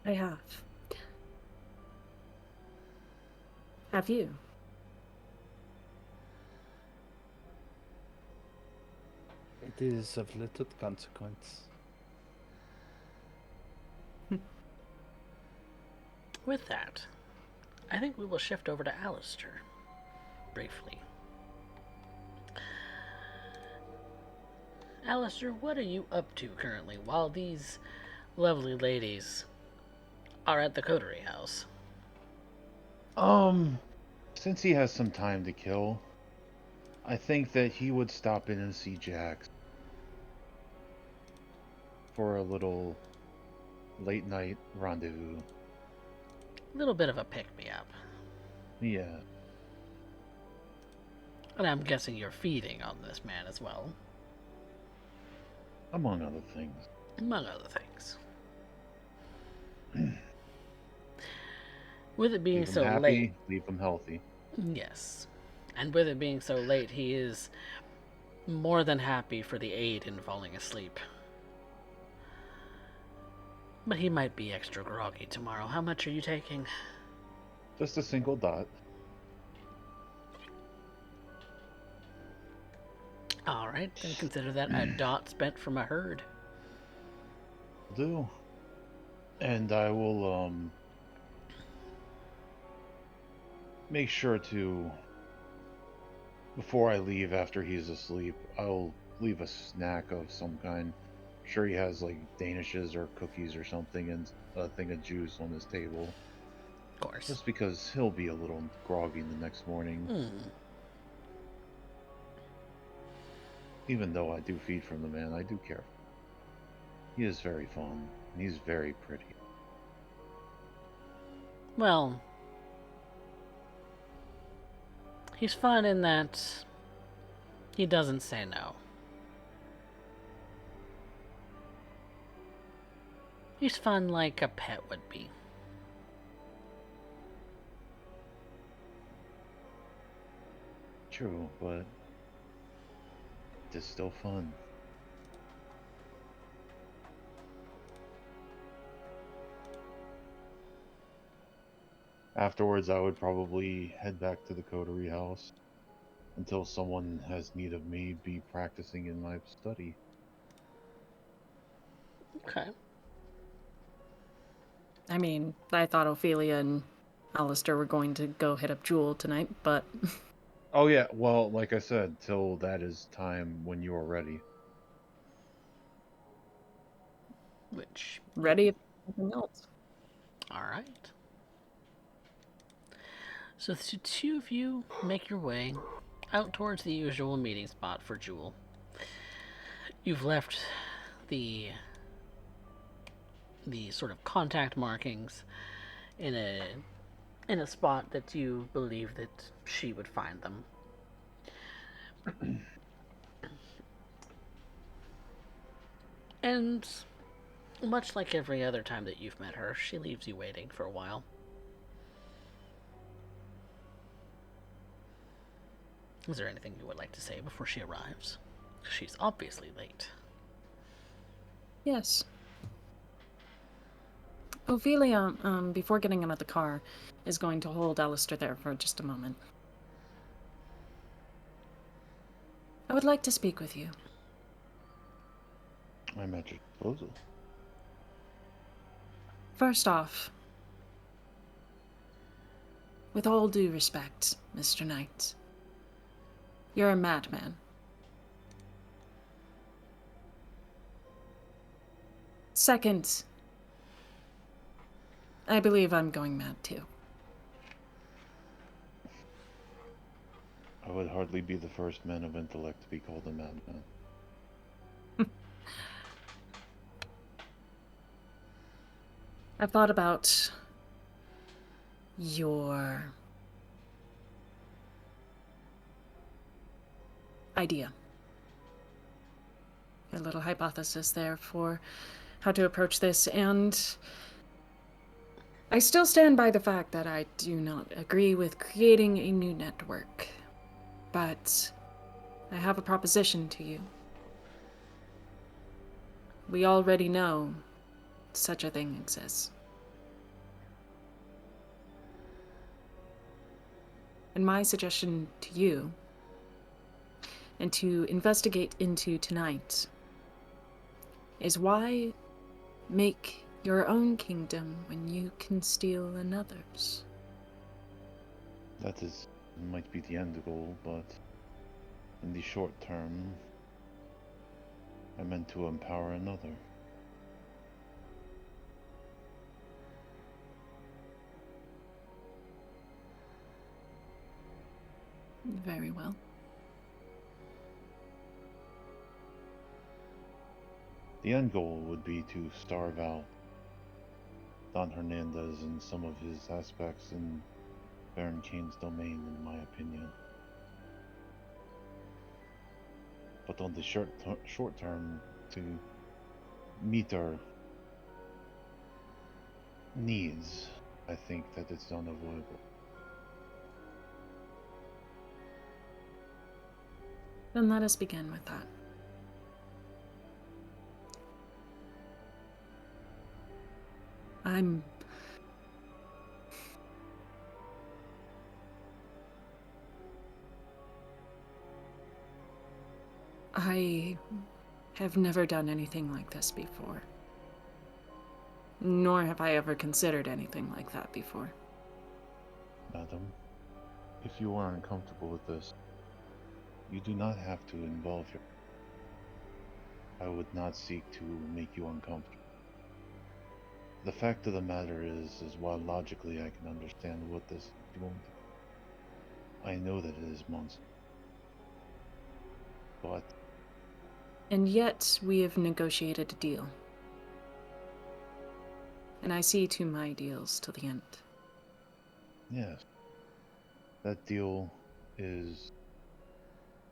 I have. Have you? It is of little consequence. With that, I think we will shift over to Alistair briefly. Alistair, what are you up to currently while these lovely ladies are at the coterie house? Since he has some time to kill, I think that he would stop in and see Jax for a little late night rendezvous. A little bit of a pick-me-up. Yeah. And I'm guessing you're feeding on this man as well. Among other things. Among other things. With it being Leave him so happy, late, leave him healthy. yes. And with it being so late, he is more than happy for the aid in falling asleep. But he might be extra groggy tomorrow. How much are you taking? Just a single dot. Alright, then consider that a dot spent from a herd. Do. And I will make sure to, before I leave after he's asleep, I'll leave a snack of some kind. I'm sure he has like Danishes or cookies or something and a thing of juice on his table. Of course. Just because he'll be a little groggy the next morning. Even though I do feed from the man, I do care. He is very fun, and he's very pretty. Well, he's fun in that he doesn't say no. He's fun like a pet would be. True, but it's still fun. Afterwards, I would probably head back to the coterie house until someone has need of me be practicing in my study. Okay. I mean, I thought Ophelia and Alistair were going to go hit up Jewel tonight, but Oh yeah, well, like I said, till that is time when you are ready. Which, ready if anything else. alright. So the two of you make your way out towards the usual meeting spot for Jewel. You've left the sort of contact markings in a spot that you believe that she would find them. And much like every other time that you've met her, she leaves you waiting for a while. Is there anything you would like to say before she arrives? She's obviously late. Yes. Ophelia, before getting out of the car, is going to hold Alistair there for just a moment. I would like to speak with you. I'm at your disposal. First off, with all due respect, Mr. Knight, you're a madman. Second, I believe I'm going mad too. I would hardly be the first man of intellect to be called a madman. I've thought about your idea. A little hypothesis there for how to approach this, and I still stand by the fact that I do not agree with creating a new network. But I have a proposition to you. We already know such a thing exists. And my suggestion to you, and to investigate into tonight, is why make your own kingdom when you can steal another's? That might be the end goal, but in the short term, I meant to empower another. Very well. The end goal would be to starve out Don Hernandez and some of his aspects in Baron Kane's domain, in my opinion. But on the short term, to meet our needs, I think that it's unavoidable. Then let us begin with that. I have never done anything like this before. Nor have I ever considered anything like that before. Madam, if you are uncomfortable with this, you do not have to involve your... I would not seek to make you uncomfortable. The fact of the matter is while logically I can understand what this is going to be, I know that it is monstrous. But And yet, we have negotiated a deal. And I see to my deals till the end. yes, that deal is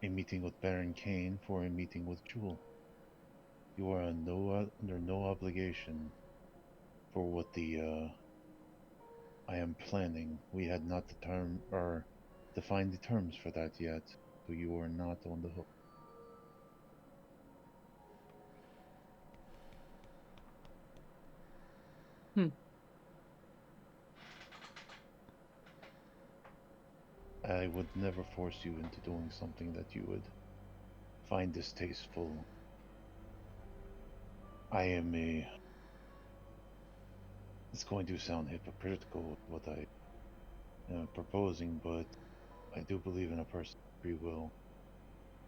a meeting with Baron Kane for a meeting with Jewel. You are under no obligation for what I am planning. We had not defined the terms for that yet, so you are not on the hook. I would never force you into doing something that you would find distasteful. It's going to sound hypocritical with what I am proposing, but I do believe in a person's free will.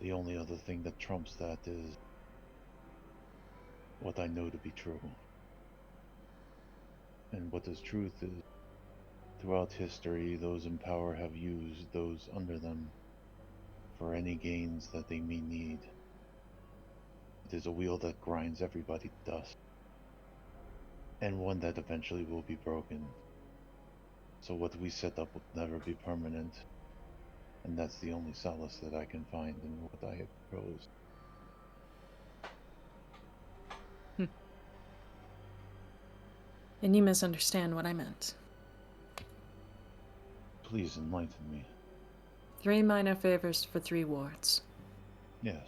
The only other thing that trumps that is what I know to be true. And what is truth is, throughout history, those in power have used those under them for any gains that they may need. It is a wheel that grinds everybody to dust, and one that eventually will be broken. So what we set up will never be permanent, and that's the only solace that I can find in what I have proposed. And you misunderstand what I meant. Please enlighten me. 3 minor favors for 3 wards. Yes.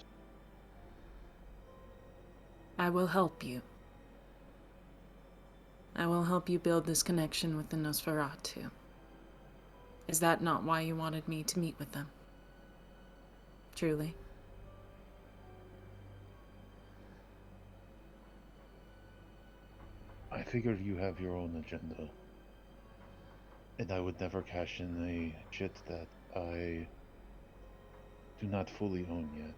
I will help you. I will help you build this connection with the Nosferatu. Is that not why you wanted me to meet with them? Truly? I figured you have your own agenda, and I would never cash in a shit that I do not fully own yet.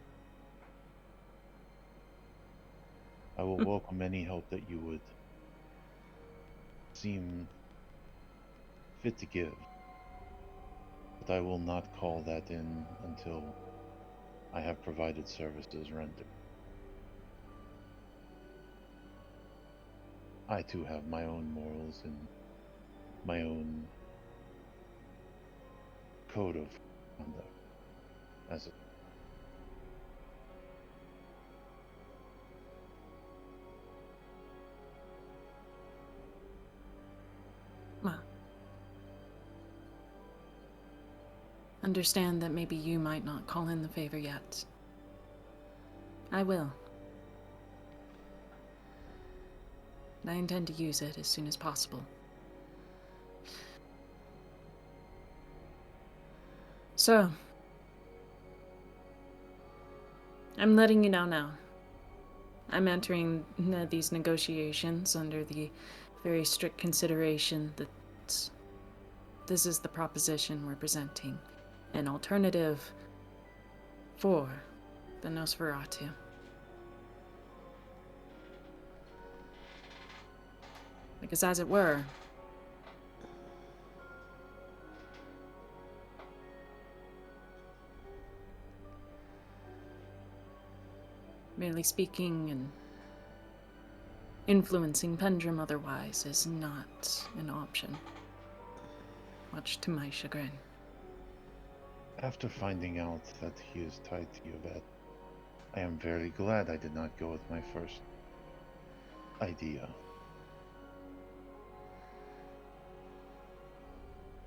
I will welcome any help that you would seem fit to give, but I will not call that in until I have provided services rendered. I too have my own morals and my own code of conduct as a... Well, understand that maybe you might not call in the favor yet. I will. And I intend to use it as soon as possible. So, I'm letting you know now. I'm entering these negotiations under the very strict consideration that this is the proposition we're presenting. An alternative for the Nosferatu. Because as it were, merely speaking and influencing Pendrum otherwise is not an option, much to my chagrin. After finding out that he is tied to Yvette, I am very glad I did not go with my first idea.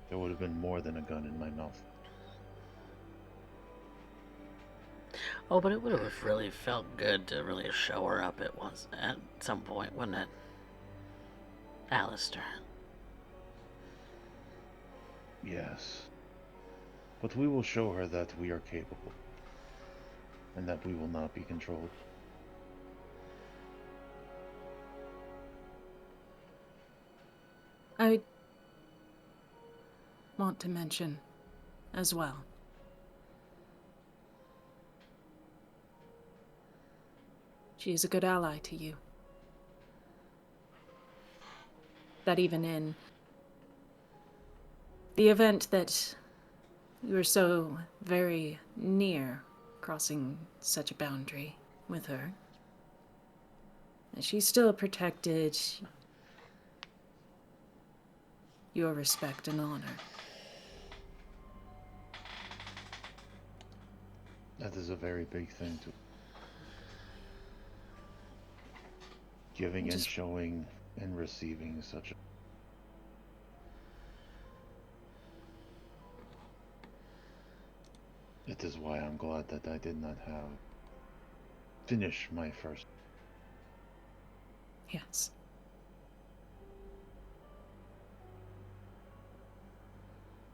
there would have been more than a gun in my mouth. Oh, but it would have really felt good to really show her up at some point, wouldn't it? Alistair. Yes. But we will show her that we are capable. And that we will not be controlled. I want to mention as well. She is a good ally to you. That even in the event that you were so very near crossing such a boundary with her, that she still protected your respect and honor. That is a very big thing to giving and showing and receiving such a It is why I'm glad that I did not finish my first. Yes.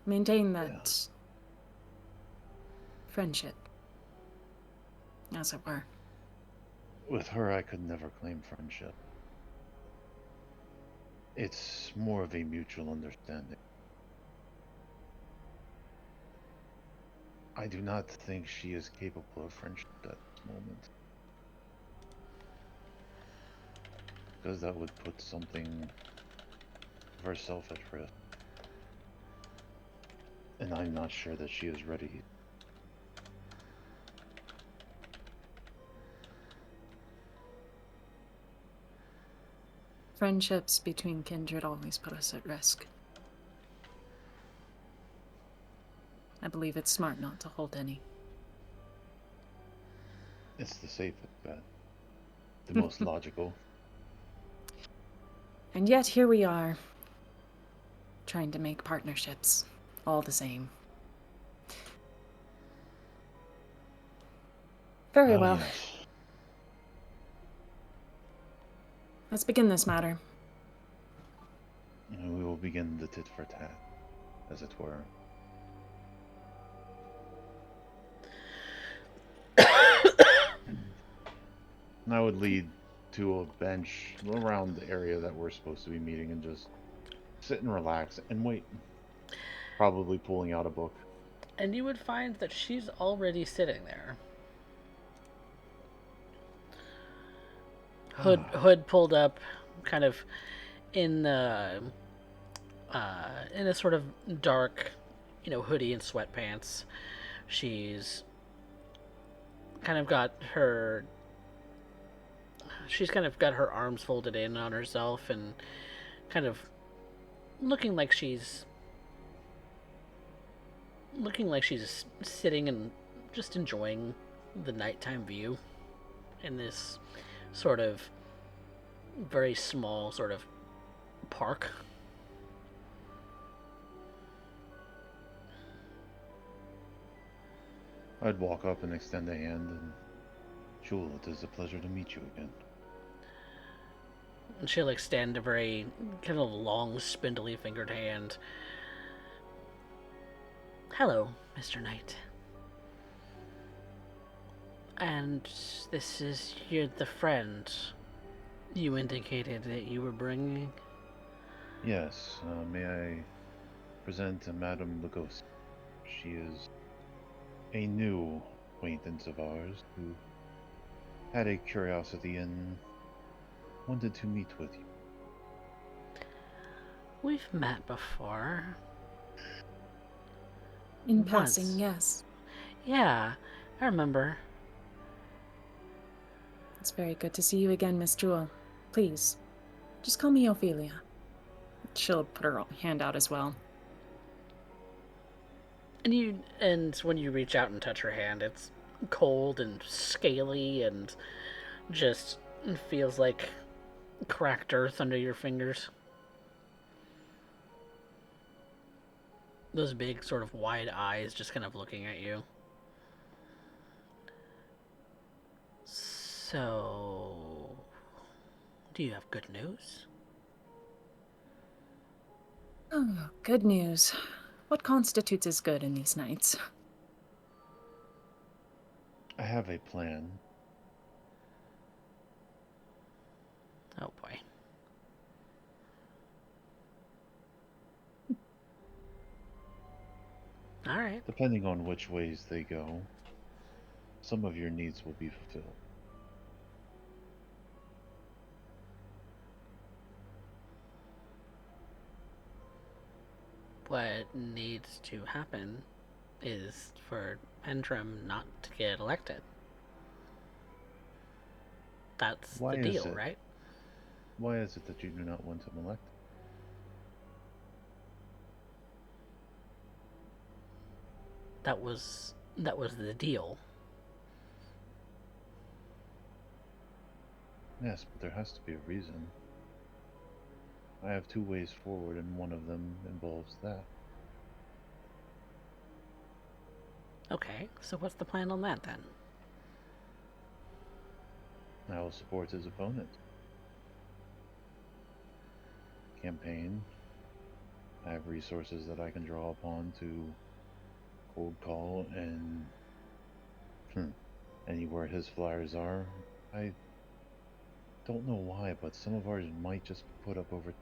Maintain that friendship, as it were. With her, I could never claim friendship. It's more of a mutual understanding. I do not think she is capable of friendship at this moment. Because that would put something of herself at risk. And I'm not sure that she is ready. Friendships between kindred always put us at risk. I believe it's smart not to hold any. It's the safest bet. The most logical. And yet here we are, trying to make partnerships, all the same. Very well. Yes. Let's begin this matter. We will begin the tit for tat, as it were. And I would lead to a bench around the area that we're supposed to be meeting and just sit and relax and wait. Probably pulling out a book. And you would find that she's already sitting there. Hood pulled up, kind of in the in a sort of dark, hoodie and sweatpants. She's kind of got her arms folded in on herself and kind of looking like she's sitting and just enjoying the nighttime view in this sort of very small sort of park. I'd walk up and extend a hand and, Jewel, it is a pleasure to meet you again. And she'll extend a very kind of long, spindly fingered hand. Hello, Mr. Knight. And this is the friend you indicated that you were bringing? Yes, may I present Madame Lugosi. She is a new acquaintance of ours who had a curiosity and wanted to meet with you. We've met before. In Once. passing, yes. Yeah, I remember. It's very good to see you again, Miss Jewel. Please, just call me Ophelia. She'll put her hand out as well. And when you reach out and touch her hand, it's cold and scaly and just feels like cracked earth under your fingers. those big sort of wide eyes just kind of looking at you. So, do you have good news? Oh, good news. What constitutes as good in these nights? I have a plan. Oh boy. All right. Depending on which ways they go, some of your needs will be fulfilled. What needs to happen is for Pentrim not to get elected. That's Why the is deal, it? right? Why is it that you do not want him elected? That was the deal. Yes, but there has to be a reason. I have two ways forward, and one of them involves that. Okay, so what's the plan on that then? I will support his opponent. Campaign. I have resources that I can draw upon to cold call and anywhere his flyers are. I don't know why, but some of ours might just put up over,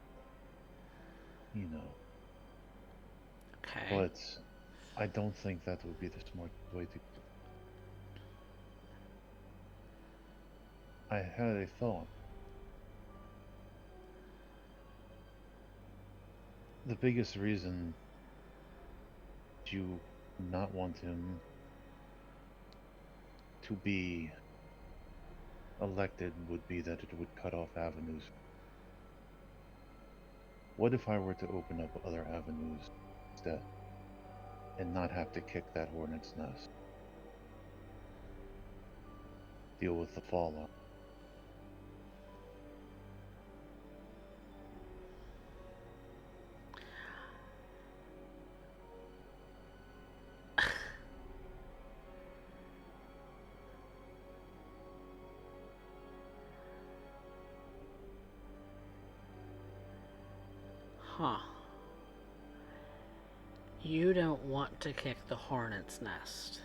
you know. Okay. But I don't think that would be the smart way to. I had a thought. The biggest reason you not want him to be elected would be that it would cut off avenues. What if I were to open up other avenues instead and not have to kick that hornet's nest? Deal with the fallout. Huh. You don't want to kick the hornet's nest.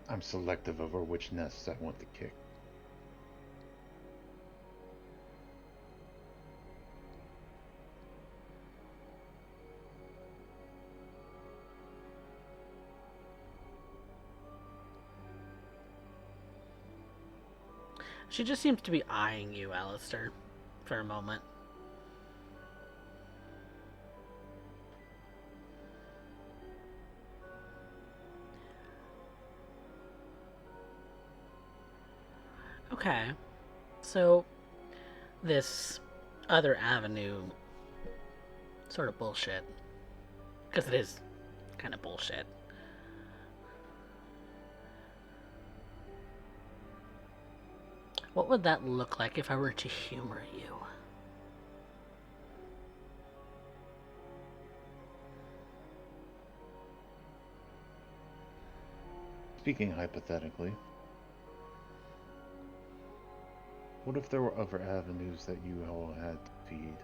I'm selective over which nests I want to kick. She just seems to be eyeing you, Alistair, for a moment. Okay. So, this other avenue sort of bullshit. Because it is kind of bullshit. What would that look like if I were to humor you? Speaking hypothetically, what if there were other avenues that you all had to feed?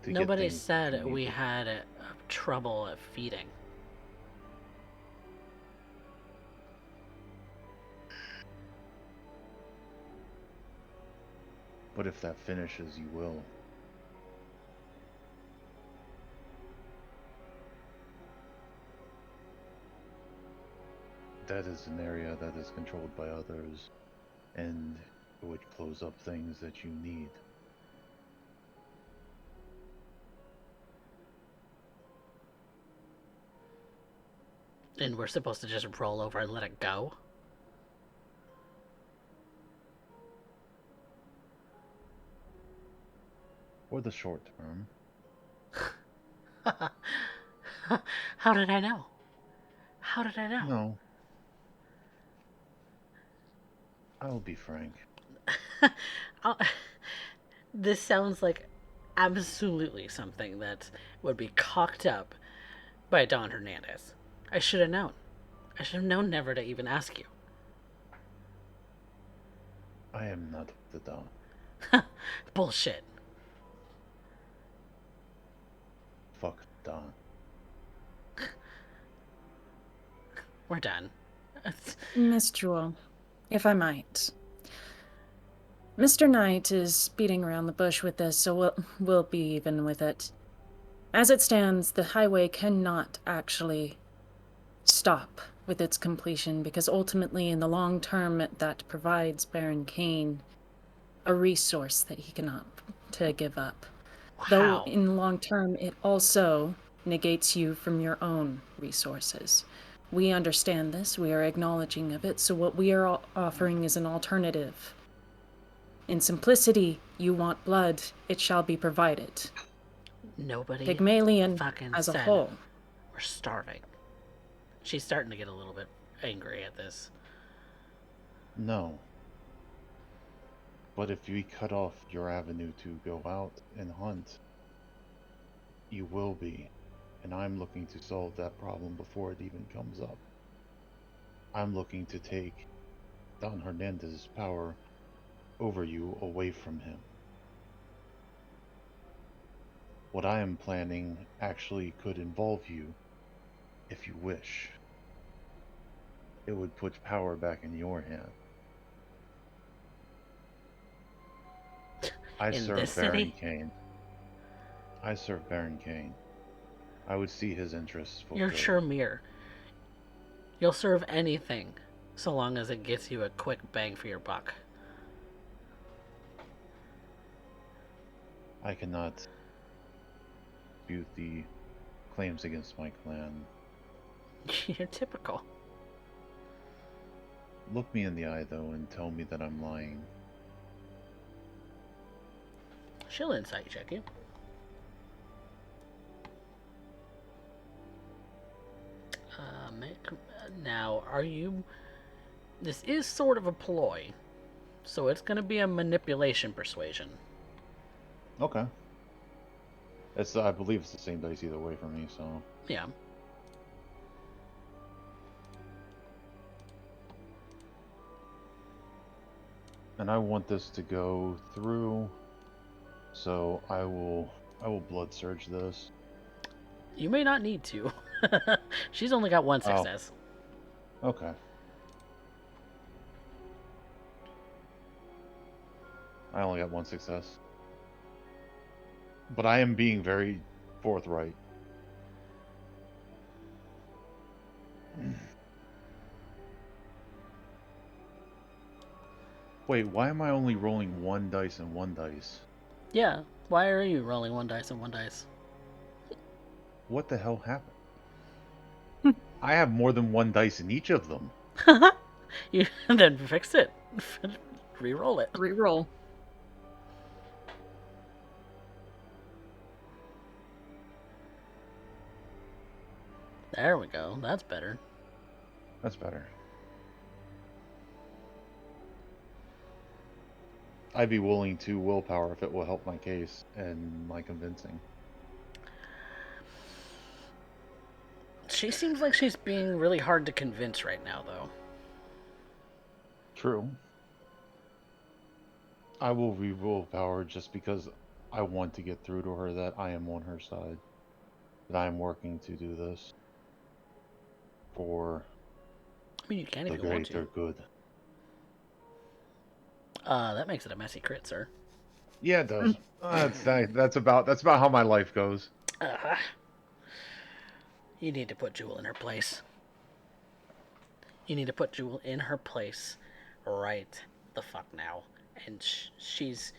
To get Nobody things that said you we needed? had trouble at feeding. But if that finishes, you will. That is an area that is controlled by others, and it would close up things that you need. And we're supposed to just roll over and let it go? For the short term. How did I know? How did I know? No. I'll be frank. This sounds like absolutely something that would be cocked up by Don Hernandez. I should have known. I should have known never to even ask you. I am not the Don. Bullshit. Fuck Don. We're done. Miss Jewel, if I might. Mr. Knight is beating around the bush with this, so we'll be even with it. As it stands, the highway cannot actually stop with its completion, because ultimately, in the long term, that provides Baron Kane a resource that he cannot to give up. Wow. Though in the long term, it also negates you from your own resources. We understand this, we are acknowledging of it, so what we are offering is an alternative. In simplicity, you want blood, it shall be provided. Nobody Pygmalion fucking as a said whole. we're starving. She's starting to get a little bit angry at this. No. But if we cut off your avenue to go out and hunt, you will be. And I'm looking to solve that problem before it even comes up. I'm looking to take Don Hernandez's power over you away from him. What I am planning actually could involve you if you wish. It would put power back in your hand. I In serve this Baron city? Kane. I serve Baron Kane. I would see his interests fulfilled. You're Shermere. You'll serve anything so long as it gets you a quick bang for your buck. I cannot dispute the claims against my clan. You're typical. Look me in the eye, though, and tell me that I'm lying. She'll insight check you. Now, are you... This is sort of a ploy, so it's going to be a manipulation persuasion. Okay. I believe it's the same dice either way for me, so... Yeah. And I want this to go through, so I will blood surge this. You may not need to. She's only got one Oh. success. Okay. I only got one success. But I am being very forthright. Wait, why am I only rolling one dice and one dice? Yeah. Why are you rolling one dice and one dice? What the hell happened? I have more than one dice in each of them. You then fix it. Reroll it. Reroll. There we go. That's better. That's better. I'd be willing to willpower if it will help my case and my convincing. She seems like she's being really hard to convince right now, though. True. I will willpower just because I want to get through to her that I am on her side. That I am working to do this for I mean, you can the if you want greater to. good. That makes it a messy crit, sir. Yeah, it does. That's about how my life goes. You need to put Jewel in her place. You need to put Jewel in her place right the fuck now. And she's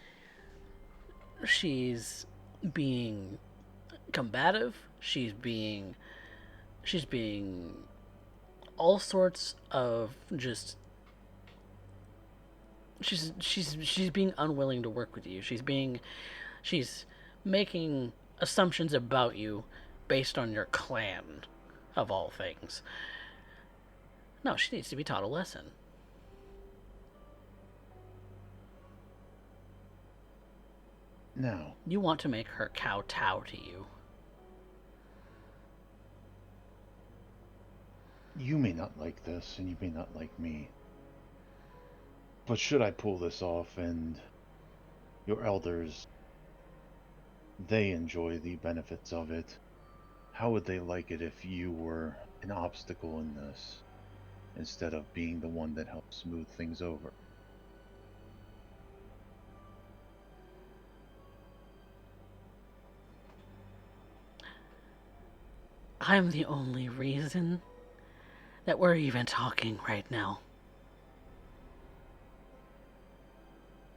being combative. She's being all sorts of just... She's being unwilling to work with you. She's making assumptions about you based on your clan, of all things. No, she needs to be taught a lesson. Now, You want to make her kowtow to you. you may not like this, and you may not like me. But should I pull this off and your elders, they enjoy the benefits of it, how would they like it if you were an obstacle in this, instead of being the one that helps smooth things over? I'm the only reason that we're even talking right now.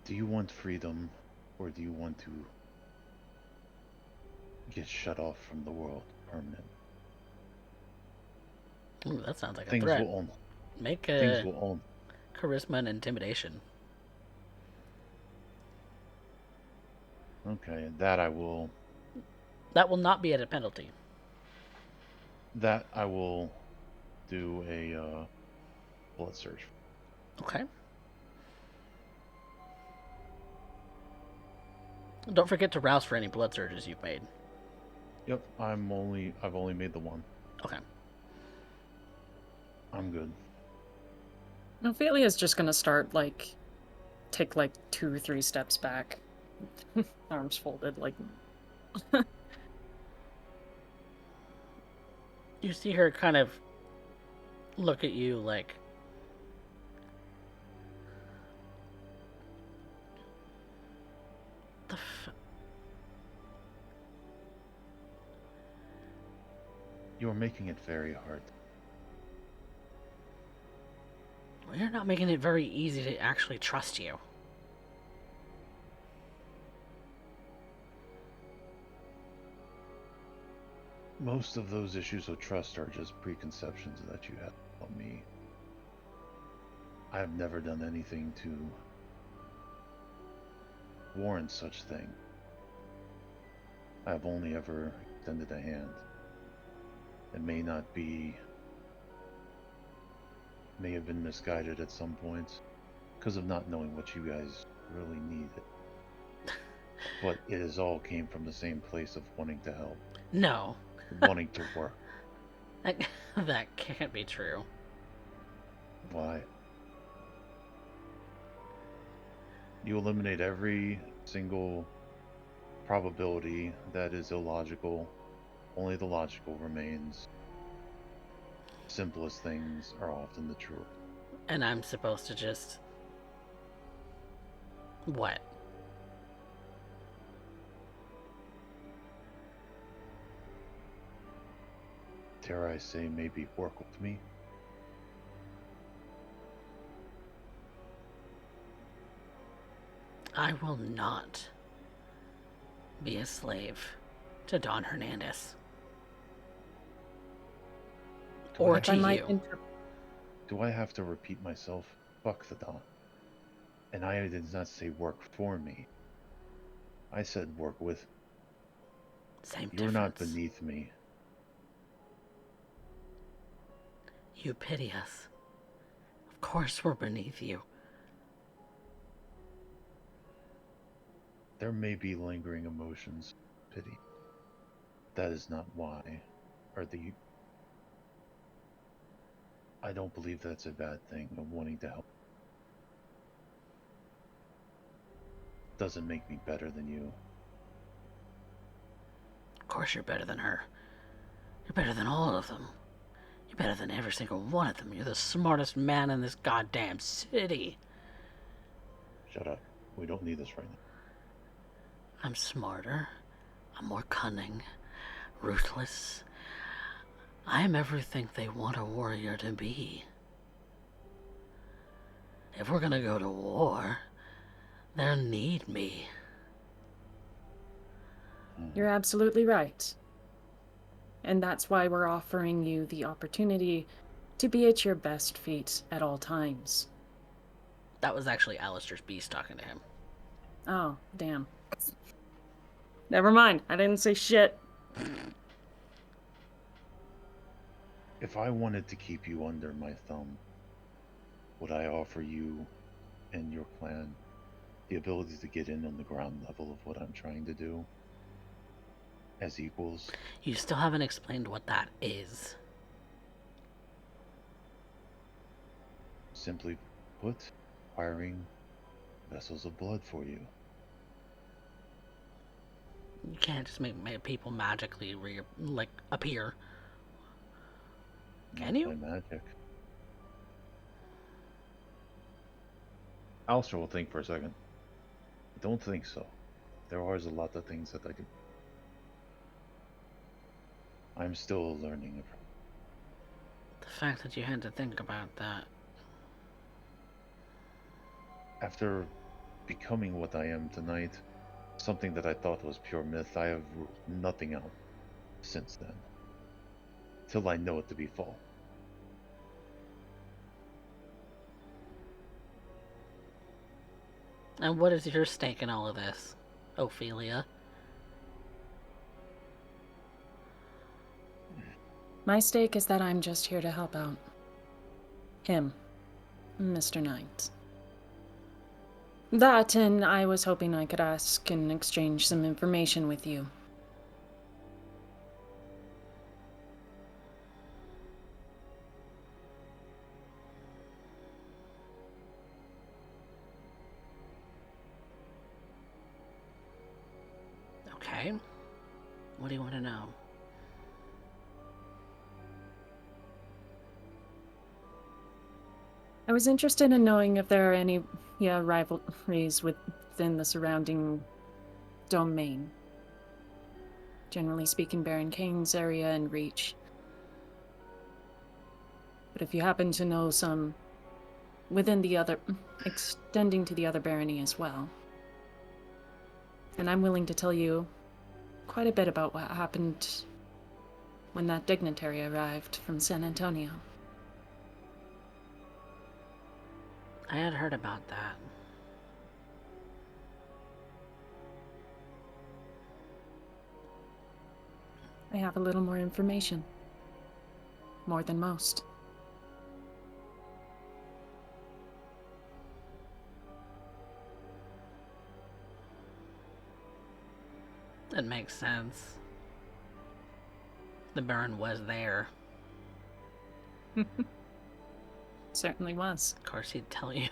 Do you want freedom, or do you want to get shut off from the world permanently? Ooh, that sounds like a Things threat. will only Make things a will only charisma and intimidation. Okay, that I will That will not be at a penalty. do a blood search. Okay. Don't forget to rouse for any blood surges you've made. Yep, I've only made the one. Okay. I'm good. Ophelia's just gonna start, like, take, like, 2 or 3 steps back. Arms folded, like... You see her kind of look at you like, the You're making it very hard. Well, you're not making it very easy to actually trust you. Most of those issues of trust are just preconceptions that you have about me. I have never done anything to warrant such thing. I have only ever extended a hand. It may have been misguided at some points because of not knowing what you guys really needed. But it has all came from the same place of wanting to help, No. wanting to work. That can't be true. Why? You eliminate every single probability that is illogical. Only the logical remains. Simplest things are often the truth. And I'm supposed to just... What? Dare I say, maybe work with me? I will not be a slave to Don Hernandez. Or to you. Do I have to repeat myself? Fuck the Don. And I did not say work for me. I said work with. Same You're difference. not beneath me. You pity us. Of course we're beneath you. There may be lingering emotions, pity. That is not why. I don't believe that's a bad thing of wanting to help. Doesn't make me better than you. Of course you're better than her. You're better than all of them. You're better than every single one of them. You're the smartest man in this goddamn city. Shut up. We don't need this right now. I'm smarter. I'm more cunning. Ruthless. I am everything they want a warrior to be. If we're gonna go to war, they'll need me. You're absolutely right. And that's why we're offering you the opportunity to be at your best feat at all times. That was actually Alistair's beast talking to him. Oh, damn. Never mind. I didn't say shit. If I wanted to keep you under my thumb, would I offer you and your clan the ability to get in on the ground level of what I'm trying to do as equals. You still haven't explained what that is. Simply put, acquiring vessels of blood for you. You can't just make people magically appear. Can Not you? by magic. Alistair will think for a second. I don't think so. There are a lot of things that I can. I'm still learning. The fact that you had to think about that. After becoming what I am tonight, something that I thought was pure myth, I have nothing else since then. Till I know it to be false. And what is your stake in all of this, Ophelia? My stake is that I'm just here to help out him, Mr. Knight. That, and I was hoping I could ask and exchange some information with you. Okay. What do you want to know? I was interested in knowing if there are any rivalries within the surrounding domain. Generally speaking, Baron Kane's area and reach. But if you happen to know some within the other, extending to the other barony as well, then I'm willing to tell you quite a bit about what happened when that dignitary arrived from San Antonio. I had heard about that. I have a little more information. More than most. It makes sense. The Baron was there. Certainly was. Of course, he'd tell you.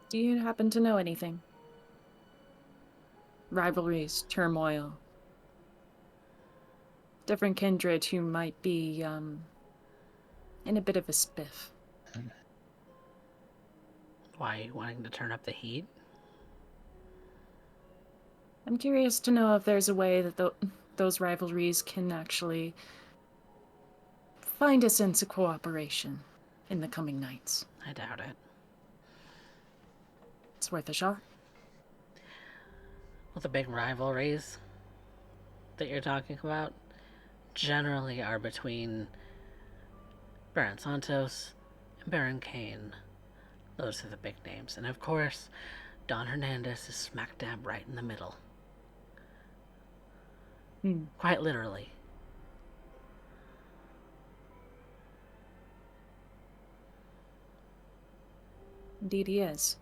Do you happen to know anything? Rivalries, turmoil. Different kindred who might be, in a bit of a spiff. Why are you wanting to turn up the heat? I'm curious to know if there's a way that those rivalries can actually find a sense of cooperation in the coming nights. I doubt it. It's worth a shot. Well, the big rivalries that you're talking about generally are between Baron Santos and Baron Kane. Those are the big names. And of course, Don Hernandez is smack dab right in the middle. Quite literally. Indeed he is.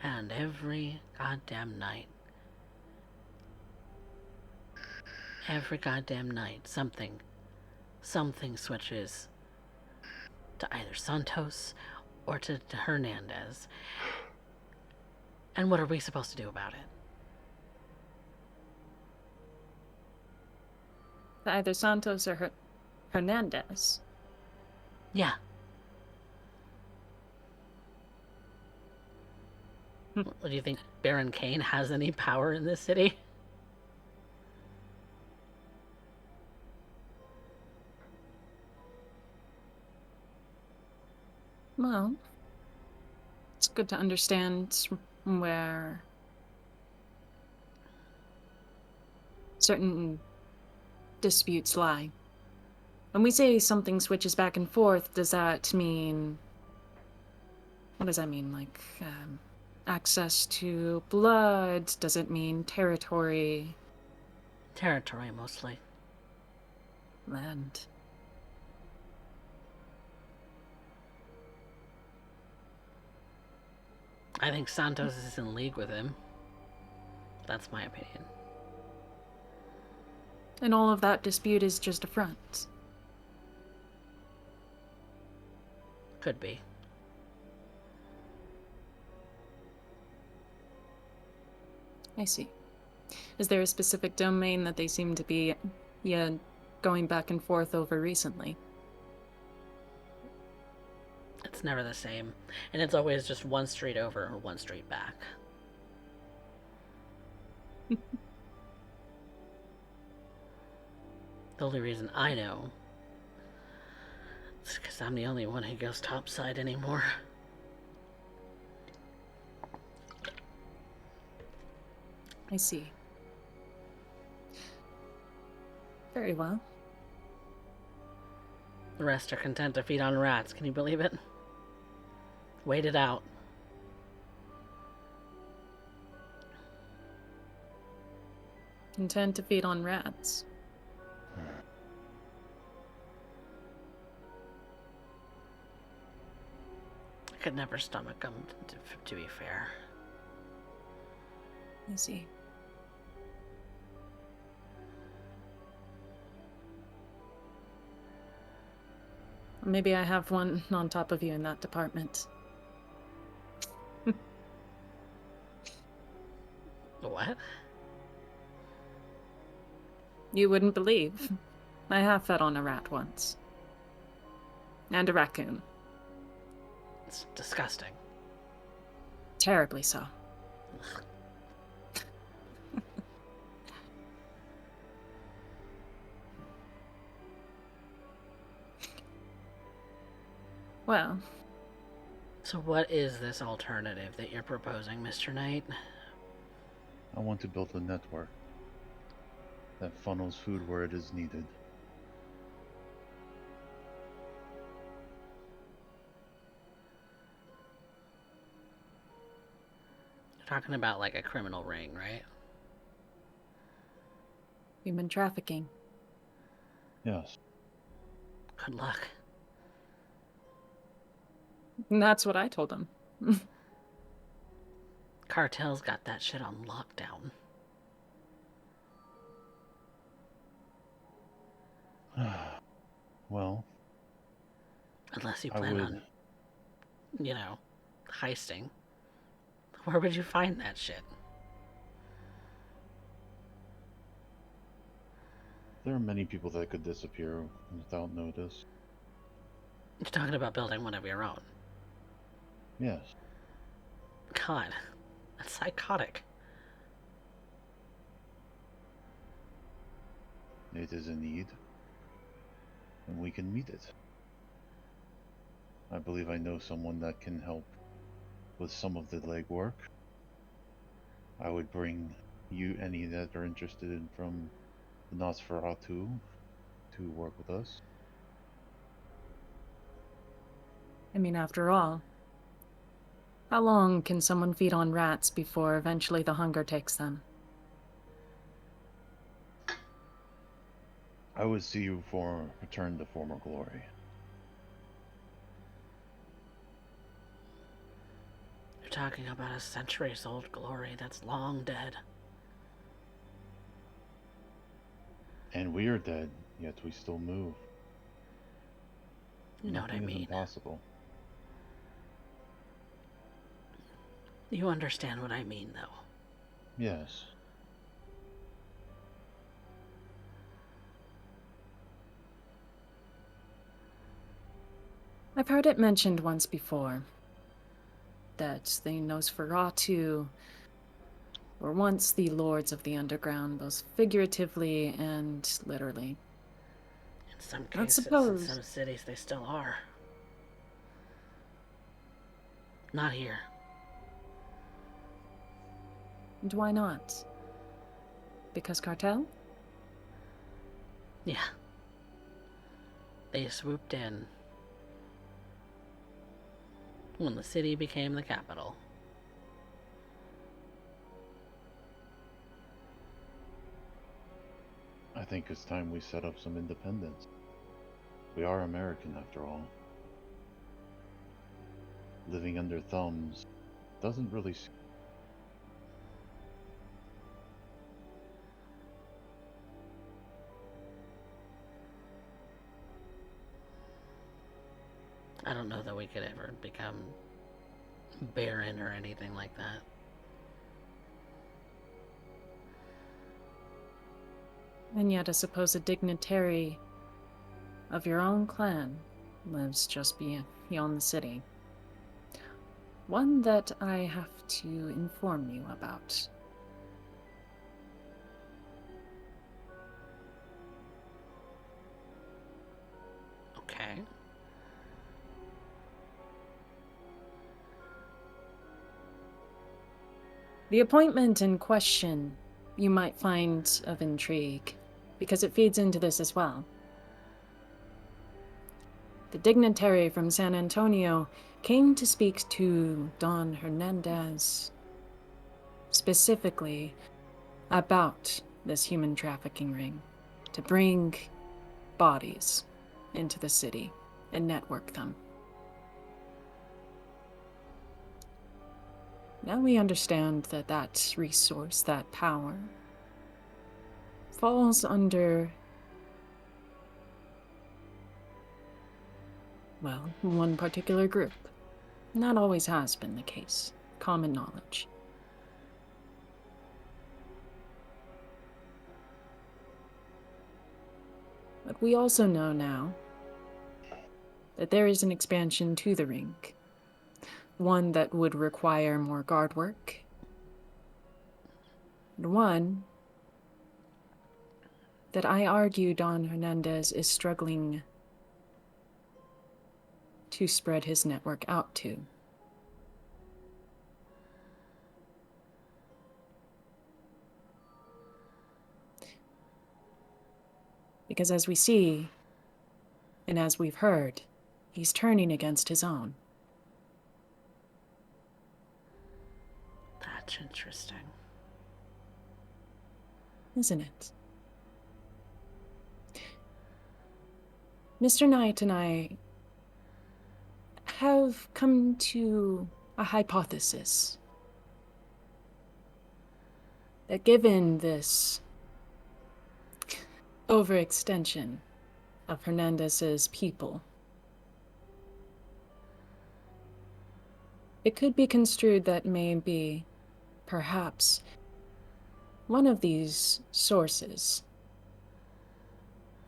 And every goddamn night, something switches to either Santos or to Hernandez. And what are we supposed to do about it? Either Santos or Hernandez. Yeah. What do you think? Baron Kane has any power in this city? Well, it's good to understand where certain disputes lie. When we say something switches back and forth, does that mean... What does that mean? Like, access to blood? Does it mean territory? Territory, mostly. Land. I think Santos is in league with him. That's my opinion. And all of that dispute is just a front. Could be. I see. Is there a specific domain that they seem to be, going back and forth over recently? It's never the same. And it's always just one street over or one street back. The only reason I know is because I'm the only one who goes topside anymore. I see. Very well. The rest are content to feed on rats. Can you believe it? Wait it out. Content to feed on rats. I could never stomach them, to be fair. I see. Maybe I have one on top of you in that department. What? You wouldn't believe. I have fed on a rat once. And a raccoon. It's disgusting. Terribly so. Well. So what is this alternative that you're proposing, Mr. Knight? I want to build a network that funnels food where it is needed. You're talking about like a criminal ring, right? Human trafficking. Yes. Good luck. And that's what I told him. Cartel's got that shit on lockdown. Well, Unless you I plan would. on, heisting. Where would you find that shit? There are many people that could disappear without notice. You're talking about building one of your own. Yes. God, that's psychotic. It is a need, and we can meet it. I believe I know someone that can help with some of the legwork. I would bring you any that are interested in from the Nosferatu to work with us. I mean, after all, how long can someone feed on rats before eventually the hunger takes them? I would see you return to former glory. You're talking about a centuries-old glory that's long dead. And we are dead, yet we still move. You know what I Nothing is mean. impossible. You understand what I mean, though. Yes. I've heard it mentioned once before that the Nosferatu were once the lords of the underground, both figuratively and literally. In some I cases, in suppose. some cities, they still are. Not here. And why not? Because cartel? Yeah. They swooped in when the city became the capital. think it's time we set up some independence. We are American after all. Living under thumbs doesn't really I don't know that we could ever become barren or anything like that. And yet, I suppose a dignitary of your own clan lives just beyond the city. One that I have to inform you about. Okay. The appointment in question you might find of intrigue, because it feeds into this as well. The dignitary from San Antonio came to speak to Don Hernandez specifically about this human trafficking ring, to bring bodies into the city and network them. Now we understand that that resource, that power, falls under, well, one particular group. And that always has been the case. Common knowledge. But we also know now that there is an expansion to the ring. One that would require more guard work. And one that I argue Don Hernandez is struggling to spread his network out to. Because as we see, and as we've heard, he's turning against his own. That's interesting. Isn't it? Mr. Knight and I have come to a hypothesis that given this overextension of Hernandez's people, it could be construed that maybe, perhaps, one of these sources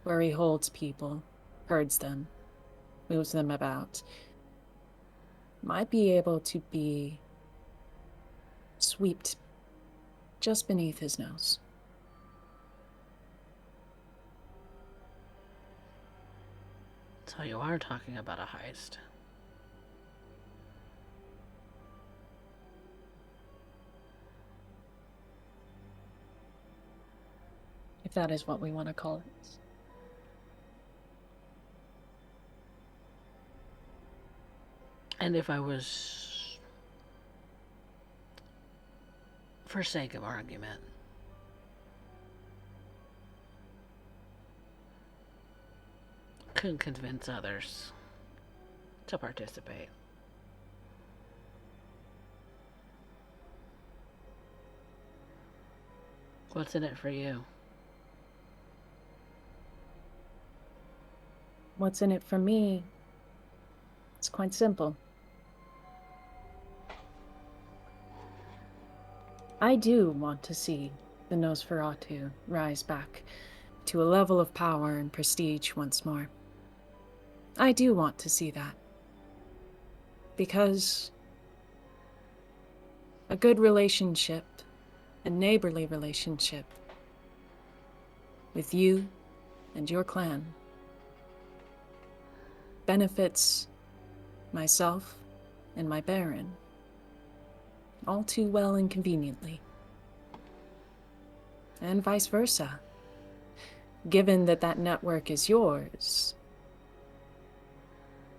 where he holds people, herds them, moves them about, might be able to be swept just beneath his nose. So you are talking about a heist. If that is what we want to call it. And if I was, for sake of argument, could convince others to participate. What's in it for you? What's in it for me? It's quite simple. I do want to see the Nosferatu rise back to a level of power and prestige once more. I do want to see that. Because a good relationship, a neighborly relationship with you and your clan benefits myself and my Baron all too well and conveniently. And vice versa. Given that that network is yours,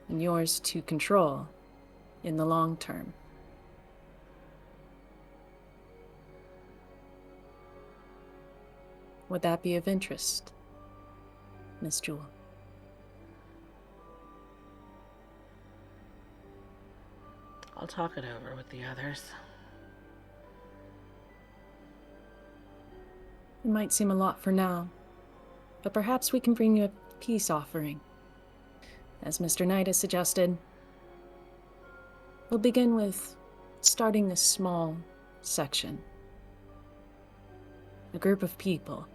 and yours to control in the long term. Would that be of interest, Miss Jewel? I'll talk it over with the others. It might seem a lot for now, but perhaps we can bring you a peace offering. As Mr. Knight has suggested, we'll begin with starting a small section. A group of people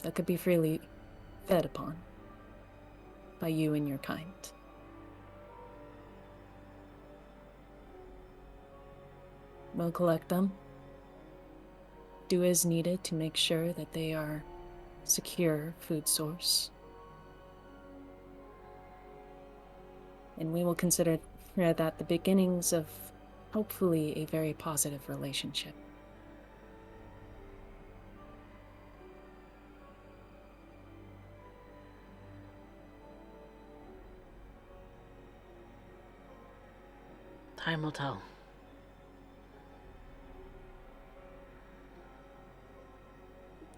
that could be freely fed upon by you and your kind. We'll collect them, do as needed to make sure that they are secure food source. And we will consider that the beginnings of hopefully a very positive relationship. Time will tell.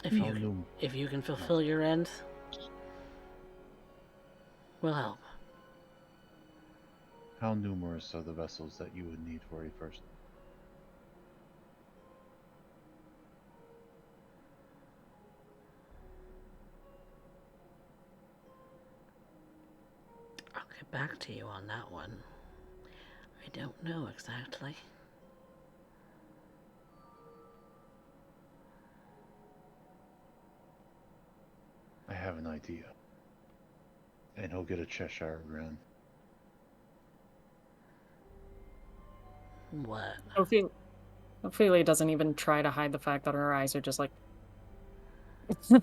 If you can fulfill your end, we'll help. How numerous are the vessels that you would need for a first? I'll get back to you on that one. I don't know exactly. I have an idea. And he'll get a Cheshire grin. What? Ophelia doesn't even try to hide the fact that her eyes are just like We'll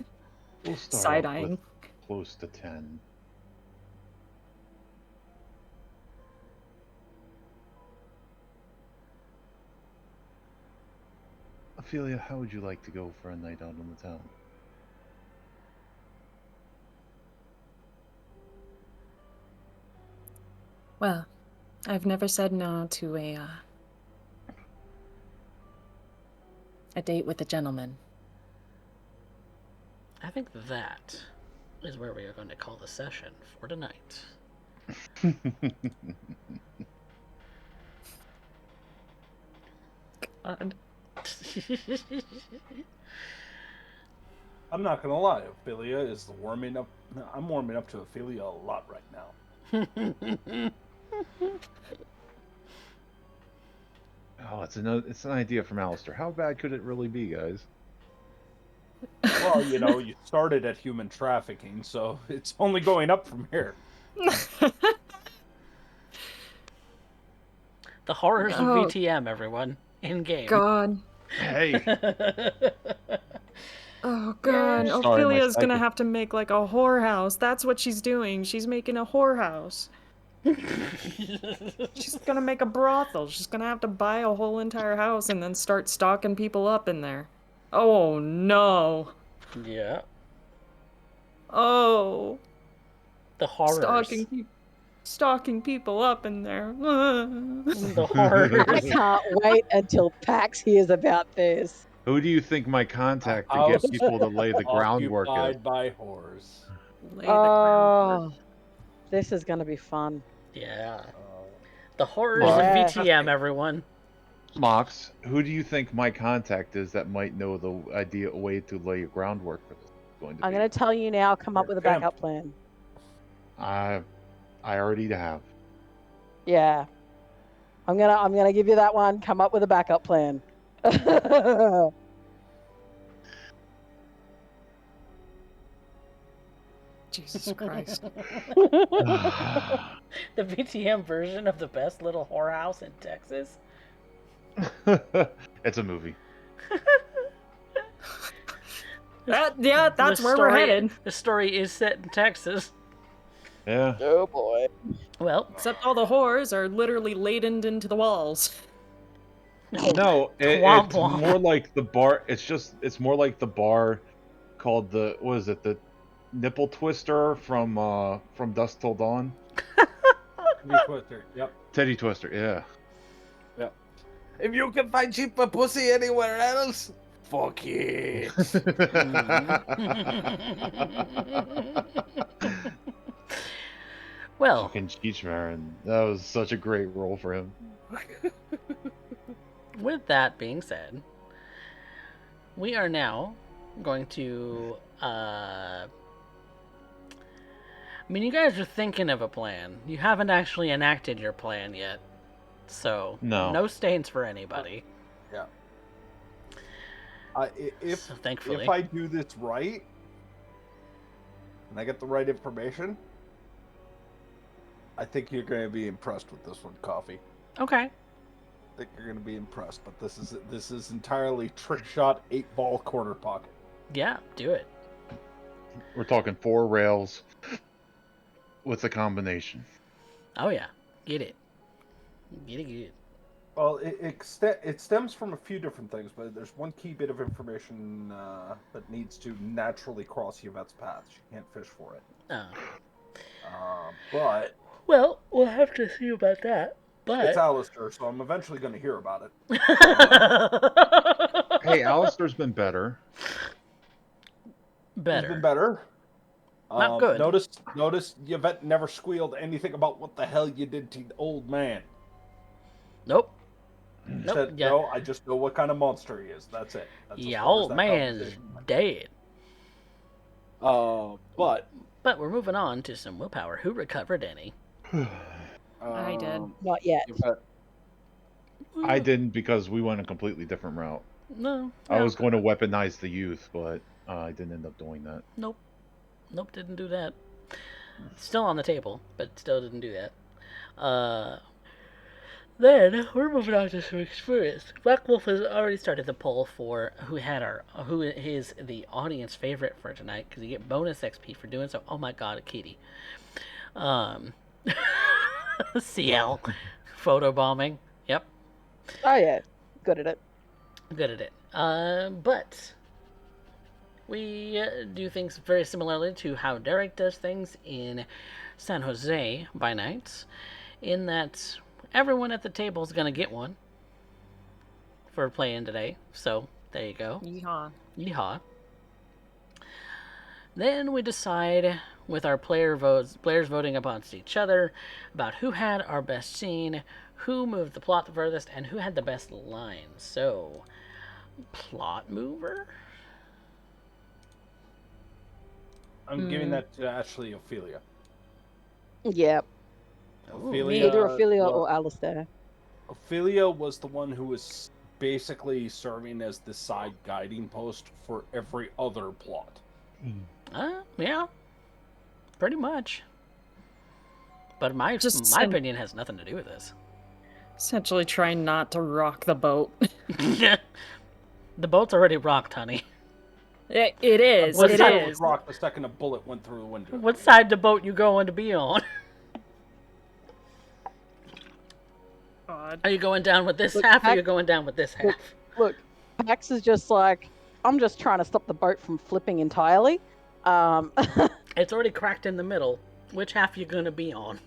start side-eyeing. with close to 10. Ophelia, how would you like to go for a night out on the town? Well, I've never said no to a date with a gentleman. I think that is where we are going to call the session for tonight. God. I'm not gonna lie, Ophelia is warming up. I'm warming up to Ophelia a lot right now. Oh, it's an idea from Alistair. How bad could it really be, guys? Well, you started at human trafficking, so it's only going up from here. The horrors of Oh. VtM, everyone. In game. God. Hey! Oh, God. I'm sorry, my Ophelia's gonna psychic- have to make like a whorehouse. That's what she's doing. She's making a whorehouse. She's gonna make a brothel. She's gonna have to buy a whole entire house and then start stocking people up in there. Oh, no. Yeah. Oh. The horrors. Stalking people up in there. The horrors. I can't wait until Pax hears about this. Who do you think my contact to House get people to lay the groundwork is? Occupied by whores. Lay the groundwork. Oh, this is going to be fun. Yeah. The horrors Yeah. of VtM, everyone. Mox, who do you think my contact is that might know the way to lay a groundwork for this? I'm going to tell you now, come up with a backup plan. I already have. Yeah. I'm gonna give you that one. Come up with a backup plan. Jesus Christ. The VtM version of the best little whorehouse in Texas. It's a movie. That's where we're headed. The story is set in Texas. Yeah. Oh boy. Well, Except all the whores are literally ladened into the walls. No, Womp it's womp. more like the bar. It's more like the bar called the the Nipple Twister from Dusk Till Dawn. Teddy Twister. Yep. Teddy Twister, yeah. If you can find cheaper pussy anywhere else, Fuck it. Well, Fucking Cheechmarin. That was such a great role for him. with that being said, we are now going to. I mean, you guys are thinking of a plan. You haven't actually enacted your plan yet, so No. no stains for anybody. Yeah. If So thankfully, if I do this right, and I get the right information, I think you're going to be impressed with this one, Coffee. okay. I think you're going to be impressed, but this is entirely trick shot, 8-ball corner pocket. Yeah, do it. We're talking 4 rails with a combination. Oh yeah, get it. Get it. Well, it stems from a few different things, but there's one key bit of information that needs to naturally cross Yvette's path. She can't fish for it. But Well, we'll have to see about that. But it's Alistair, so I'm eventually going to hear about it. Hey, Alistair's been better. He's better. been better. Not good. Notice Yvette never squealed anything about what the hell you did to the old man. Nope. She Nope. said, Yeah. no, I just know what kind of monster he is. That's it. That's as Yeah, far as old that man's conversation went. dead. But But we're moving on to some willpower. Who recovered any? I did. Not yet. Yvette, I didn't because we went a completely different route. No. I was going to weaponize the youth, but I didn't end up doing that. Nope. Nope, didn't do that. Still on the table, but still didn't do that. Then we're moving on to some experience. Black Wolf has already started the poll for who is the audience favorite for tonight, because you get bonus XP for doing so. Oh my god, a kitty. CL photobombing. Yep, Oh yeah, good at it. good at it. But we do things very similarly to how Derek does things in San Jose by night, in that everyone at the table is going to get one for playing today. So, there you go. Yeehaw. Yeehaw. Then we decide with our players voting amongst each other about who had our best scene, who moved the plot the furthest, and who had the best lines. So, plot mover? I'm giving that to actually Ophelia. Yeah, Ophelia, either Ophelia well, or Alistair. Ophelia was the one who was basically serving as the side guiding post for every other plot. Yeah. Pretty much. But my opinion has nothing to do with this. Essentially trying not to rock the boat. The boat's already rocked, honey. It is. What It side It is. rocked the second a bullet went through the window. What side the boat you going to be on? God. Are you going down with this Look, half, or are Pax- you going down with this half? Look, Pax is just like, I'm just trying to stop the boat from flipping entirely. It's already cracked in the middle. Which half you gonna be on?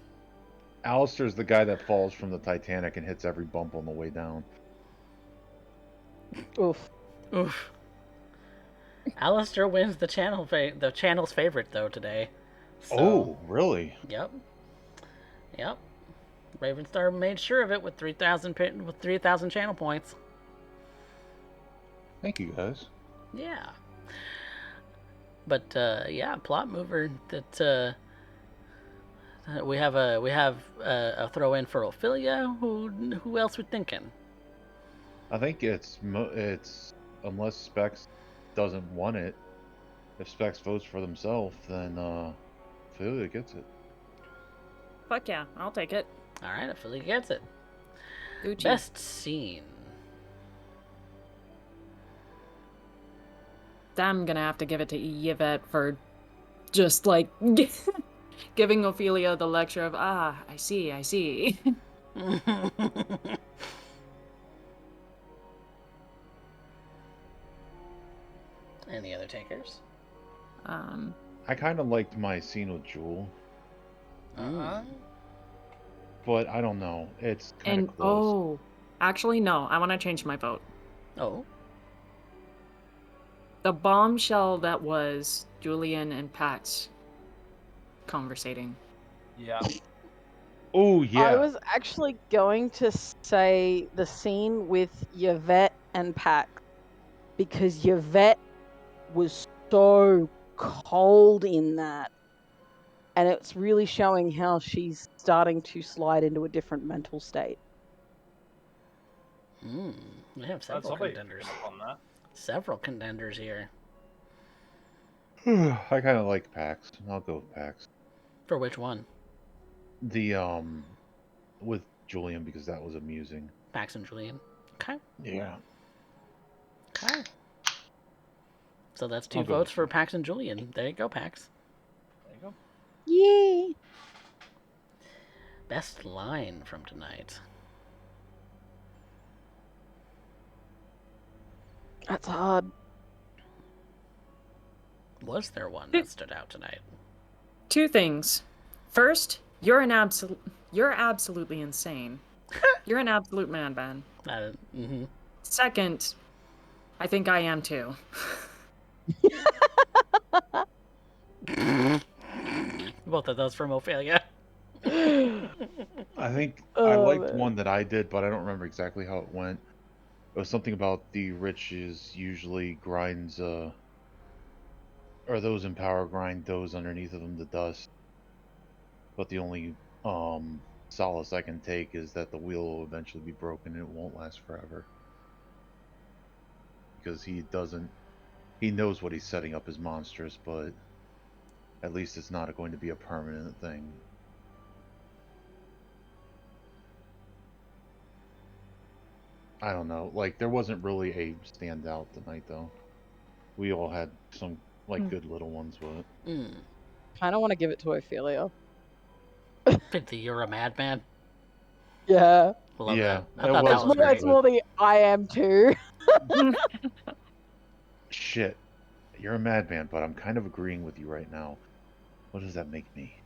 Alistair's the guy that falls from the Titanic and hits every bump on the way down. Oof. Oof. Alistair wins the channel's favorite though today. So, Oh, really? Yep. Ravenstar made sure of it with 3,000 channel points. Thank you, guys. Yeah. But yeah, plot mover. That we have a throw in for Ophelia. Who else we're thinking? I think it's unless Specs doesn't want it. If Specs votes for themselves, then Ophelia gets it. Fuck yeah, I'll take it. All right, Ophelia gets it. Gucci. Best scene. I'm gonna have to give it to Yvette for just like giving Ophelia the lecture of, I see. Any other takers? I kind of liked my scene with Jewel, but I don't know. It's kind And of close. actually no, I want to change my vote. Oh. the bombshell that was Julian and Pax conversating. Yeah. Oh yeah. I was actually going to say the scene with Yvette and Pax, because Yvette was so cold in that. And it's really showing how she's starting to slide into a different mental state. We have several Somebody contenders. picked up on that. Several contenders here. I kind of like PAX. I'll go with PAX. For which one? The with Julian, because that was amusing. Pax and Julian. Okay. Yeah. Okay. So that's I'll 2 go votes with for you. Pax and Julian. There you go, Pax. There you go. Yay! Best line from tonight. That's hard. Was there one that stood out tonight? 2 things. First, you're absolutely insane. You're an absolute madman. Second, I think I am too. Both of those from Ophelia. I think I Oh, liked man. one that I did, but I don't remember exactly how it went. It was something about the riches usually grinds, or those in power grind those underneath of them to dust. But the only solace I can take is that the wheel will eventually be broken and it won't last forever. Because he knows what he's setting up is monstrous, but at least it's not going to be a permanent thing. I don't know. Like, there wasn't really a standout tonight, though. We all had some, good little ones, but... Kind of want to give it to Ophelia. You're a madman. Yeah. Love Yeah, that. I thought that was great. It's more the I am too. Shit. You're a madman, but I'm kind of agreeing with you right now. What does that make me?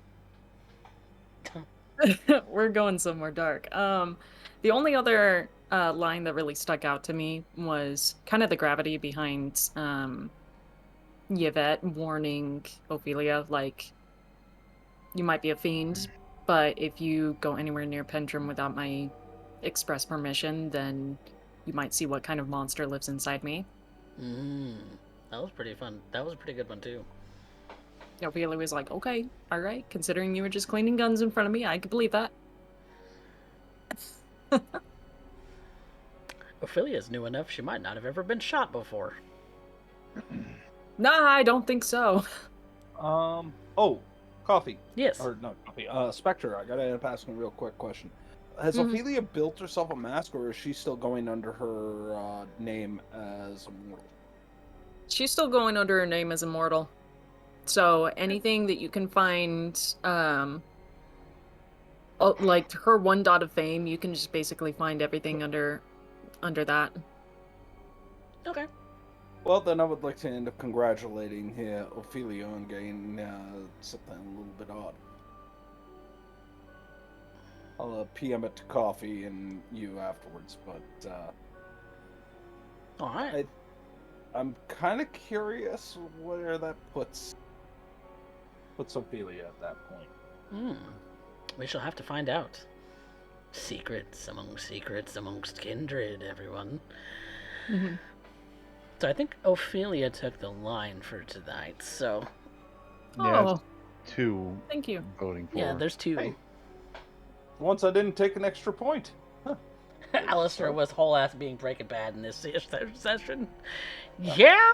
We're going somewhere dark. The only other line that really stuck out to me was kind of the gravity behind Yvette warning Ophelia, like, you might be a fiend, but if you go anywhere near Pentrim without my express permission, then you might see what kind of monster lives inside me. That was pretty fun. That was a pretty good one, too. Ophelia was like, okay, alright, considering you were just cleaning guns in front of me, I could believe that. Ophelia's new enough, she might not have ever been shot before. Nah, I don't think so. Oh, coffee. Yes. Or not coffee. Spectre, I gotta end up asking a real quick question. Has Mhm. Ophelia built herself a mask, or is she still going under her name as Immortal? She's still going under her name as Immortal. So anything that you can find, like her one dot of fame, you can just basically find everything under that. Okay. Well, then I would like to end up congratulating Ophelia on getting something a little bit odd. I'll PM it to Coffee and you afterwards, but All right. I'm kind of curious where that puts Ophelia at that point. We shall have to find out. Secrets amongst kindred, everyone. Mm-hmm. So I think Ophelia took the line for tonight, so... Yeah, Oh, 2 thank you. voting for. Yeah, there's 2. Hey. Once I didn't take an extra point. Huh. Alistair was whole ass being Breaking Bad in this session. Yeah?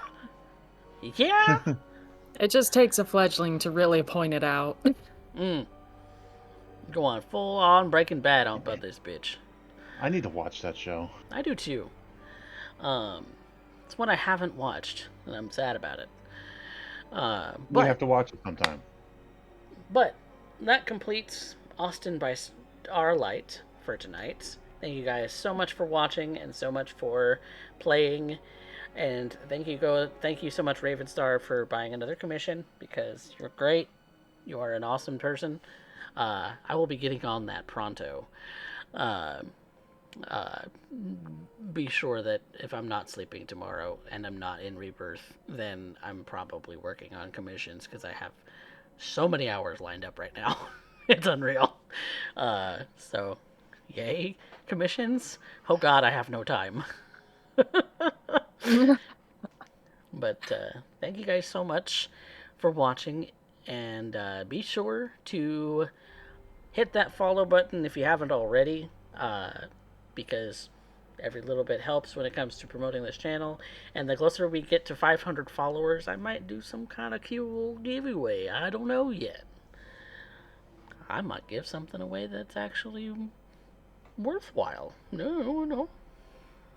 Yeah? It just takes a fledgling to really point it out. Go on, full on Breaking Bad on about this bitch. I need to watch that show. I do too. It's one I haven't watched, and I'm sad about it. We have to watch it sometime. But that completes Austin by Starlight for tonight. Thank you guys so much for watching and so much for playing. And thank you so much, Ravenstar, for buying another commission, because you're great. You are an awesome person. I will be getting on that pronto. uh, be sure that if I'm not sleeping tomorrow and I'm not in Rebirth, then I'm probably working on commissions because I have so many hours lined up right now. It's unreal. So, yay, commissions. Oh God, I have no time. But thank you guys so much for watching, and be sure to hit that follow button if you haven't already, because every little bit helps when it comes to promoting this channel. And the closer we get to 500 followers, I might do some kind of cool giveaway. I don't know yet. I might give something away that's actually worthwhile. No.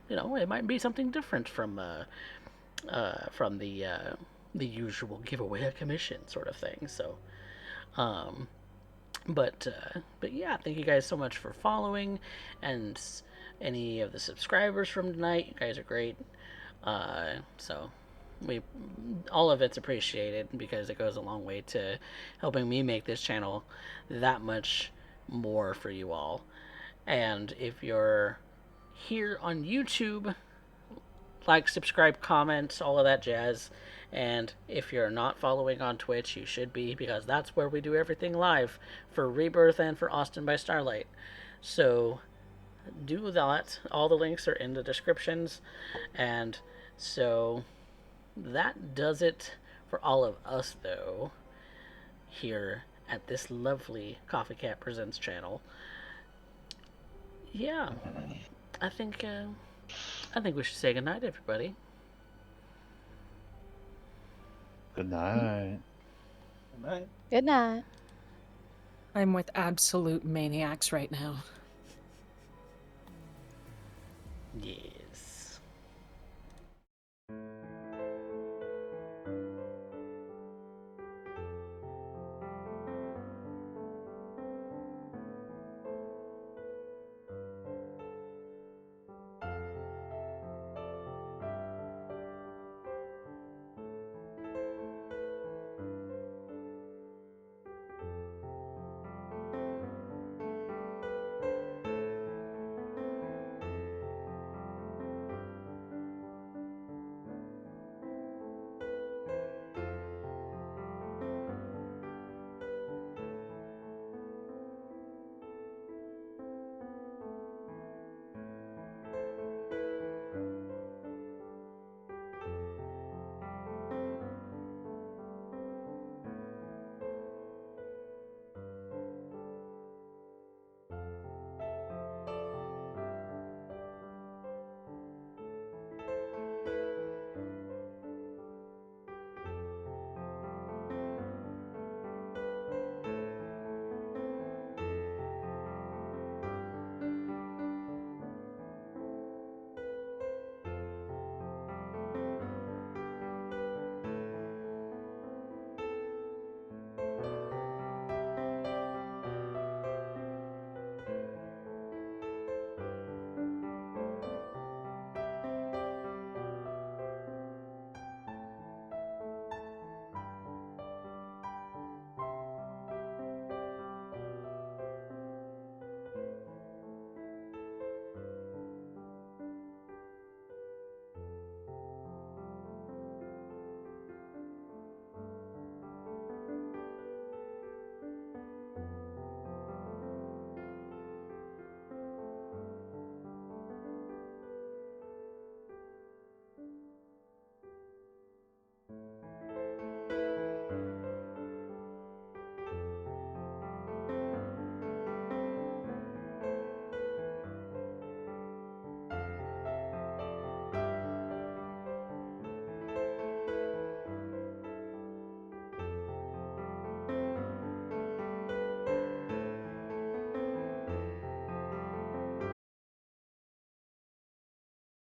You know, it might be something different from the usual giveaway a commission sort of thing. So, um, but yeah, thank you guys so much for following, and any of the subscribers from tonight. You guys are great. So we all of it's appreciated because it goes a long way to helping me make this channel that much more for you all. And if you're here on YouTube, like, subscribe, comment, all of that jazz. And if you're not following on Twitch, you should be, because that's where we do everything live for Rebirth and for Austin by Starlight. So do that. All the links are in the descriptions. And so that does it for all of us, though, here at this lovely Coffee Cat Presents channel. Yeah, I think we should say goodnight, everybody. Good night. Good night. Good night. I'm with absolute maniacs right now. Yeah.